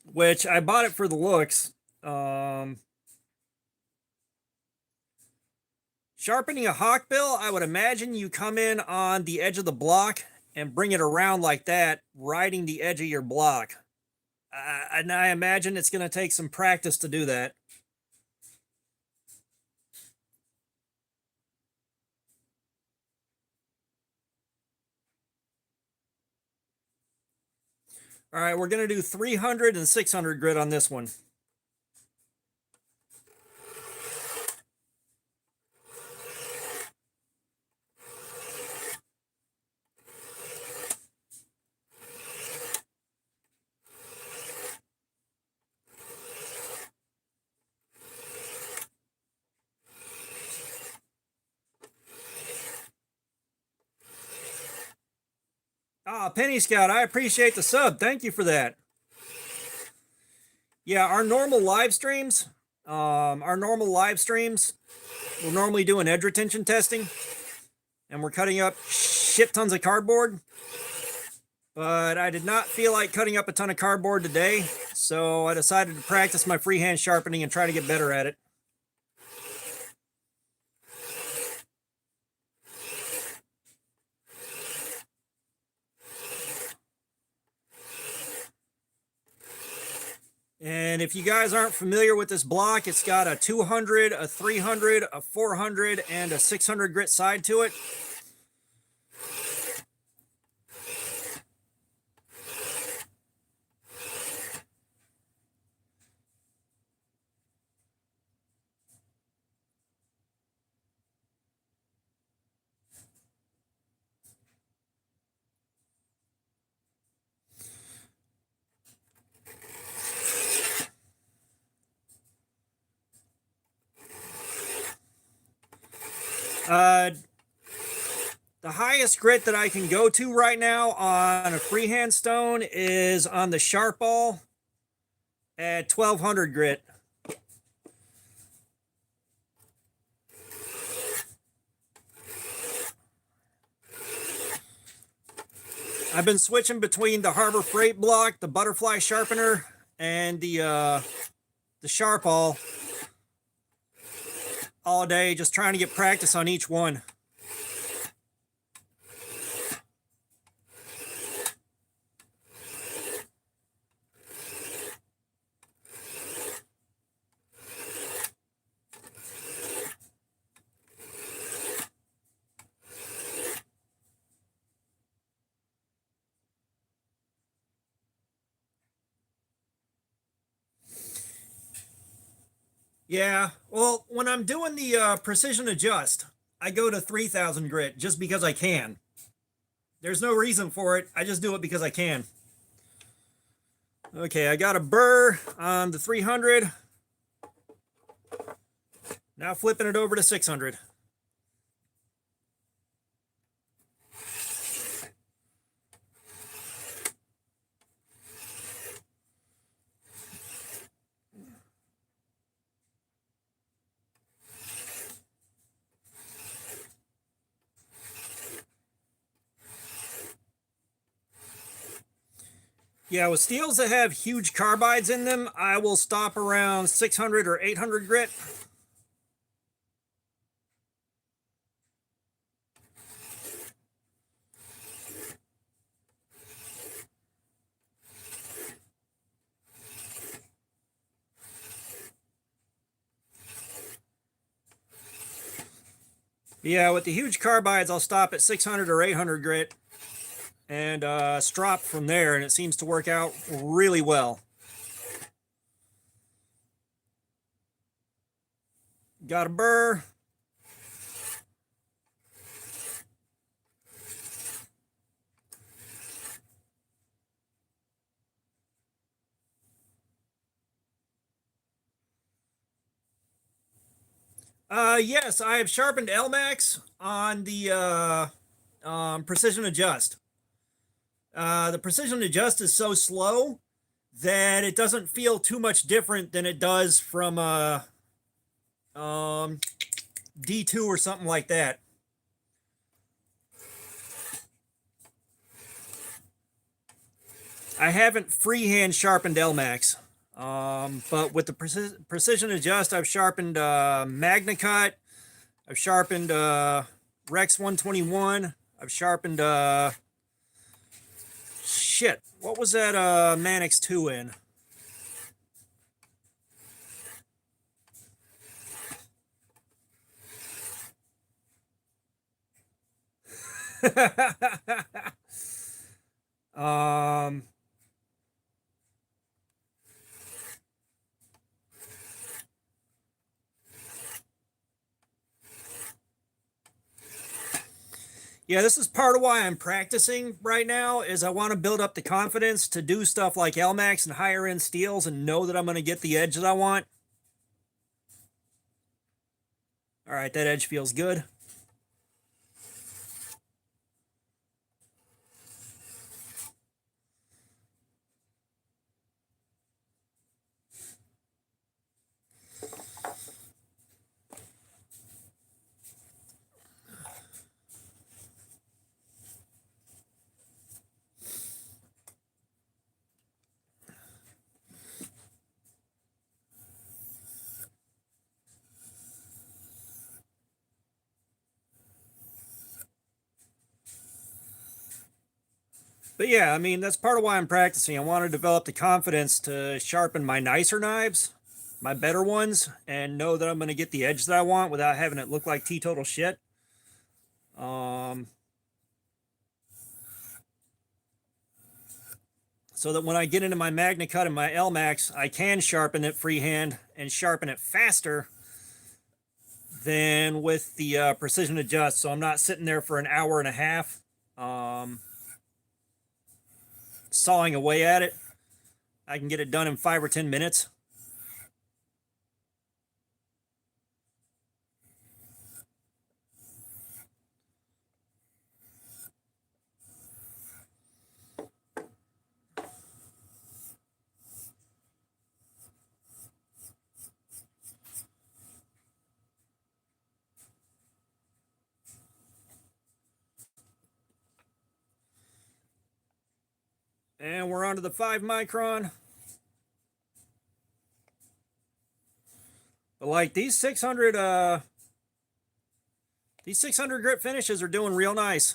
Which I bought it for the looks. Sharpening a hawkbill, I would imagine you come in on the edge of the block and bring it around like that, riding the edge of your block. And I imagine it's going to take some practice to do that. All right, we're going to do 300 and 600 grit on this one. Ah, Penny Scout, I appreciate the sub. Thank you for that. Yeah, our normal live streams, we'll normally do an edge retention testing, and we're cutting up shit tons of cardboard. But I did not feel like cutting up a ton of cardboard today, so I decided to practice my freehand sharpening and try to get better at it. And if you guys aren't familiar with this block, it's got a 200, a 300, a 400, and a 600 grit side to it. The highest grit that I can go to right now on a freehand stone is on the sharp ball at 1200 grit. I've been switching between the Harbor Freight block, the butterfly sharpener, and the sharp ball all day, just trying to get practice on each one. Yeah, well, when I'm doing the precision adjust, I go to 3000 grit just because I can. There's no reason for it. I just do it because I can. Okay, I got a burr on the 300. Now flipping it over to 600. Yeah, with steels that have huge carbides in them, I will stop around 600 or 800 grit. Yeah, with the huge carbides, I'll stop at 600 or 800 grit and strop from there, and it seems to work out really well. Got a burr. Yes, I have sharpened LMAX on the precision adjust. The precision adjust is so slow that it doesn't feel too much different than it does from D2 or something like that. I haven't freehand sharpened LMAX, but with the precision adjust, I've sharpened MagnaCut, I've sharpened Rex 121, I've sharpened shit. What was that Manix 2 in? um Yeah, this is part of why I'm practicing right now is I want to build up the confidence to do stuff like LMAX and higher end steels and know that I'm going to get the edge that I want. All right, that edge feels good. But yeah, I mean, that's part of why I'm practicing. I want to develop the confidence to sharpen my nicer knives, my better ones, and know that I'm going to get the edge that I want without having it look like teetotal shit. So that when I get into my MagnaCut and my LMAX, I can sharpen it freehand and sharpen it faster than with the precision adjust. So I'm not sitting there for an hour and a half sawing away at it. I can get it done in 5 or 10 minutes. And we're on to the 5 micron. But like these 600 grit finishes are doing real nice.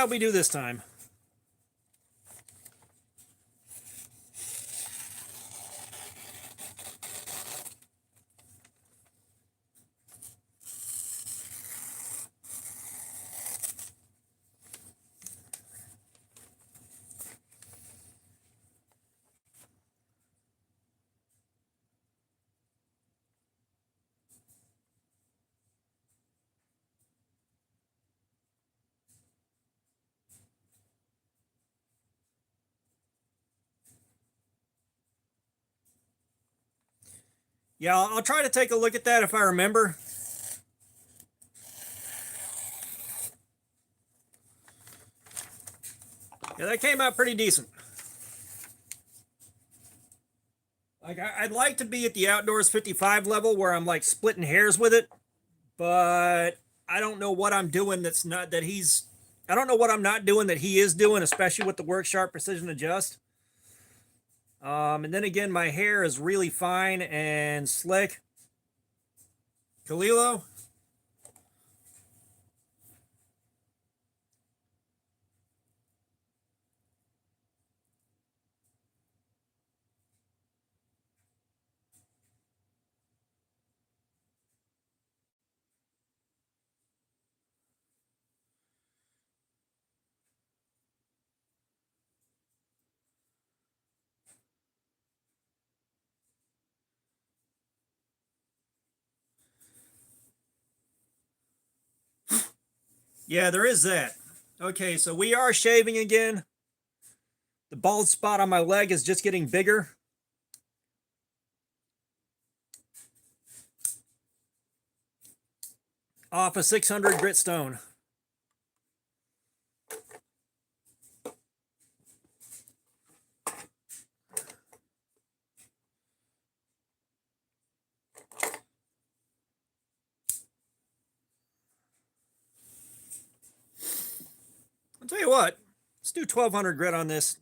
How'd we do this time? Yeah, I'll try to take a look at that if I remember. Yeah, that came out pretty decent. Like, I'd like to be at the Outdoors 55 level where I'm like splitting hairs with it, but I don't know what I'm doing that's not that he's. I don't know what I'm not doing that he is doing, especially with the Work Sharp Precision Adjust. And then again, my hair is really fine and slick. Kalilo? Yeah, there is that. Okay, so we are shaving again. The bald spot on my leg is just getting bigger. Off a 600 grit stone. I'll tell you what, let's do 1200 grit on this.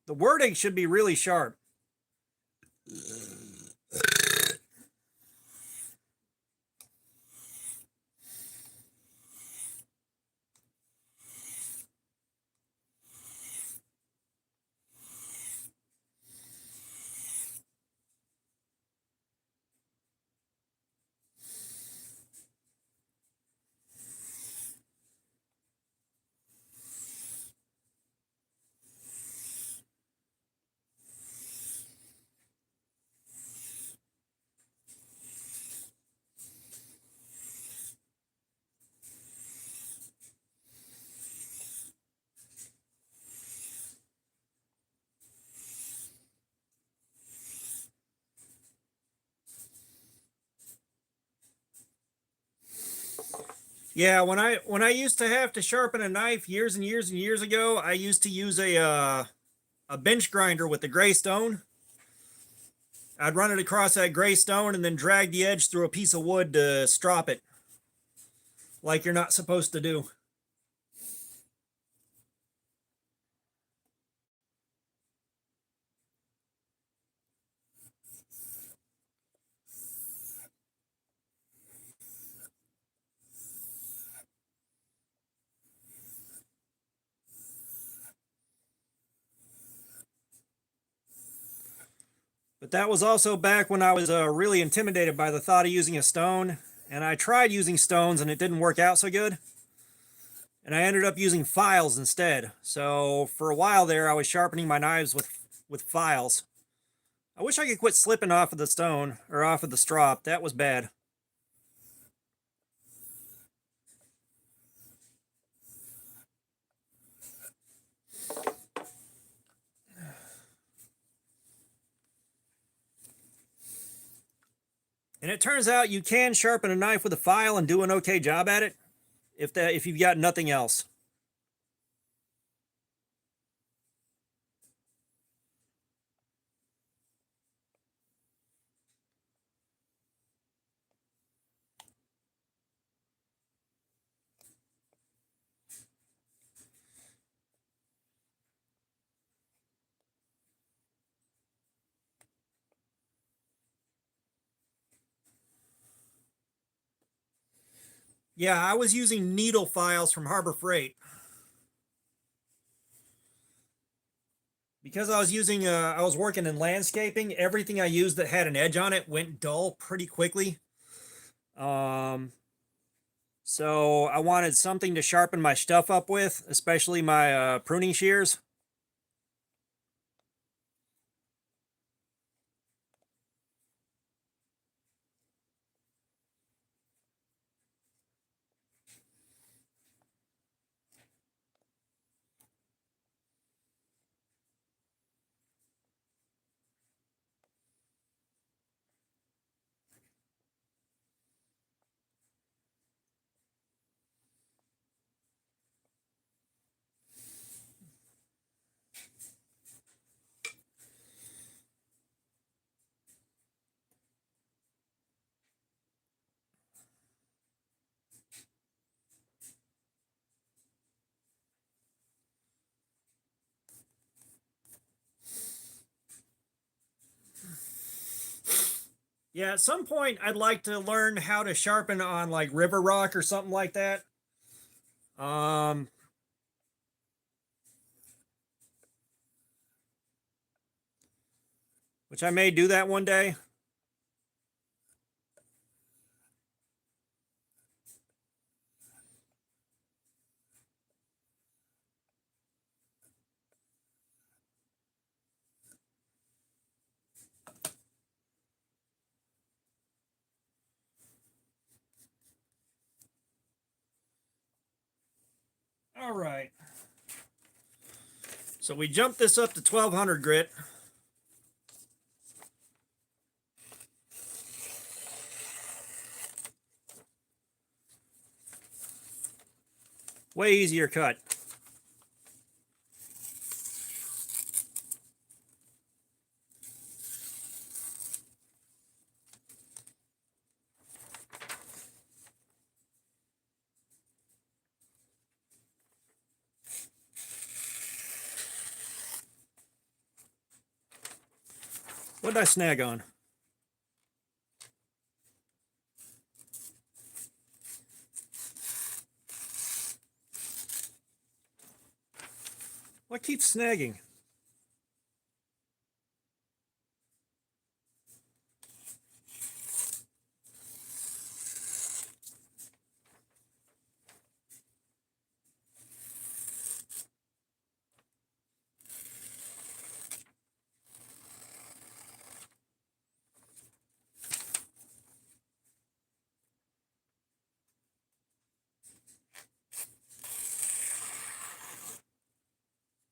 The wording should be really sharp. Yeah, when I used to have to sharpen a knife years and years and years ago, I used to use a bench grinder with the gray stone. I'd run it across that gray stone and then drag the edge through a piece of wood to strop it, like you're not supposed to do. But that was also back when I was really intimidated by the thought of using a stone. And I tried using stones and it didn't work out so good. And I ended up using files instead. So for a while there, I was sharpening my knives with files. I wish I could quit slipping off of the stone or off of the strop. That was bad. And it turns out you can sharpen a knife with a file and do an okay job at it if you've got nothing else. Yeah, I was using needle files from Harbor Freight. Because I was working in landscaping, everything I used that had an edge on it went dull pretty quickly. So I wanted something to sharpen my stuff up with, especially my pruning shears. Yeah, at some point I'd like to learn how to sharpen on like river rock or something like that. Um, which I may do that one day. All right. So we jumped this up to 1200 grit. Way easier cut. What did I snag on? What keeps snagging?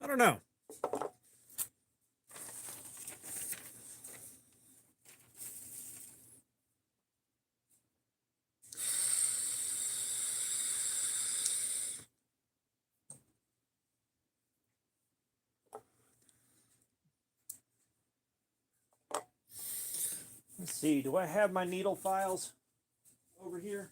I don't know. Let's see, do I have my needle files over here?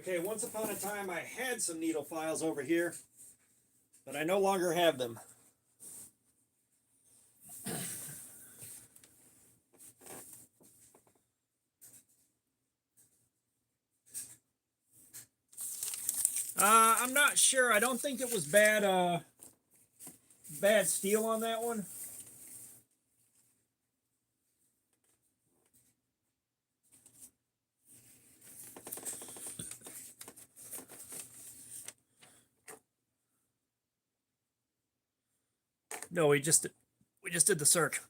Okay, once upon a time I had some needle files over here, but I no longer have them. I'm not sure. I don't think it was bad steel on that one. No, we just did the circ.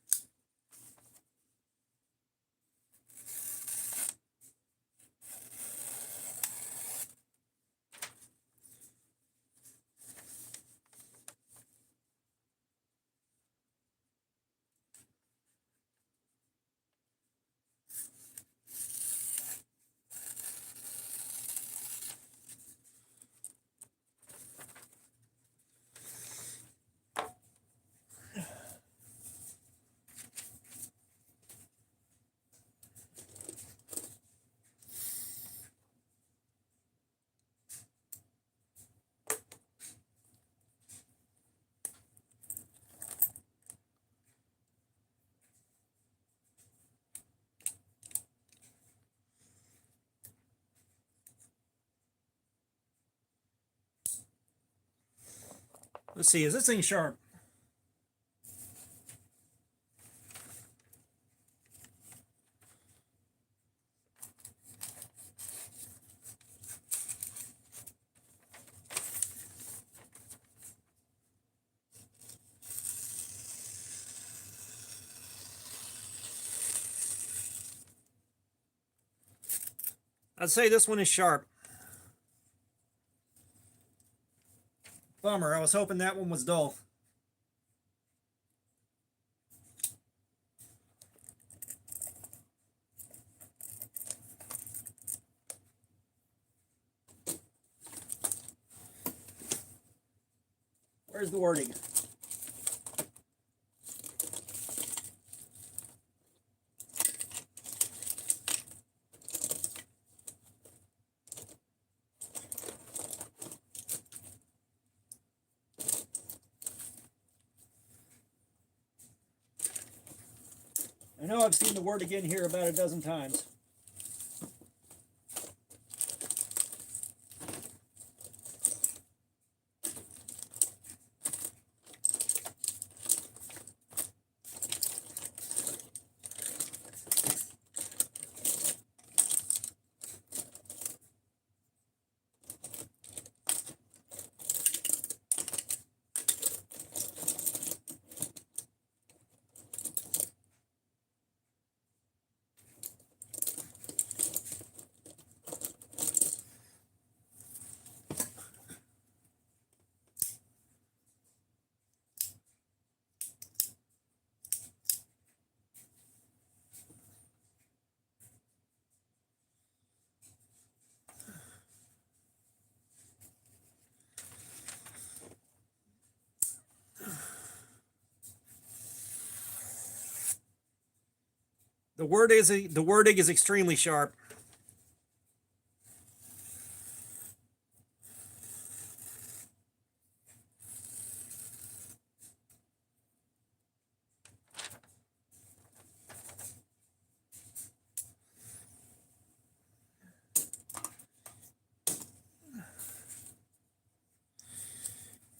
Let's see, is this thing sharp? I'd say this one is sharp. Bummer, I was hoping that one was dull. Where's the wording? I know I've seen the word again here about a dozen times. The wording is extremely sharp.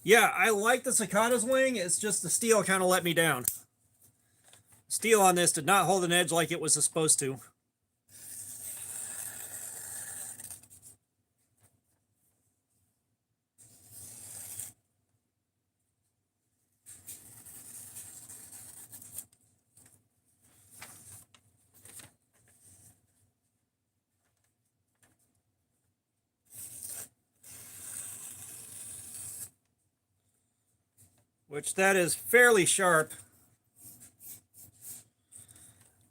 Yeah, I like the Cicada's wing. It's just the steel kind of let me down. Steel on this did not hold an edge like it was supposed to. Which that is fairly sharp.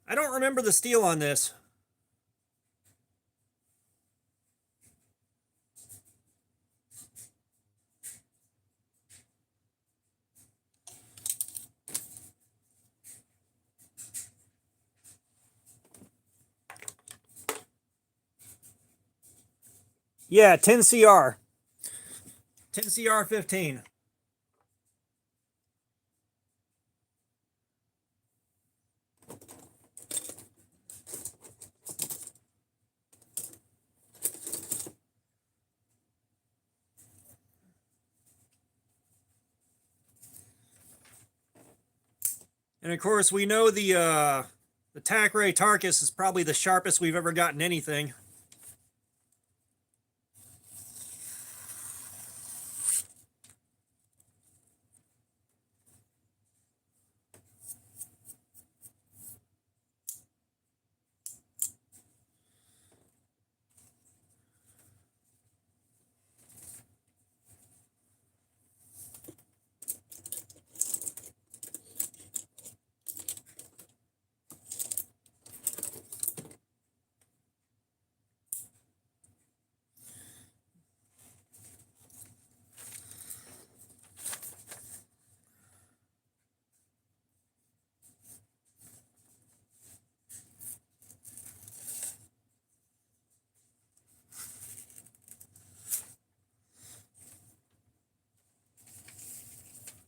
I don't remember the steel on this. Yeah, 10CR. 10CR15. And of course, we know the Tac Ray Tarkus is probably the sharpest we've ever gotten anything.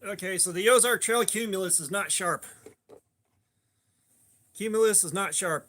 Okay, so the Ozark Trail Cumulus is not sharp. Cumulus is not sharp.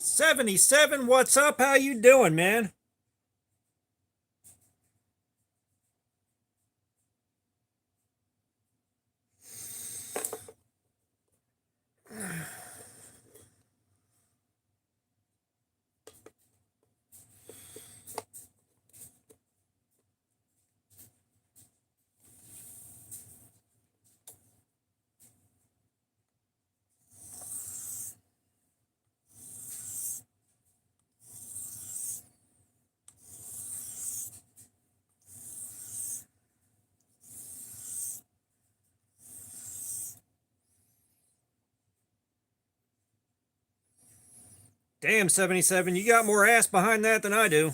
77, what's up? How you doing, man? Damn, 77, you got more ass behind that than I do.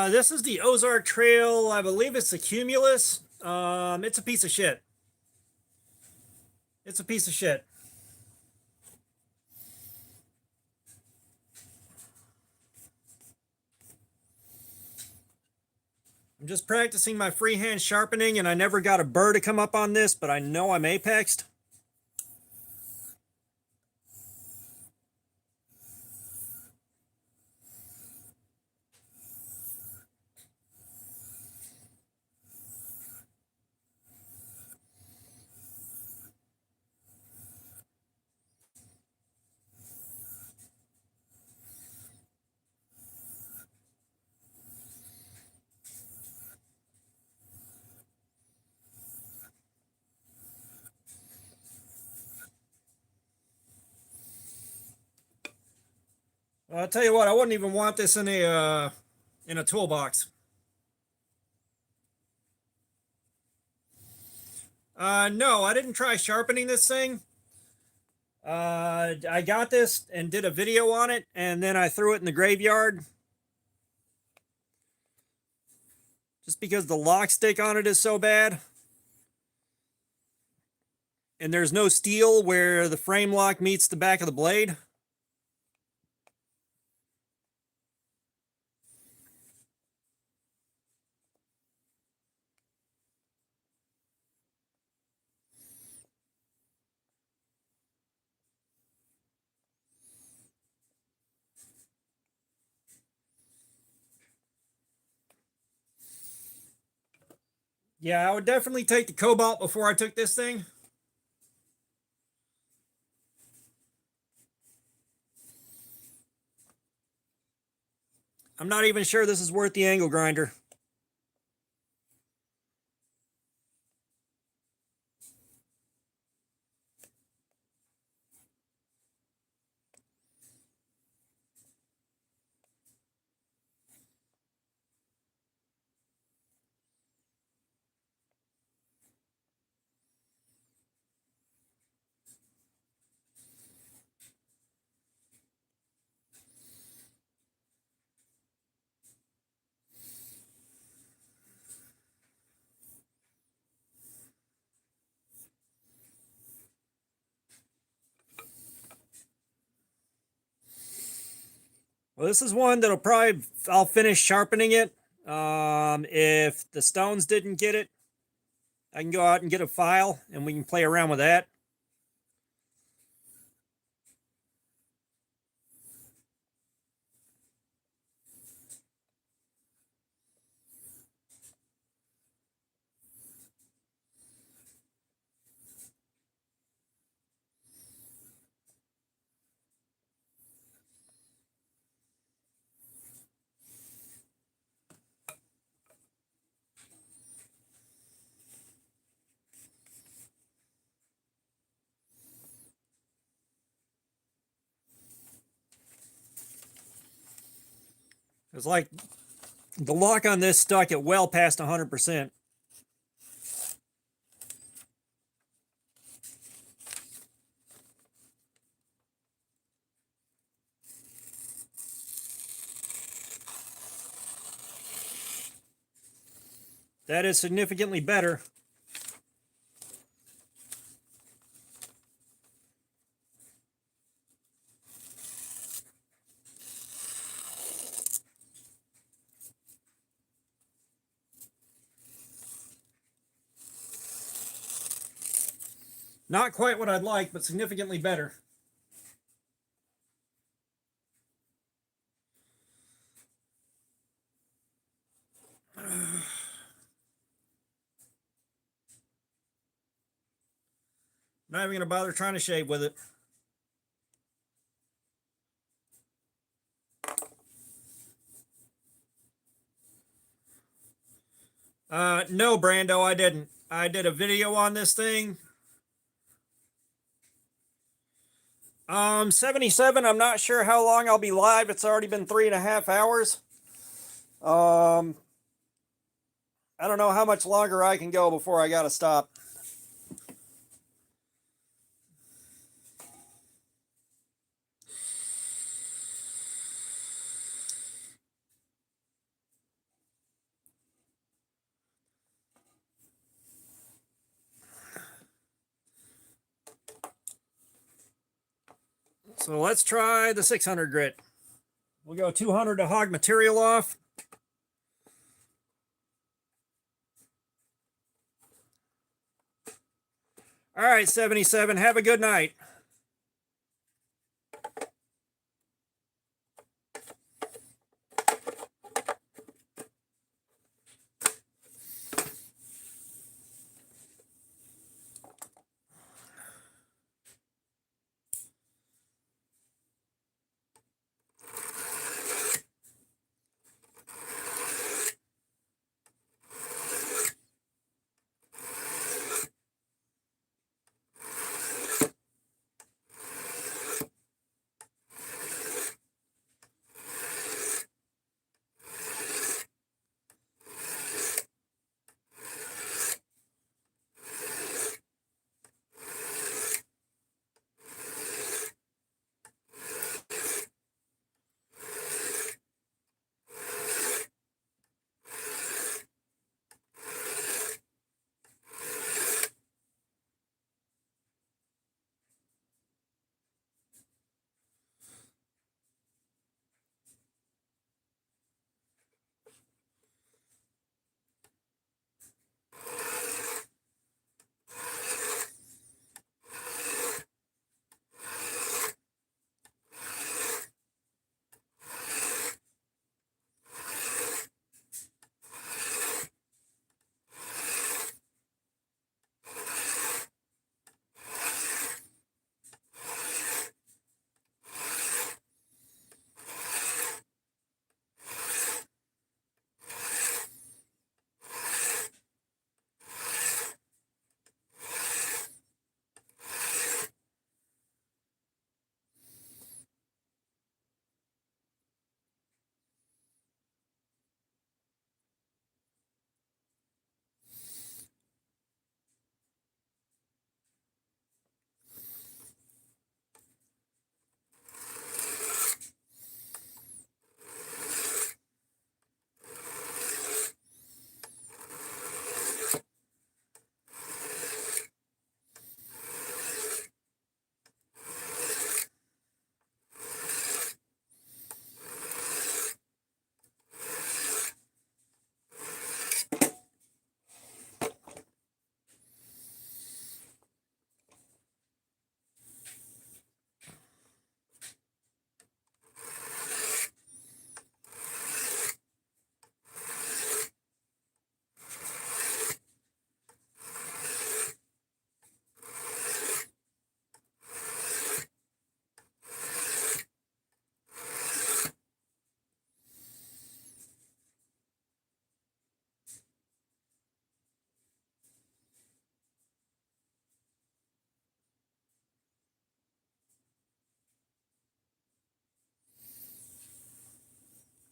This is the Ozark Trail. I believe it's the Cumulus. It's a piece of shit. It's a piece of shit. I'm just practicing my freehand sharpening, and I never got a burr to come up on this, but I know I'm apexed. I'll tell you what, I wouldn't even want this in a toolbox. No, I didn't try sharpening this thing. I got this and did a video on it, and then I threw it in the graveyard. Just because the lock stick on it is so bad. And there's no steel where the frame lock meets the back of the blade. Yeah, I would definitely take the cobalt before I took this thing. I'm not even sure this is worth the angle grinder. Well, this is one that'll probably, I'll finish sharpening it. If the stones didn't get it, I can go out and get a file and we can play around with that. It's like the lock on this stuck at well past 100%. That is significantly better. Not quite what I'd like, but significantly better. Not even going to bother trying to shave with it. No, Brando, I didn't. I did a video on this thing. 77, I'm not sure how long I'll be live. It's already been 3.5 hours. I don't know how much longer I can go before I gotta stop. So let's try the 600 grit. We'll go 200 to hog material off. All right, 77, have a good night.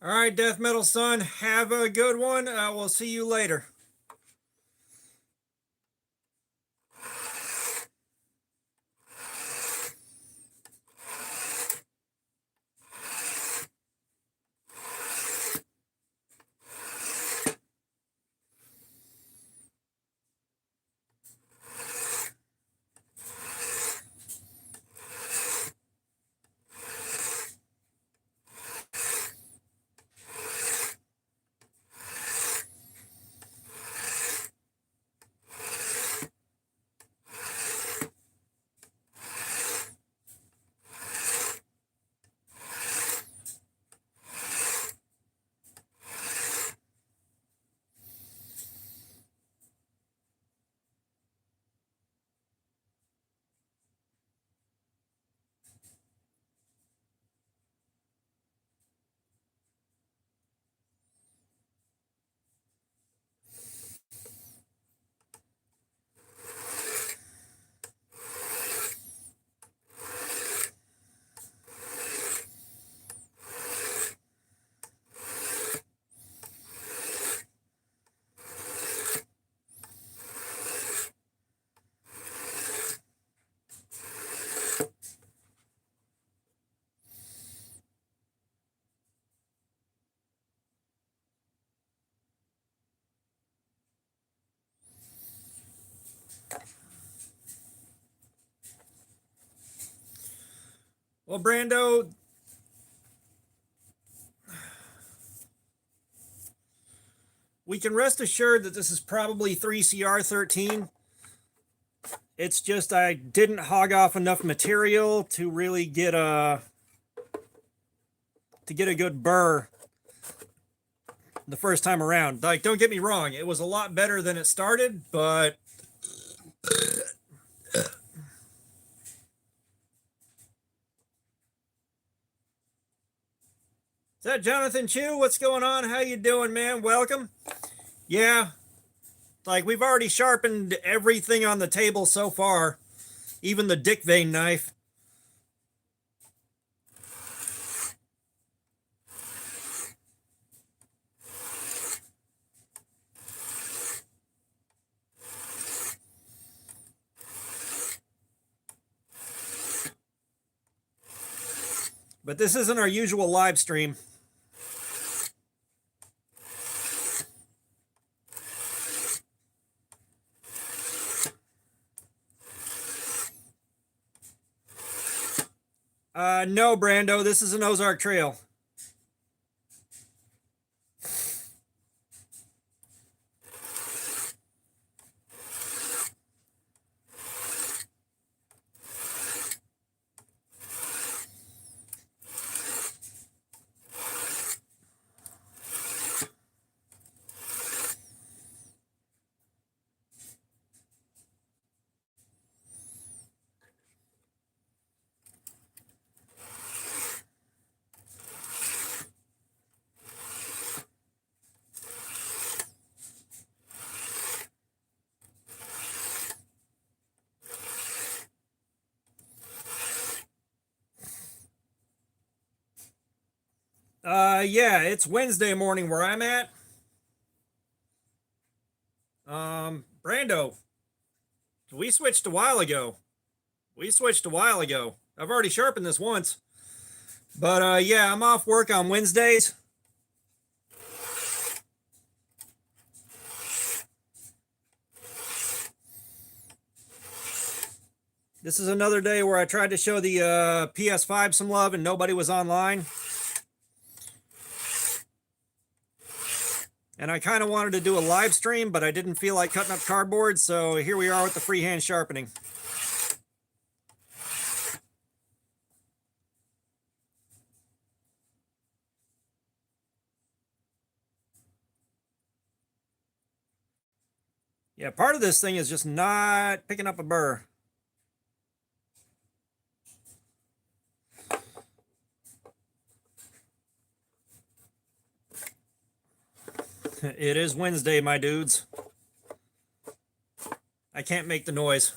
All right, Death Metal Son, have a good one. We'll see you later. Well, Brando, we can rest assured that this is probably 3CR13. It's just I didn't hog off enough material to really get a good burr the first time around. Like, don't get me wrong, it was a lot better than it started, but is that Jonathan Chu? What's going on? How you doing, man? Welcome. Yeah, like we've already sharpened everything on the table so far, even the dick vein knife. But this isn't our usual live stream. No, Brando, this is an Ozark Trail. Yeah, it's Wednesday morning where I'm at. Brando, we switched a while ago. I've already sharpened this once. But yeah, I'm off work on Wednesdays. This is another day where I tried to show the PS5 some love and nobody was online. And I kind of wanted to do a live stream, but I didn't feel like cutting up cardboard, so here we are with the freehand sharpening. Yeah, part of this thing is just not picking up a burr. It is Wednesday, my dudes. I can't make the noise.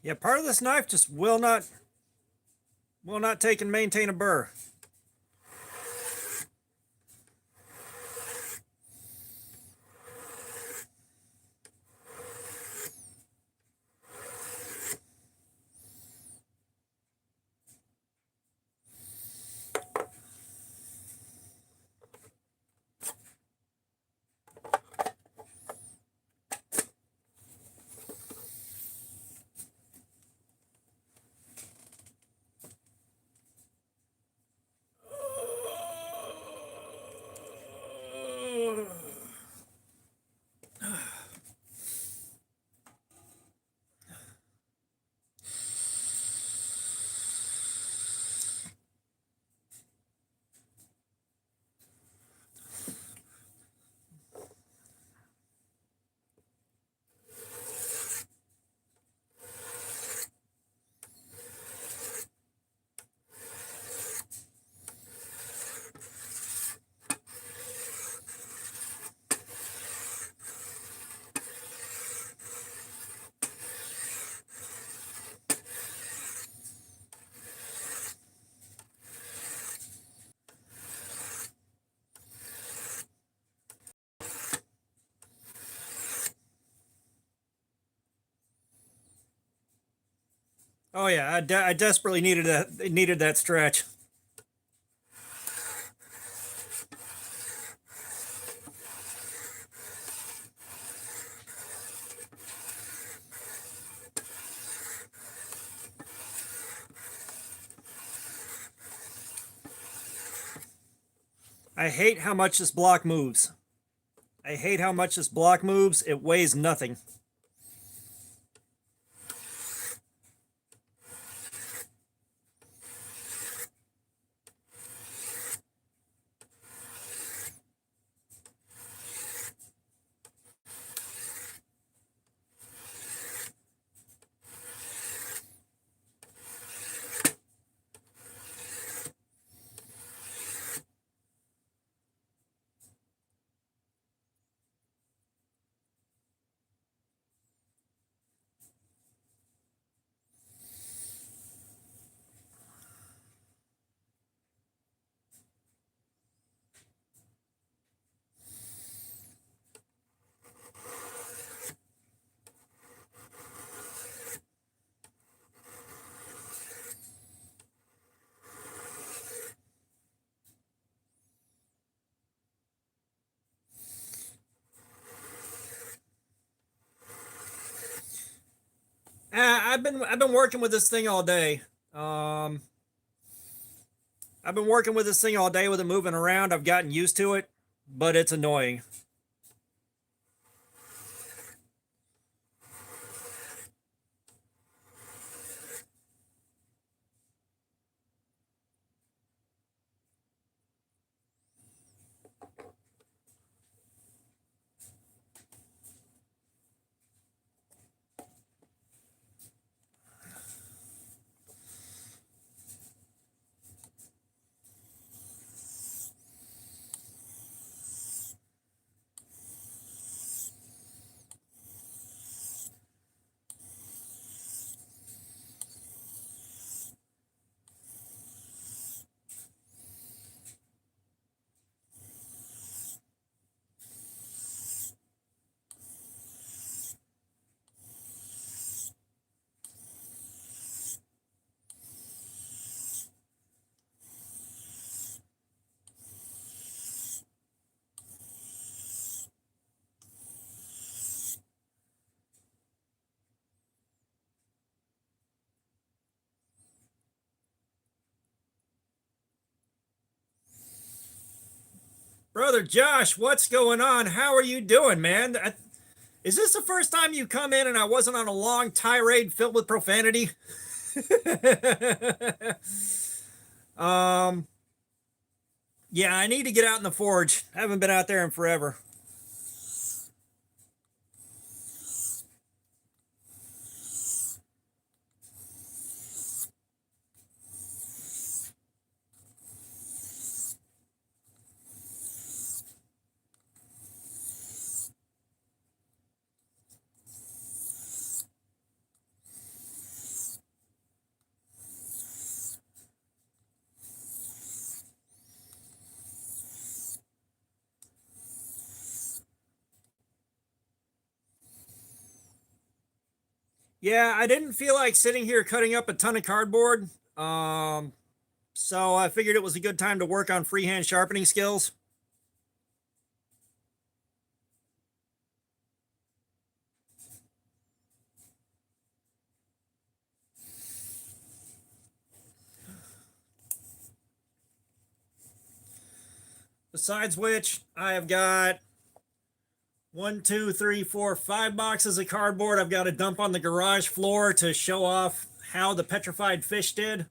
Yeah, part of this knife just will not take and maintain a burr. Oh yeah, I desperately needed that stretch. I hate how much this block moves. I hate how much this block moves. It weighs nothing. I've been working with this thing all day. I've been working with this thing all day with it moving around. I've gotten used to it, but it's annoying. Brother Josh, what's going on? How are you doing, man? Is this the first time you come in and I wasn't on a long tirade filled with profanity? um, yeah, I need to get out in the forge. I haven't been out there in forever. Yeah, I didn't feel like sitting here cutting up a ton of cardboard. So I figured it was a good time to work on freehand sharpening skills. Besides which, I have got 5 boxes of cardboard I've got to dump on the garage floor to show off how the petrified fish did,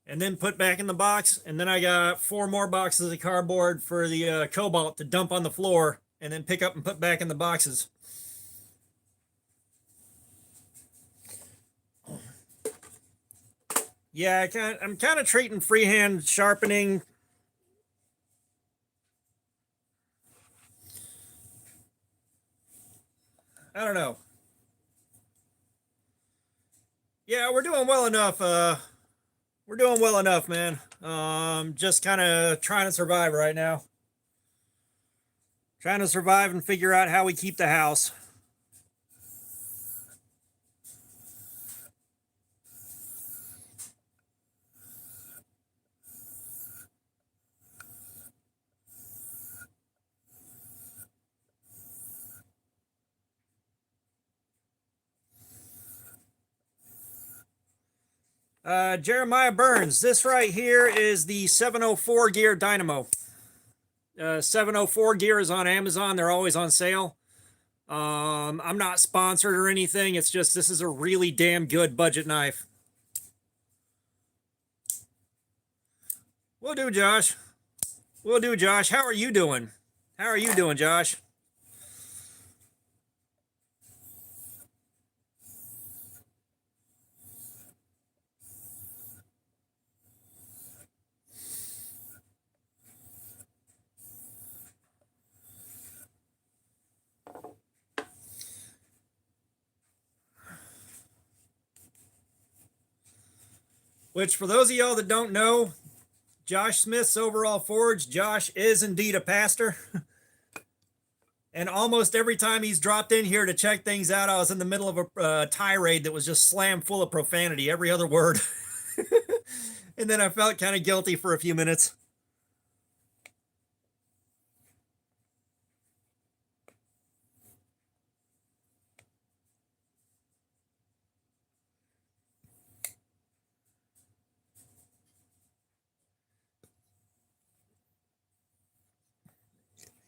and then put back in the box. And then I got 4 more boxes of cardboard for the cobalt to dump on the floor and then pick up and put back in the boxes. Yeah, I'm kind of treating freehand sharpening. I don't know. Yeah, we're doing well enough. We're doing well enough, man. Just kind of trying to survive right now. Trying to survive and figure out how we keep the house. Jeremiah Burns, this right here is the 704 gear dynamo. 704 gear is on Amazon. They're always on sale. I'm not sponsored or anything. It's just this is a really damn good budget knife. Will do, Josh. Will do, Josh. How are you doing? How are you doing, Josh? Which, for those of y'all that don't know, Josh Smith's Overall Forge, Josh is indeed a pastor. And almost every time he's dropped in here to check things out, I was in the middle of a tirade that was just slam full of profanity, every other word. And then I felt kind of guilty for a few minutes.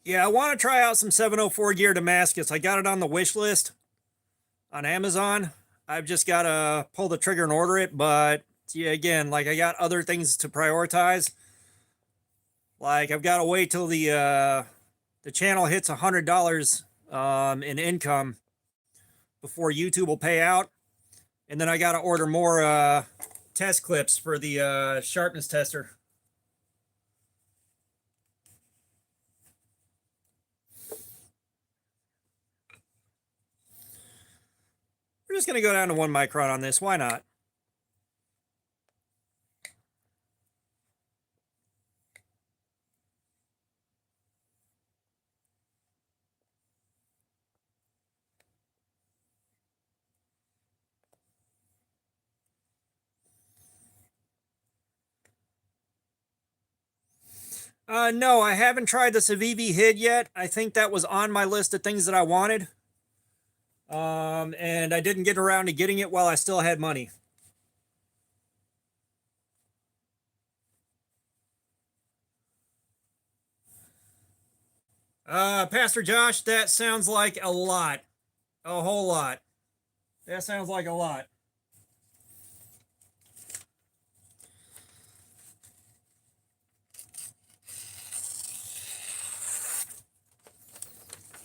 Yeah, I want to try out some 704 gear Damascus. I got it on the wish list on Amazon. I've just got to pull the trigger and order it. But yeah, again, like I got other things to prioritize. Like I've got to wait till the channel hits $100 in income before YouTube will pay out, and then I got to order more test clips for the sharpness tester. We're just going to go down to 1 micron on this. Why not? No, I haven't tried the Civivi Hid yet. I think that was on my list of things that I wanted. And I didn't get around to getting it while I still had money. Pastor Josh, that sounds like a lot. A whole lot. That sounds like a lot.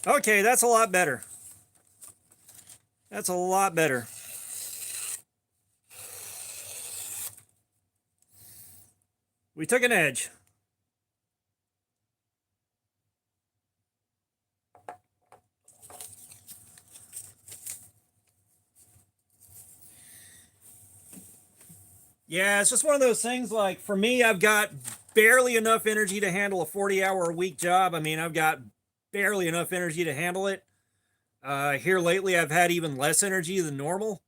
Okay, that's a lot better. That's a lot better. We took an edge. Yeah, it's just one of those things. Like for me, I've got barely enough energy to handle a 40-hour-a-week job. I mean, I've got barely enough energy to handle it. Here lately, I've had even less energy than normal.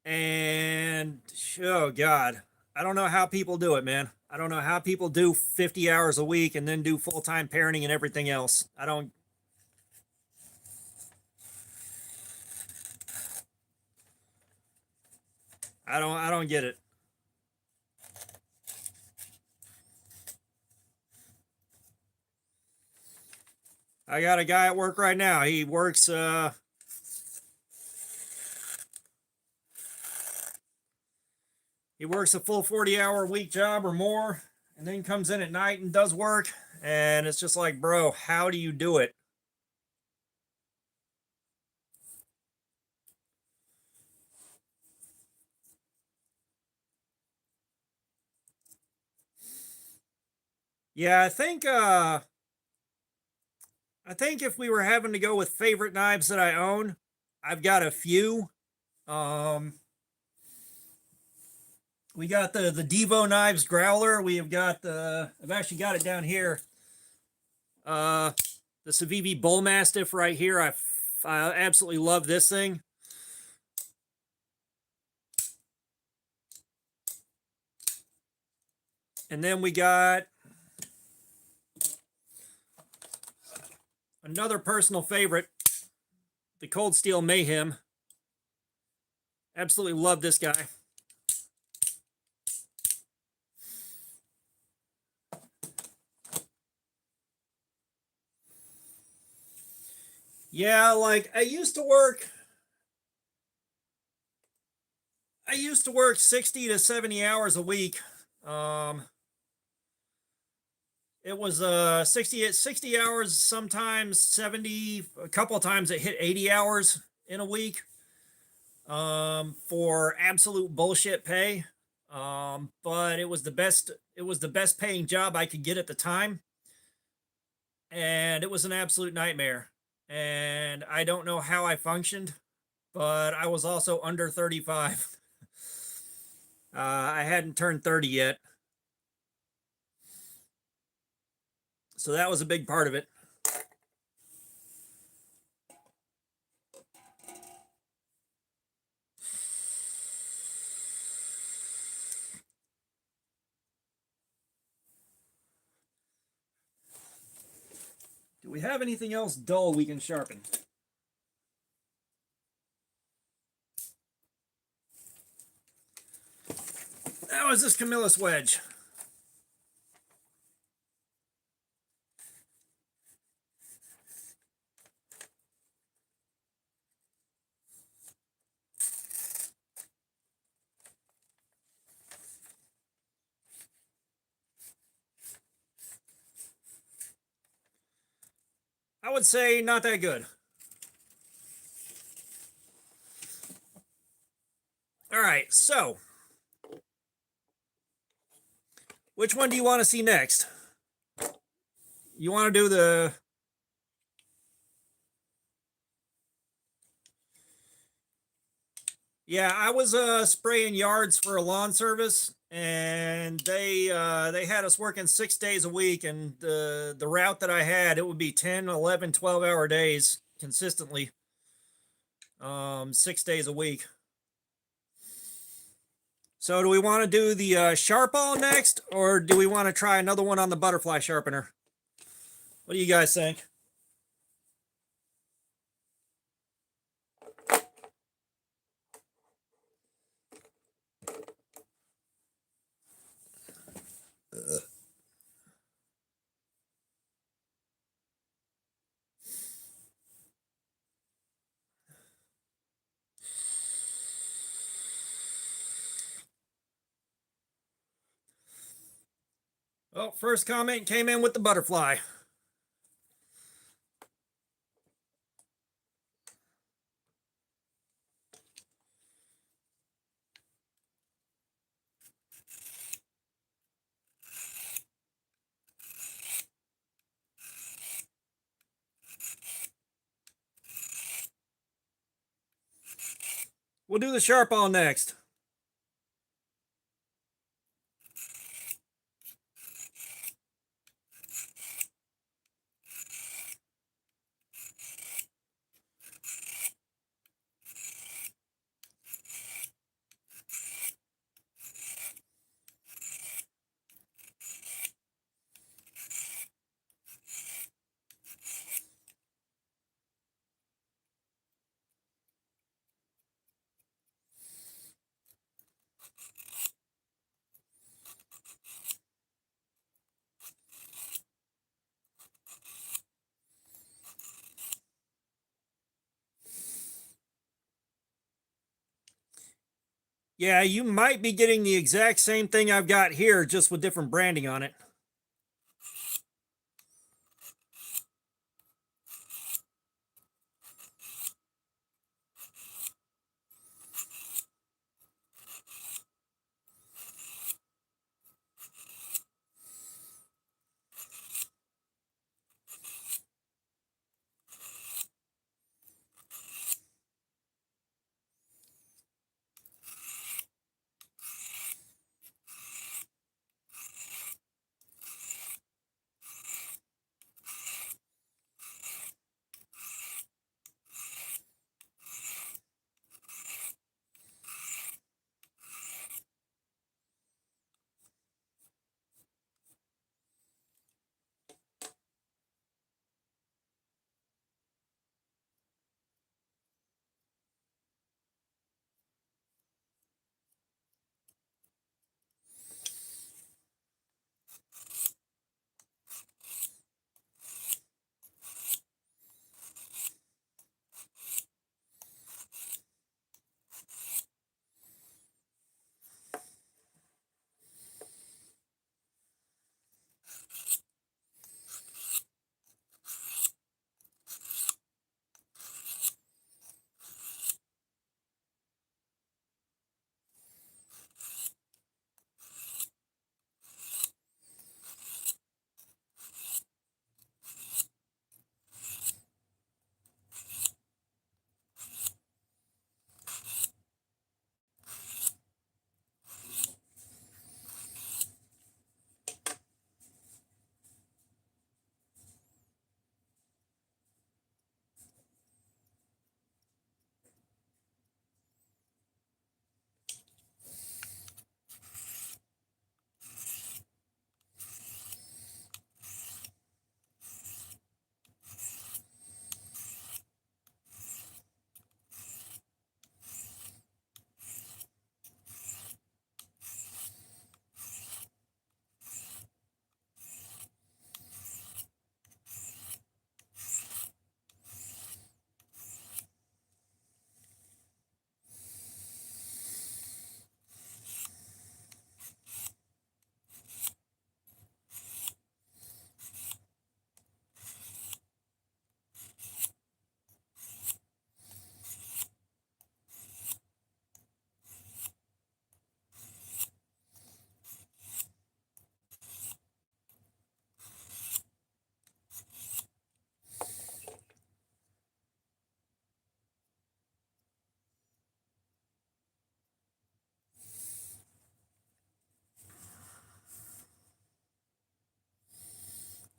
And oh God, I don't know how people do it, man. I don't know how people do 50 hours a week and then do full-time parenting and everything else. I don't get it. I got a guy at work right now. He works a full 40-hour week job or more, and then comes in at night and does work. And it's just like, bro, how do you do it? Yeah, I think if we were having to go with favorite knives that I own, I've got a few. Um, we got the Devo Knives Growler. We have got I've actually got it down here. Uh, the Civivi Bull Mastiff right here. I absolutely love this thing. And then we got another personal favorite, the Cold Steel Mayhem. Absolutely love this guy. Yeah, like I used to work 60 to 70 hours a week. It was 60 hours, sometimes 70, a couple of times it hit 80 hours in a week, for absolute bullshit pay. But it was the best paying job I could get at the time, and it was an absolute nightmare. And I don't know how I functioned, but I was also under 35. I hadn't turned 30 yet, so that was a big part of it. Do we have anything else dull we can sharpen? How is this Camillus wedge? I would say not that good. All right, so which one do you want to see next? You want to do the... Yeah, I was spraying yards for a lawn service, and they had us working 6 days a week, and the route that I had, it would be 10, 11, 12-hour days consistently, 6 days a week. So do we want to do the sharp all next, or do we want to try another one on the butterfly sharpener? What do you guys think? Well, first comment came in with the butterfly. We'll do the sharp all next. Yeah, you might be getting the exact same thing I've got here, just with different branding on it.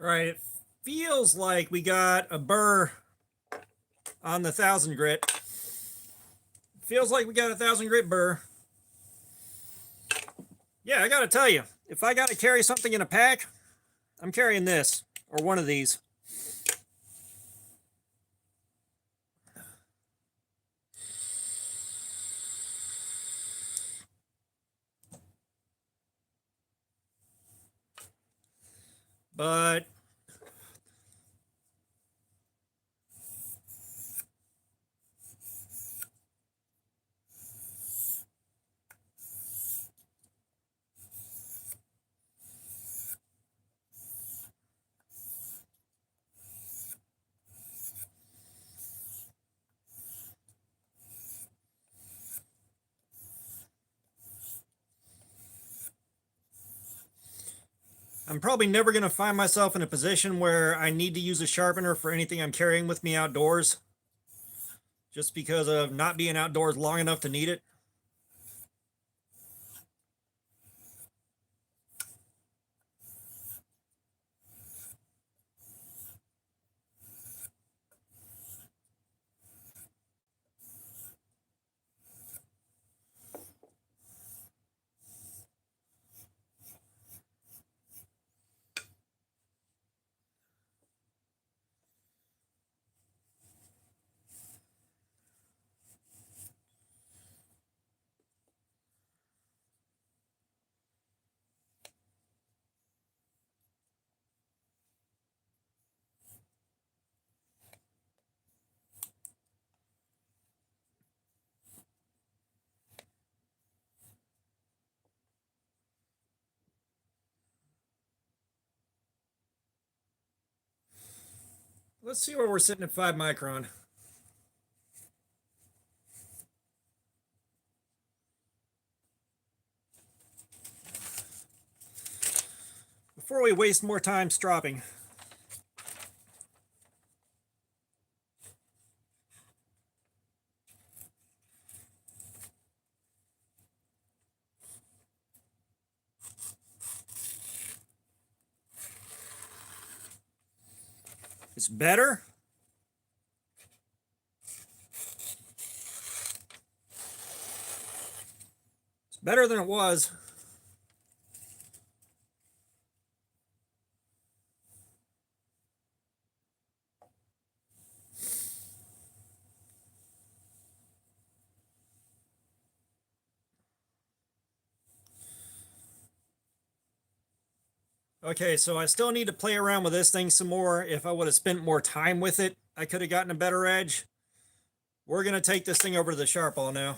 All right, it feels like we got a burr on the 1000 grit. Feels like we got a 1000 grit burr. Yeah, I gotta tell you, if I gotta carry something in a pack, I'm carrying this, or one of these. But I'm probably never going to find myself in a position where I need to use a sharpener for anything I'm carrying with me outdoors, just because of not being outdoors long enough to need it. Let's see where we're sitting at 5 micron. Before we waste more time stropping. It's better. It's better than it was. Okay, so I still need to play around with this thing some more. If I would have spent more time with it, I could have gotten a better edge. We're going to take this thing over to the sharp ball now.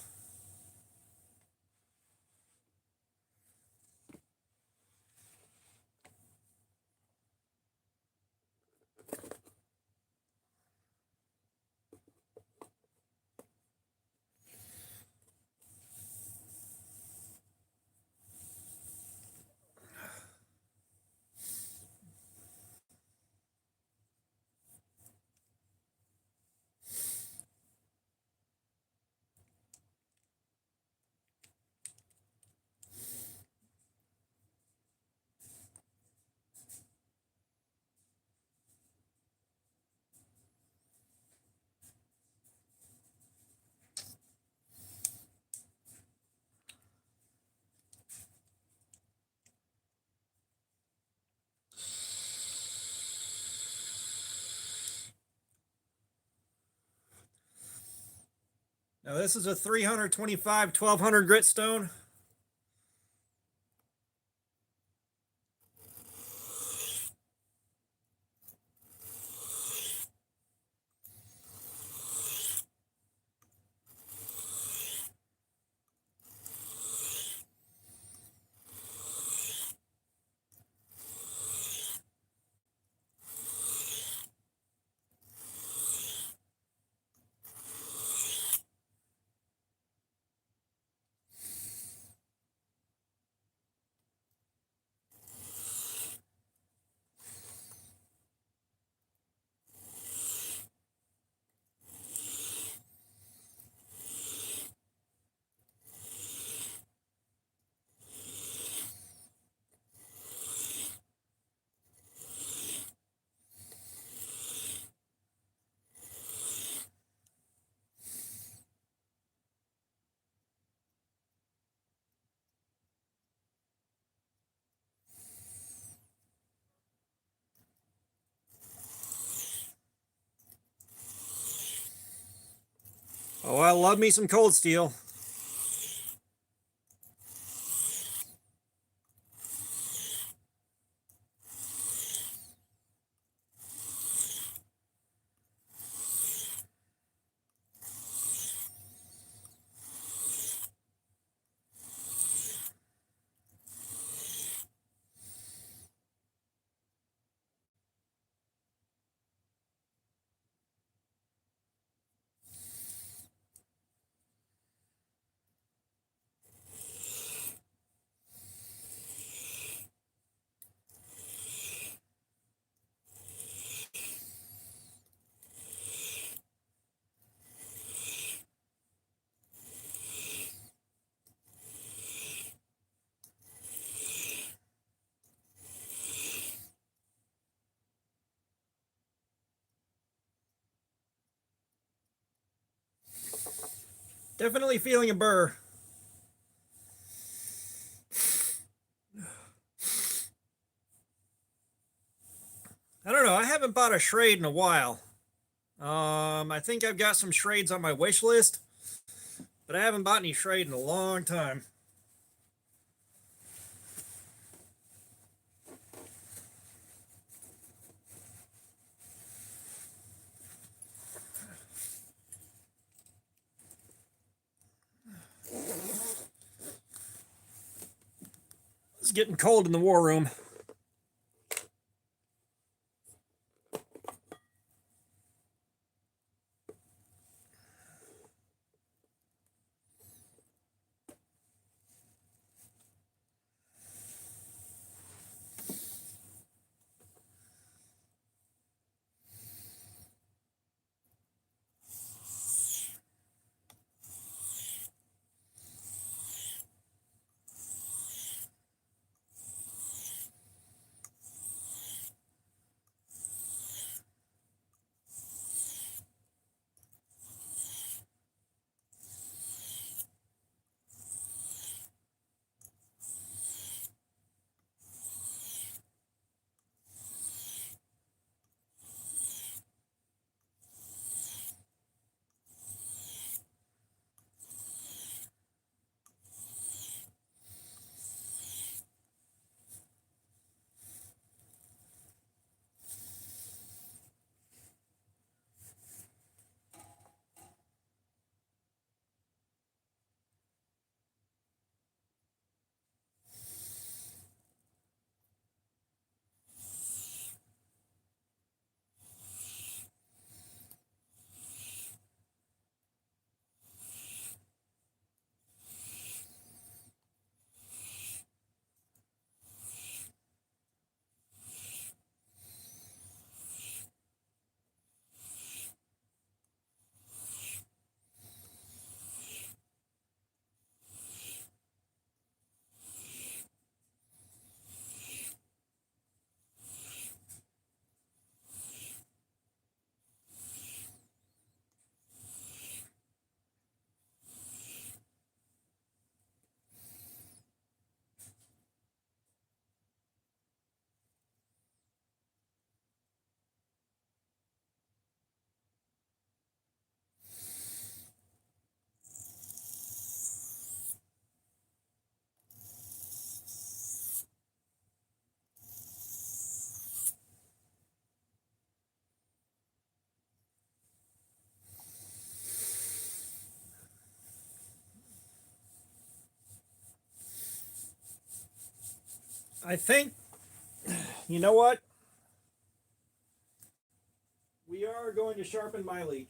Now this is a 325 1200 grit stone. Oh, I love me some cold steel. Definitely feeling a burr. I don't know. I haven't bought a Schrade in a while. I think I've got some Schrades on my wish list, but I haven't bought any Schrade in a long time. It's getting cold in the war room. I think, you know what? We are going to sharpen my lead.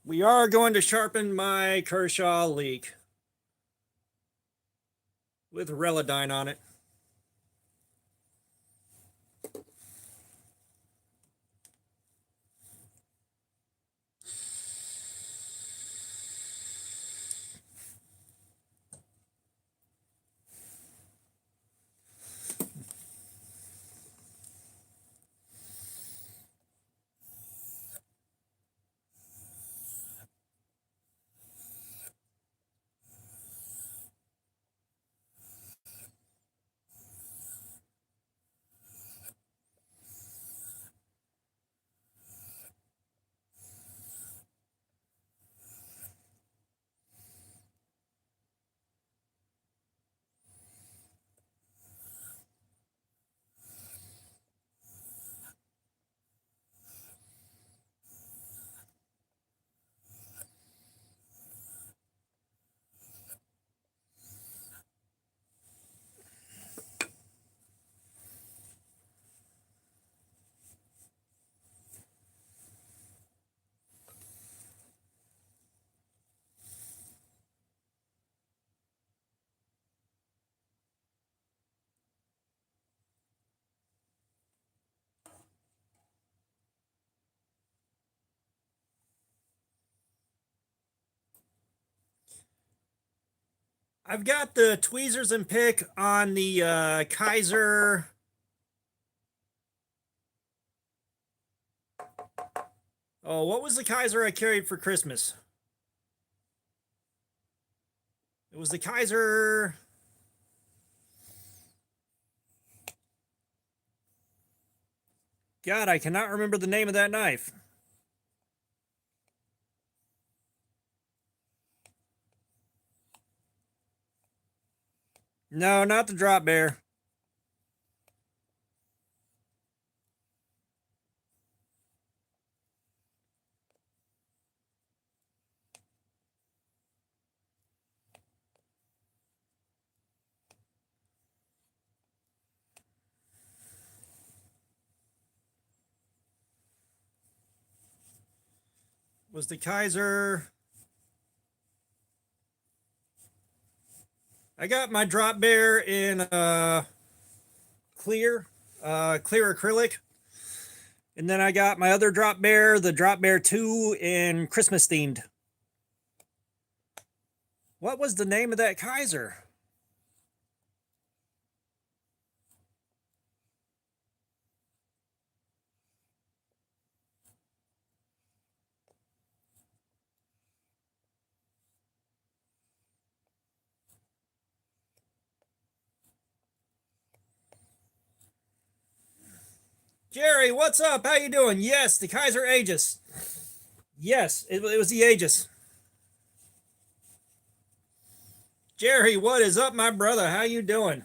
We are going to sharpen my Kershaw leak with Relodyne on it. I've got the tweezers and pick on the Kaiser. Oh, what was the Kaiser I carried for Christmas? It was the Kaiser. God, I cannot remember the name of that knife. No, not the drop bear. Was the Kaiser. I got my drop bear in clear acrylic. And then I got my other drop bear, the drop bear 2 in Christmas themed. What was the name of that Kaiser? Jerry, what's up? How you doing? Yes, the Kaiser Aegis. Yes, it was the Aegis. Jerry, what is up, my brother? How you doing?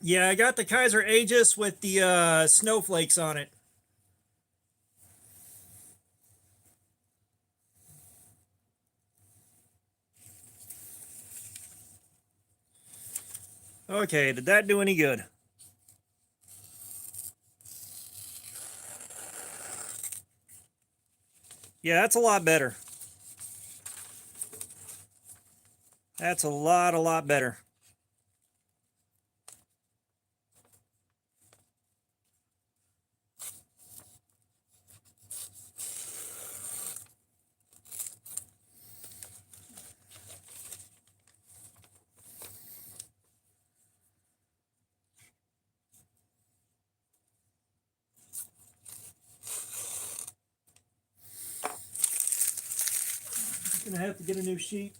Yeah, I got the Kaiser Aegis with the snowflakes on it. Okay, did that do any good? Yeah, that's a lot better. That's a lot better. Gonna have to get a new sheet.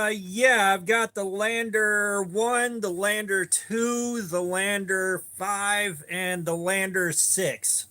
Yeah, I've got the Lander 1, the Lander 2, the Lander 5, and the Lander 6.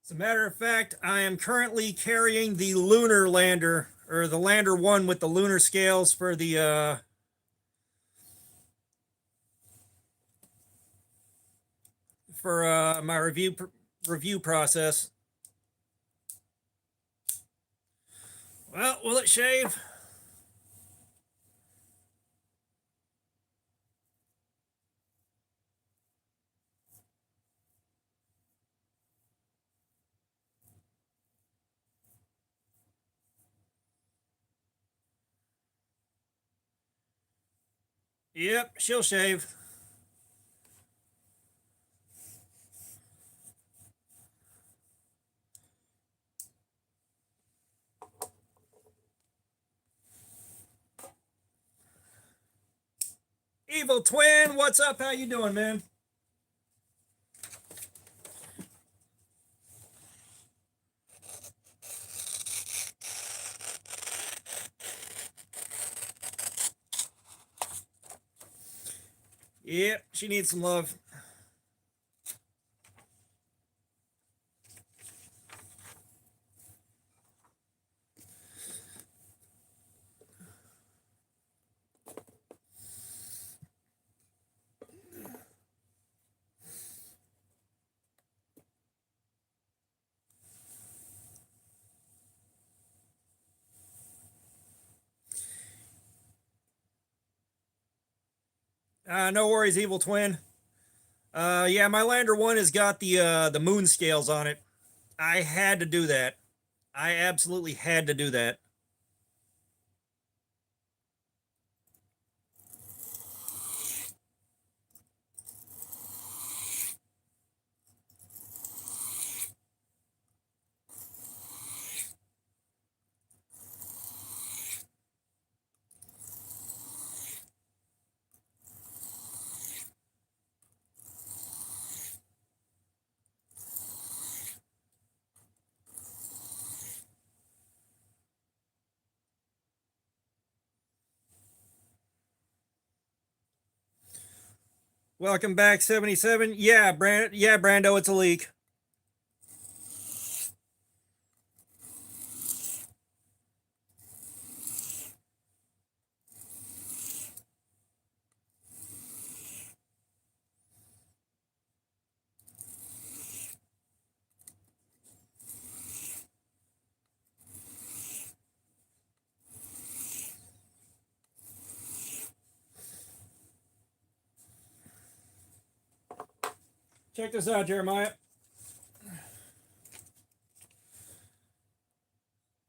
As a matter of fact, I am currently carrying the Lunar Lander, or the Lander 1 with the lunar scales for the my review process. Well, will it shave? Yep, she'll shave. Evil Twin, what's up? How you doing, man? Yep, she needs some love. No worries, Evil Twin. Yeah, my Lander 1 has got the moon scales on it. I had to do that. I absolutely had to do that. Welcome back, 77. Yeah, Brando, it's a leak. Check this out, Jeremiah.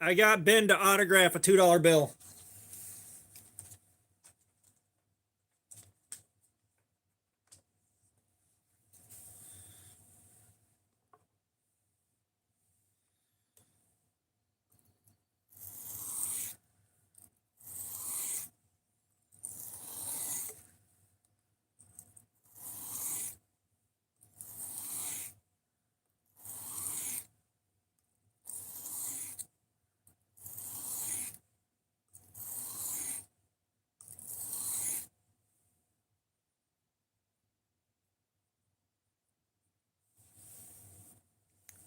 I got Ben to autograph a $2 bill.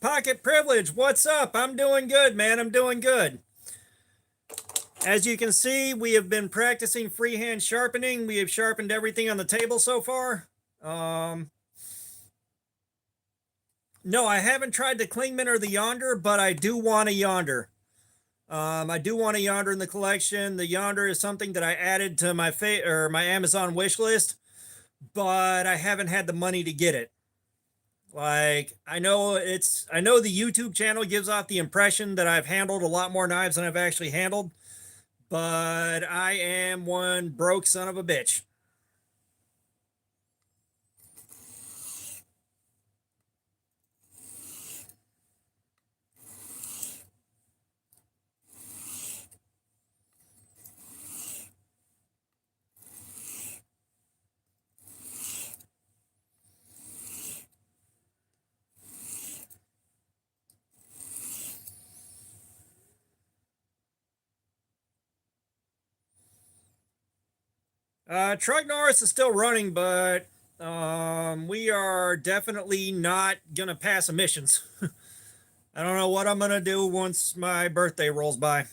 Pocket Privilege, what's up? I'm doing good, man. I'm doing good. As you can see, we have been practicing freehand sharpening. We have sharpened everything on the table so far. No, I haven't tried the Klingman or the Yonder, but I do want a Yonder. I do want a Yonder in the collection. The Yonder is something that I added to my my Amazon wish list, but I haven't had the money to get it. Like, I know the YouTube channel gives off the impression that I've handled a lot more knives than I've actually handled, but I am one broke son of a bitch. Truck Norris is still running, but we are definitely not gonna pass emissions. I don't know what I'm gonna do once my birthday rolls by.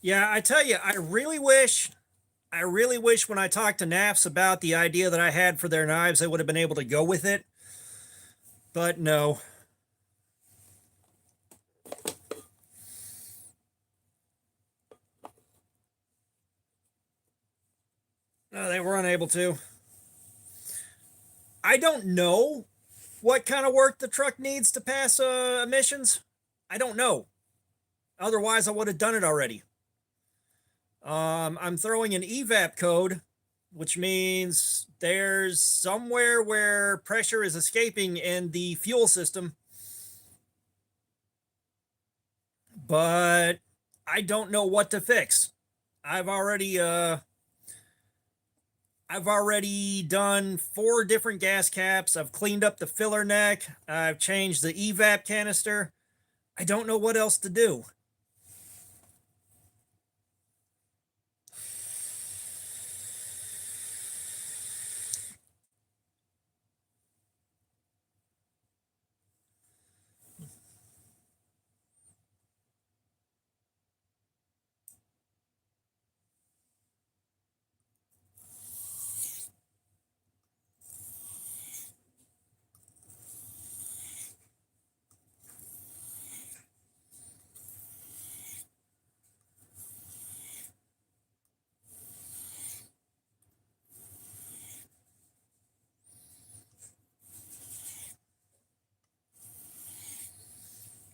Yeah, I tell you, I really wish when I talked to Naps about the idea that I had for their knives, they would have been able to go with it. But no. No, they were unable to. I don't know what kind of work the truck needs to pass emissions. I don't know. Otherwise, I would have done it already. I'm throwing an evap code, which means there's somewhere where pressure is escaping in the fuel system, but I don't know what to fix. I've already done 4 different gas caps. I've cleaned up the filler neck. I've changed the evap canister. I don't know what else to do.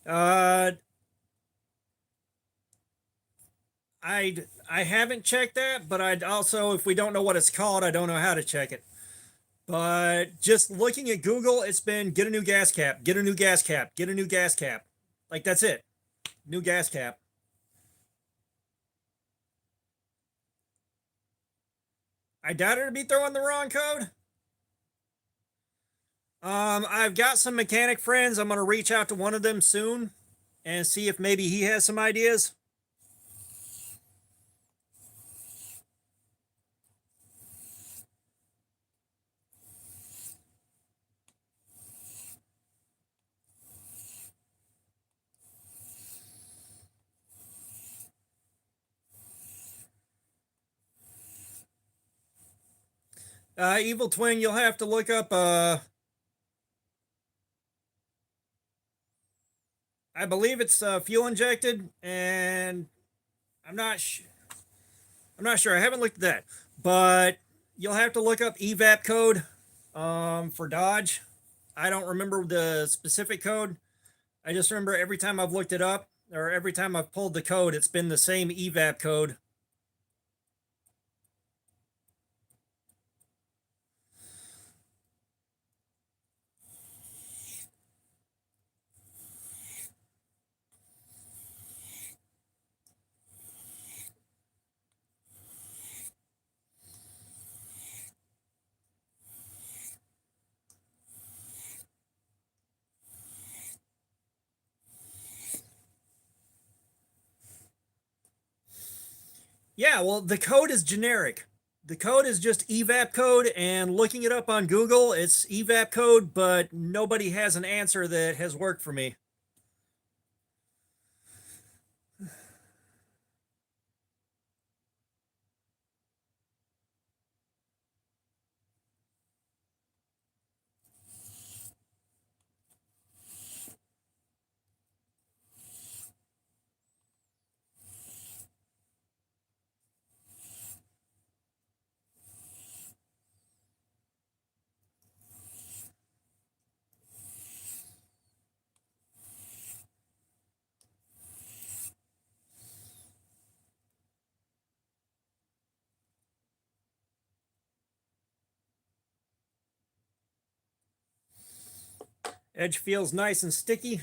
Uh, I haven't checked that, but I'd also, if we don't know what it's called, I don't know how to check it. But just looking at Google, it's been get a new gas cap, get a new gas cap, get a new gas cap. Like, that's it. New gas cap. I doubt it'd be throwing the wrong code. I've got some mechanic friends. I'm going to reach out to one of them soon and see if maybe he has some ideas. Evil Twin, you'll have to look up, I believe it's fuel injected, and I'm not I'm not sure. I haven't looked at that, but you'll have to look up evap code for Dodge. I don't remember the specific code. I just remember every time I've looked it up, or every time I've pulled the code, it's been the same evap code. Yeah, well, the code is generic. The code is just evap code, and looking it up on Google, it's evap code, but nobody has an answer that has worked for me. Edge feels nice and sticky.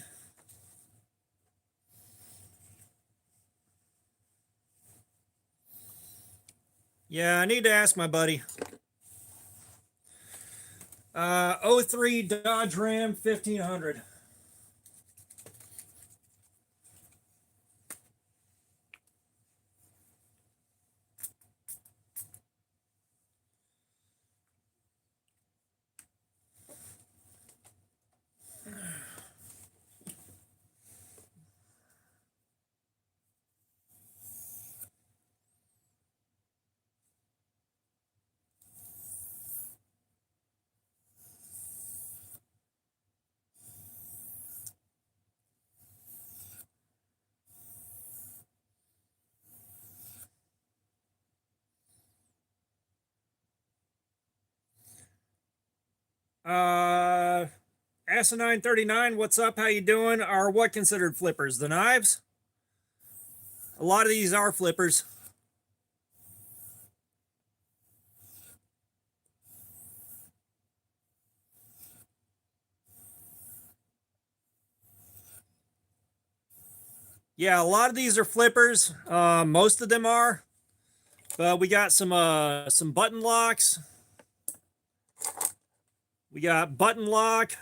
Yeah, I need to ask my buddy. 03 Dodge Ram 1500. Uh, Asinine 39, what's up? How you doing? Are what considered flippers? The knives? A lot of these are flippers. Yeah, a lot of these are flippers. Most of them are. But we got some button locks. We got button lock.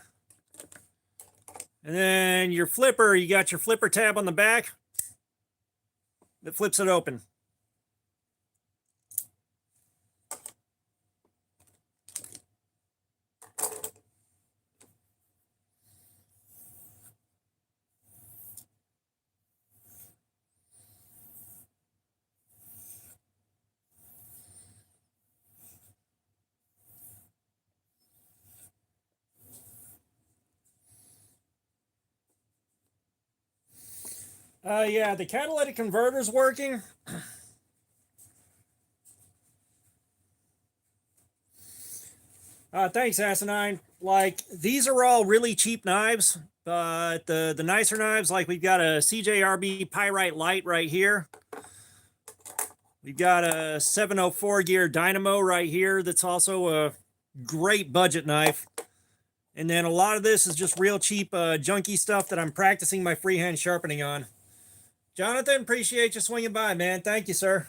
And then your flipper, you got your flipper tab on the back that flips it open. Yeah, the catalytic converter's working. Thanks, Asinine. Like, these are all really cheap knives, but the nicer knives, like we've got a CJRB Pyrite Light right here. We've got a 704 gear Dynamo right here that's also a great budget knife. And then a lot of this is just real cheap junky stuff that I'm practicing my freehand sharpening on. Jonathan, appreciate you swinging by, man. Thank you, sir.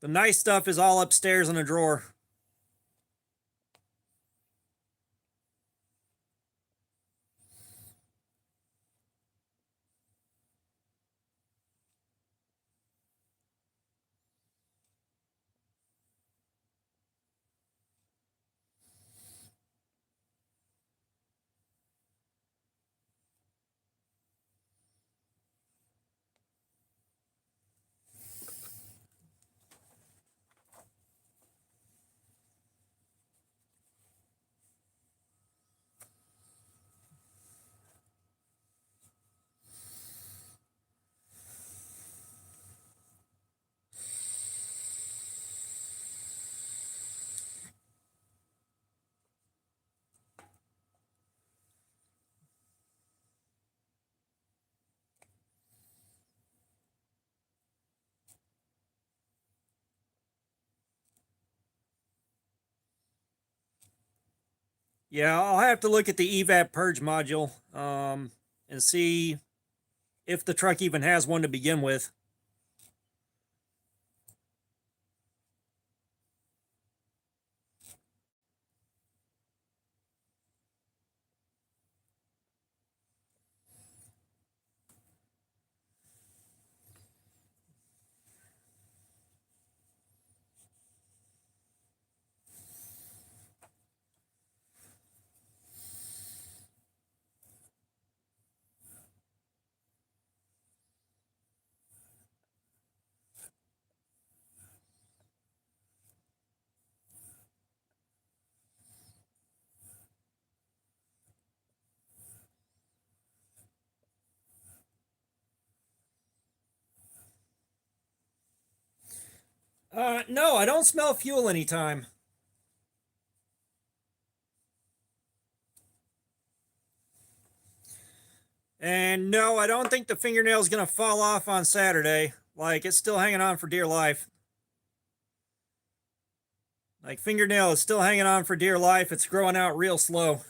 The nice stuff is all upstairs in a drawer. Yeah, I'll have to look at the evap purge module and see if the truck even has one to begin with. No, I don't smell fuel anytime. And no, I don't think the fingernail is going to fall off on Saturday. Like, it's still hanging on for dear life. Like, fingernail is still hanging on for dear life. It's growing out real slow.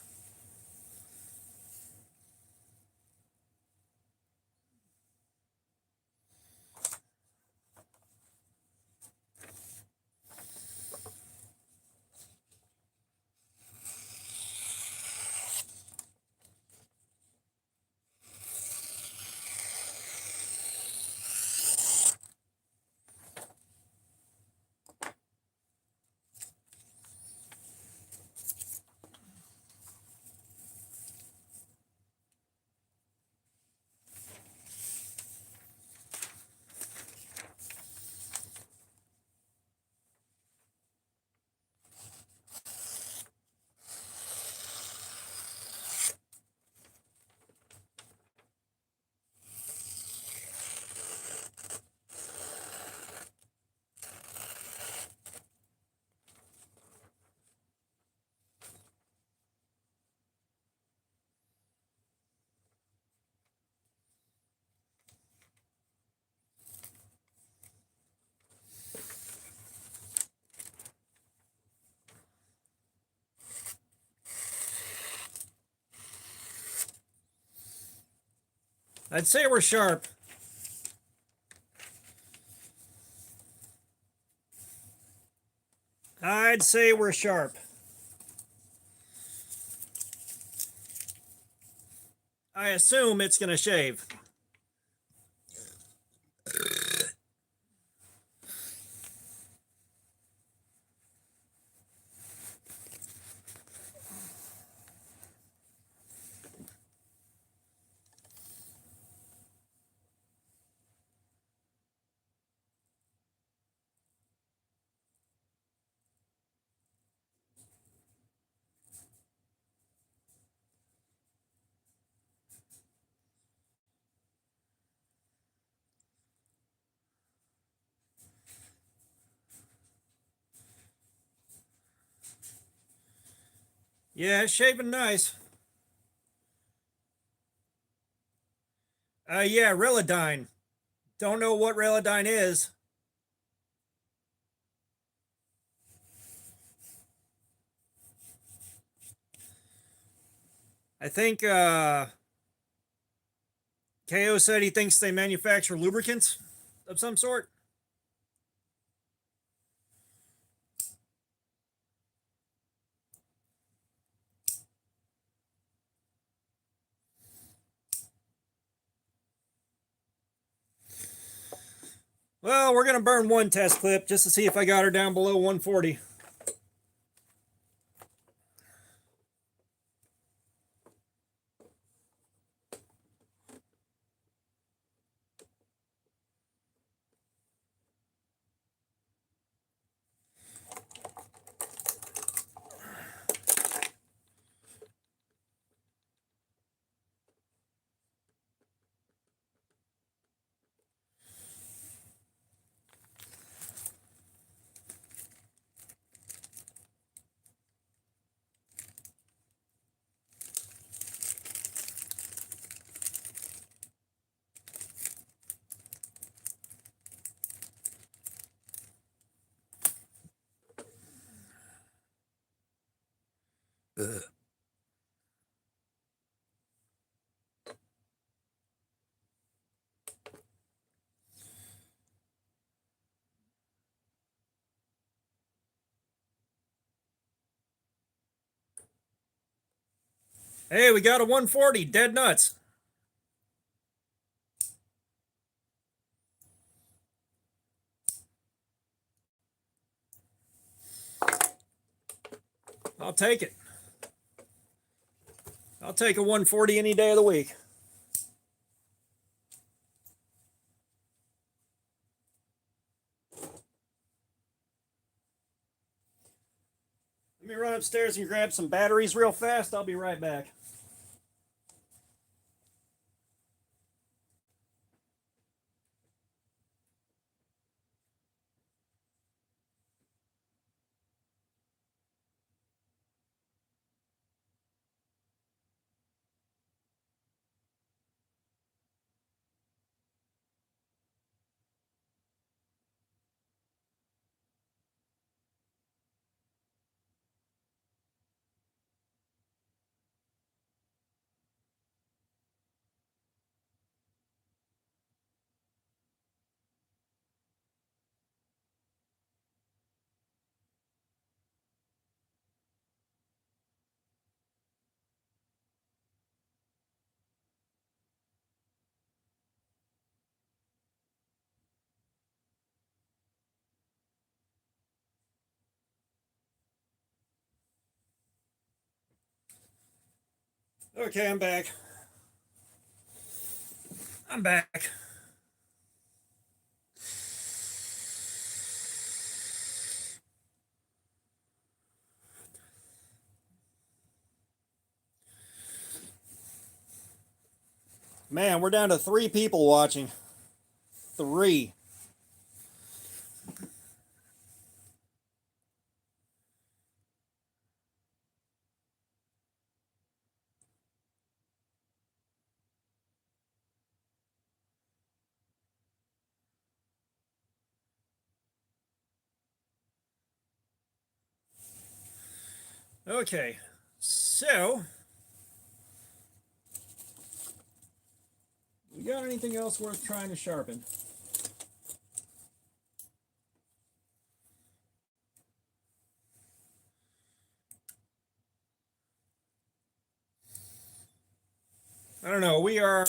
I'd say we're sharp. I'd say we're sharp. I assume it's going to shave. Yeah, it's shaving nice. Yeah, Relodyne. Don't know what Relodyne is. I think KO said he thinks they manufacture lubricants of some sort. Well, we're going to burn one test clip just to see if I got her down below 140. Ugh. Hey, we got a 140, dead nuts. I'll take it. I'll take a 140 any day of the week. Let me run upstairs and grab some batteries real fast. I'll be right back. Okay, I'm back. I'm back. Man, we're down to 3 people watching. 3. Okay, so you got anything else worth trying to sharpen? I don't know. We are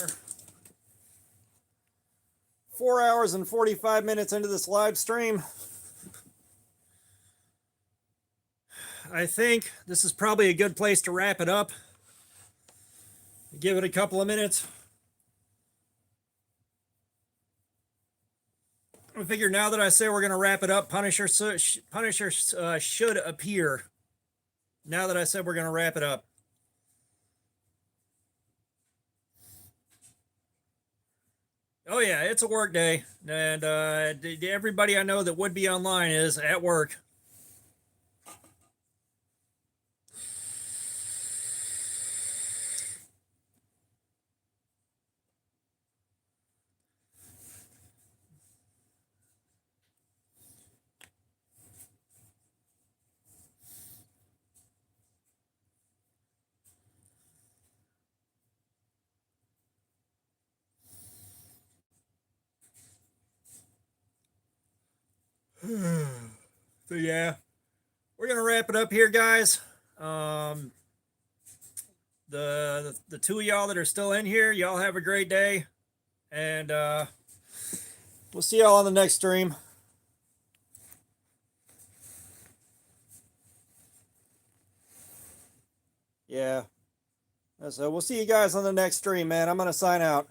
4 hours and 45 minutes into this live stream. I think this is probably a good place to wrap it up. Give it a couple of minutes. I figure now that I say we're going to wrap it up, Punisher should appear. Now that I said we're going to wrap it up. Oh yeah, it's a work day, and everybody I know that would be online is at work. So yeah, we're gonna wrap it up here, guys. The 2 of y'all that are still in here, y'all have a great day, and we'll see y'all on the next stream. Yeah, so we'll see you guys on the next stream, man. I'm gonna sign out.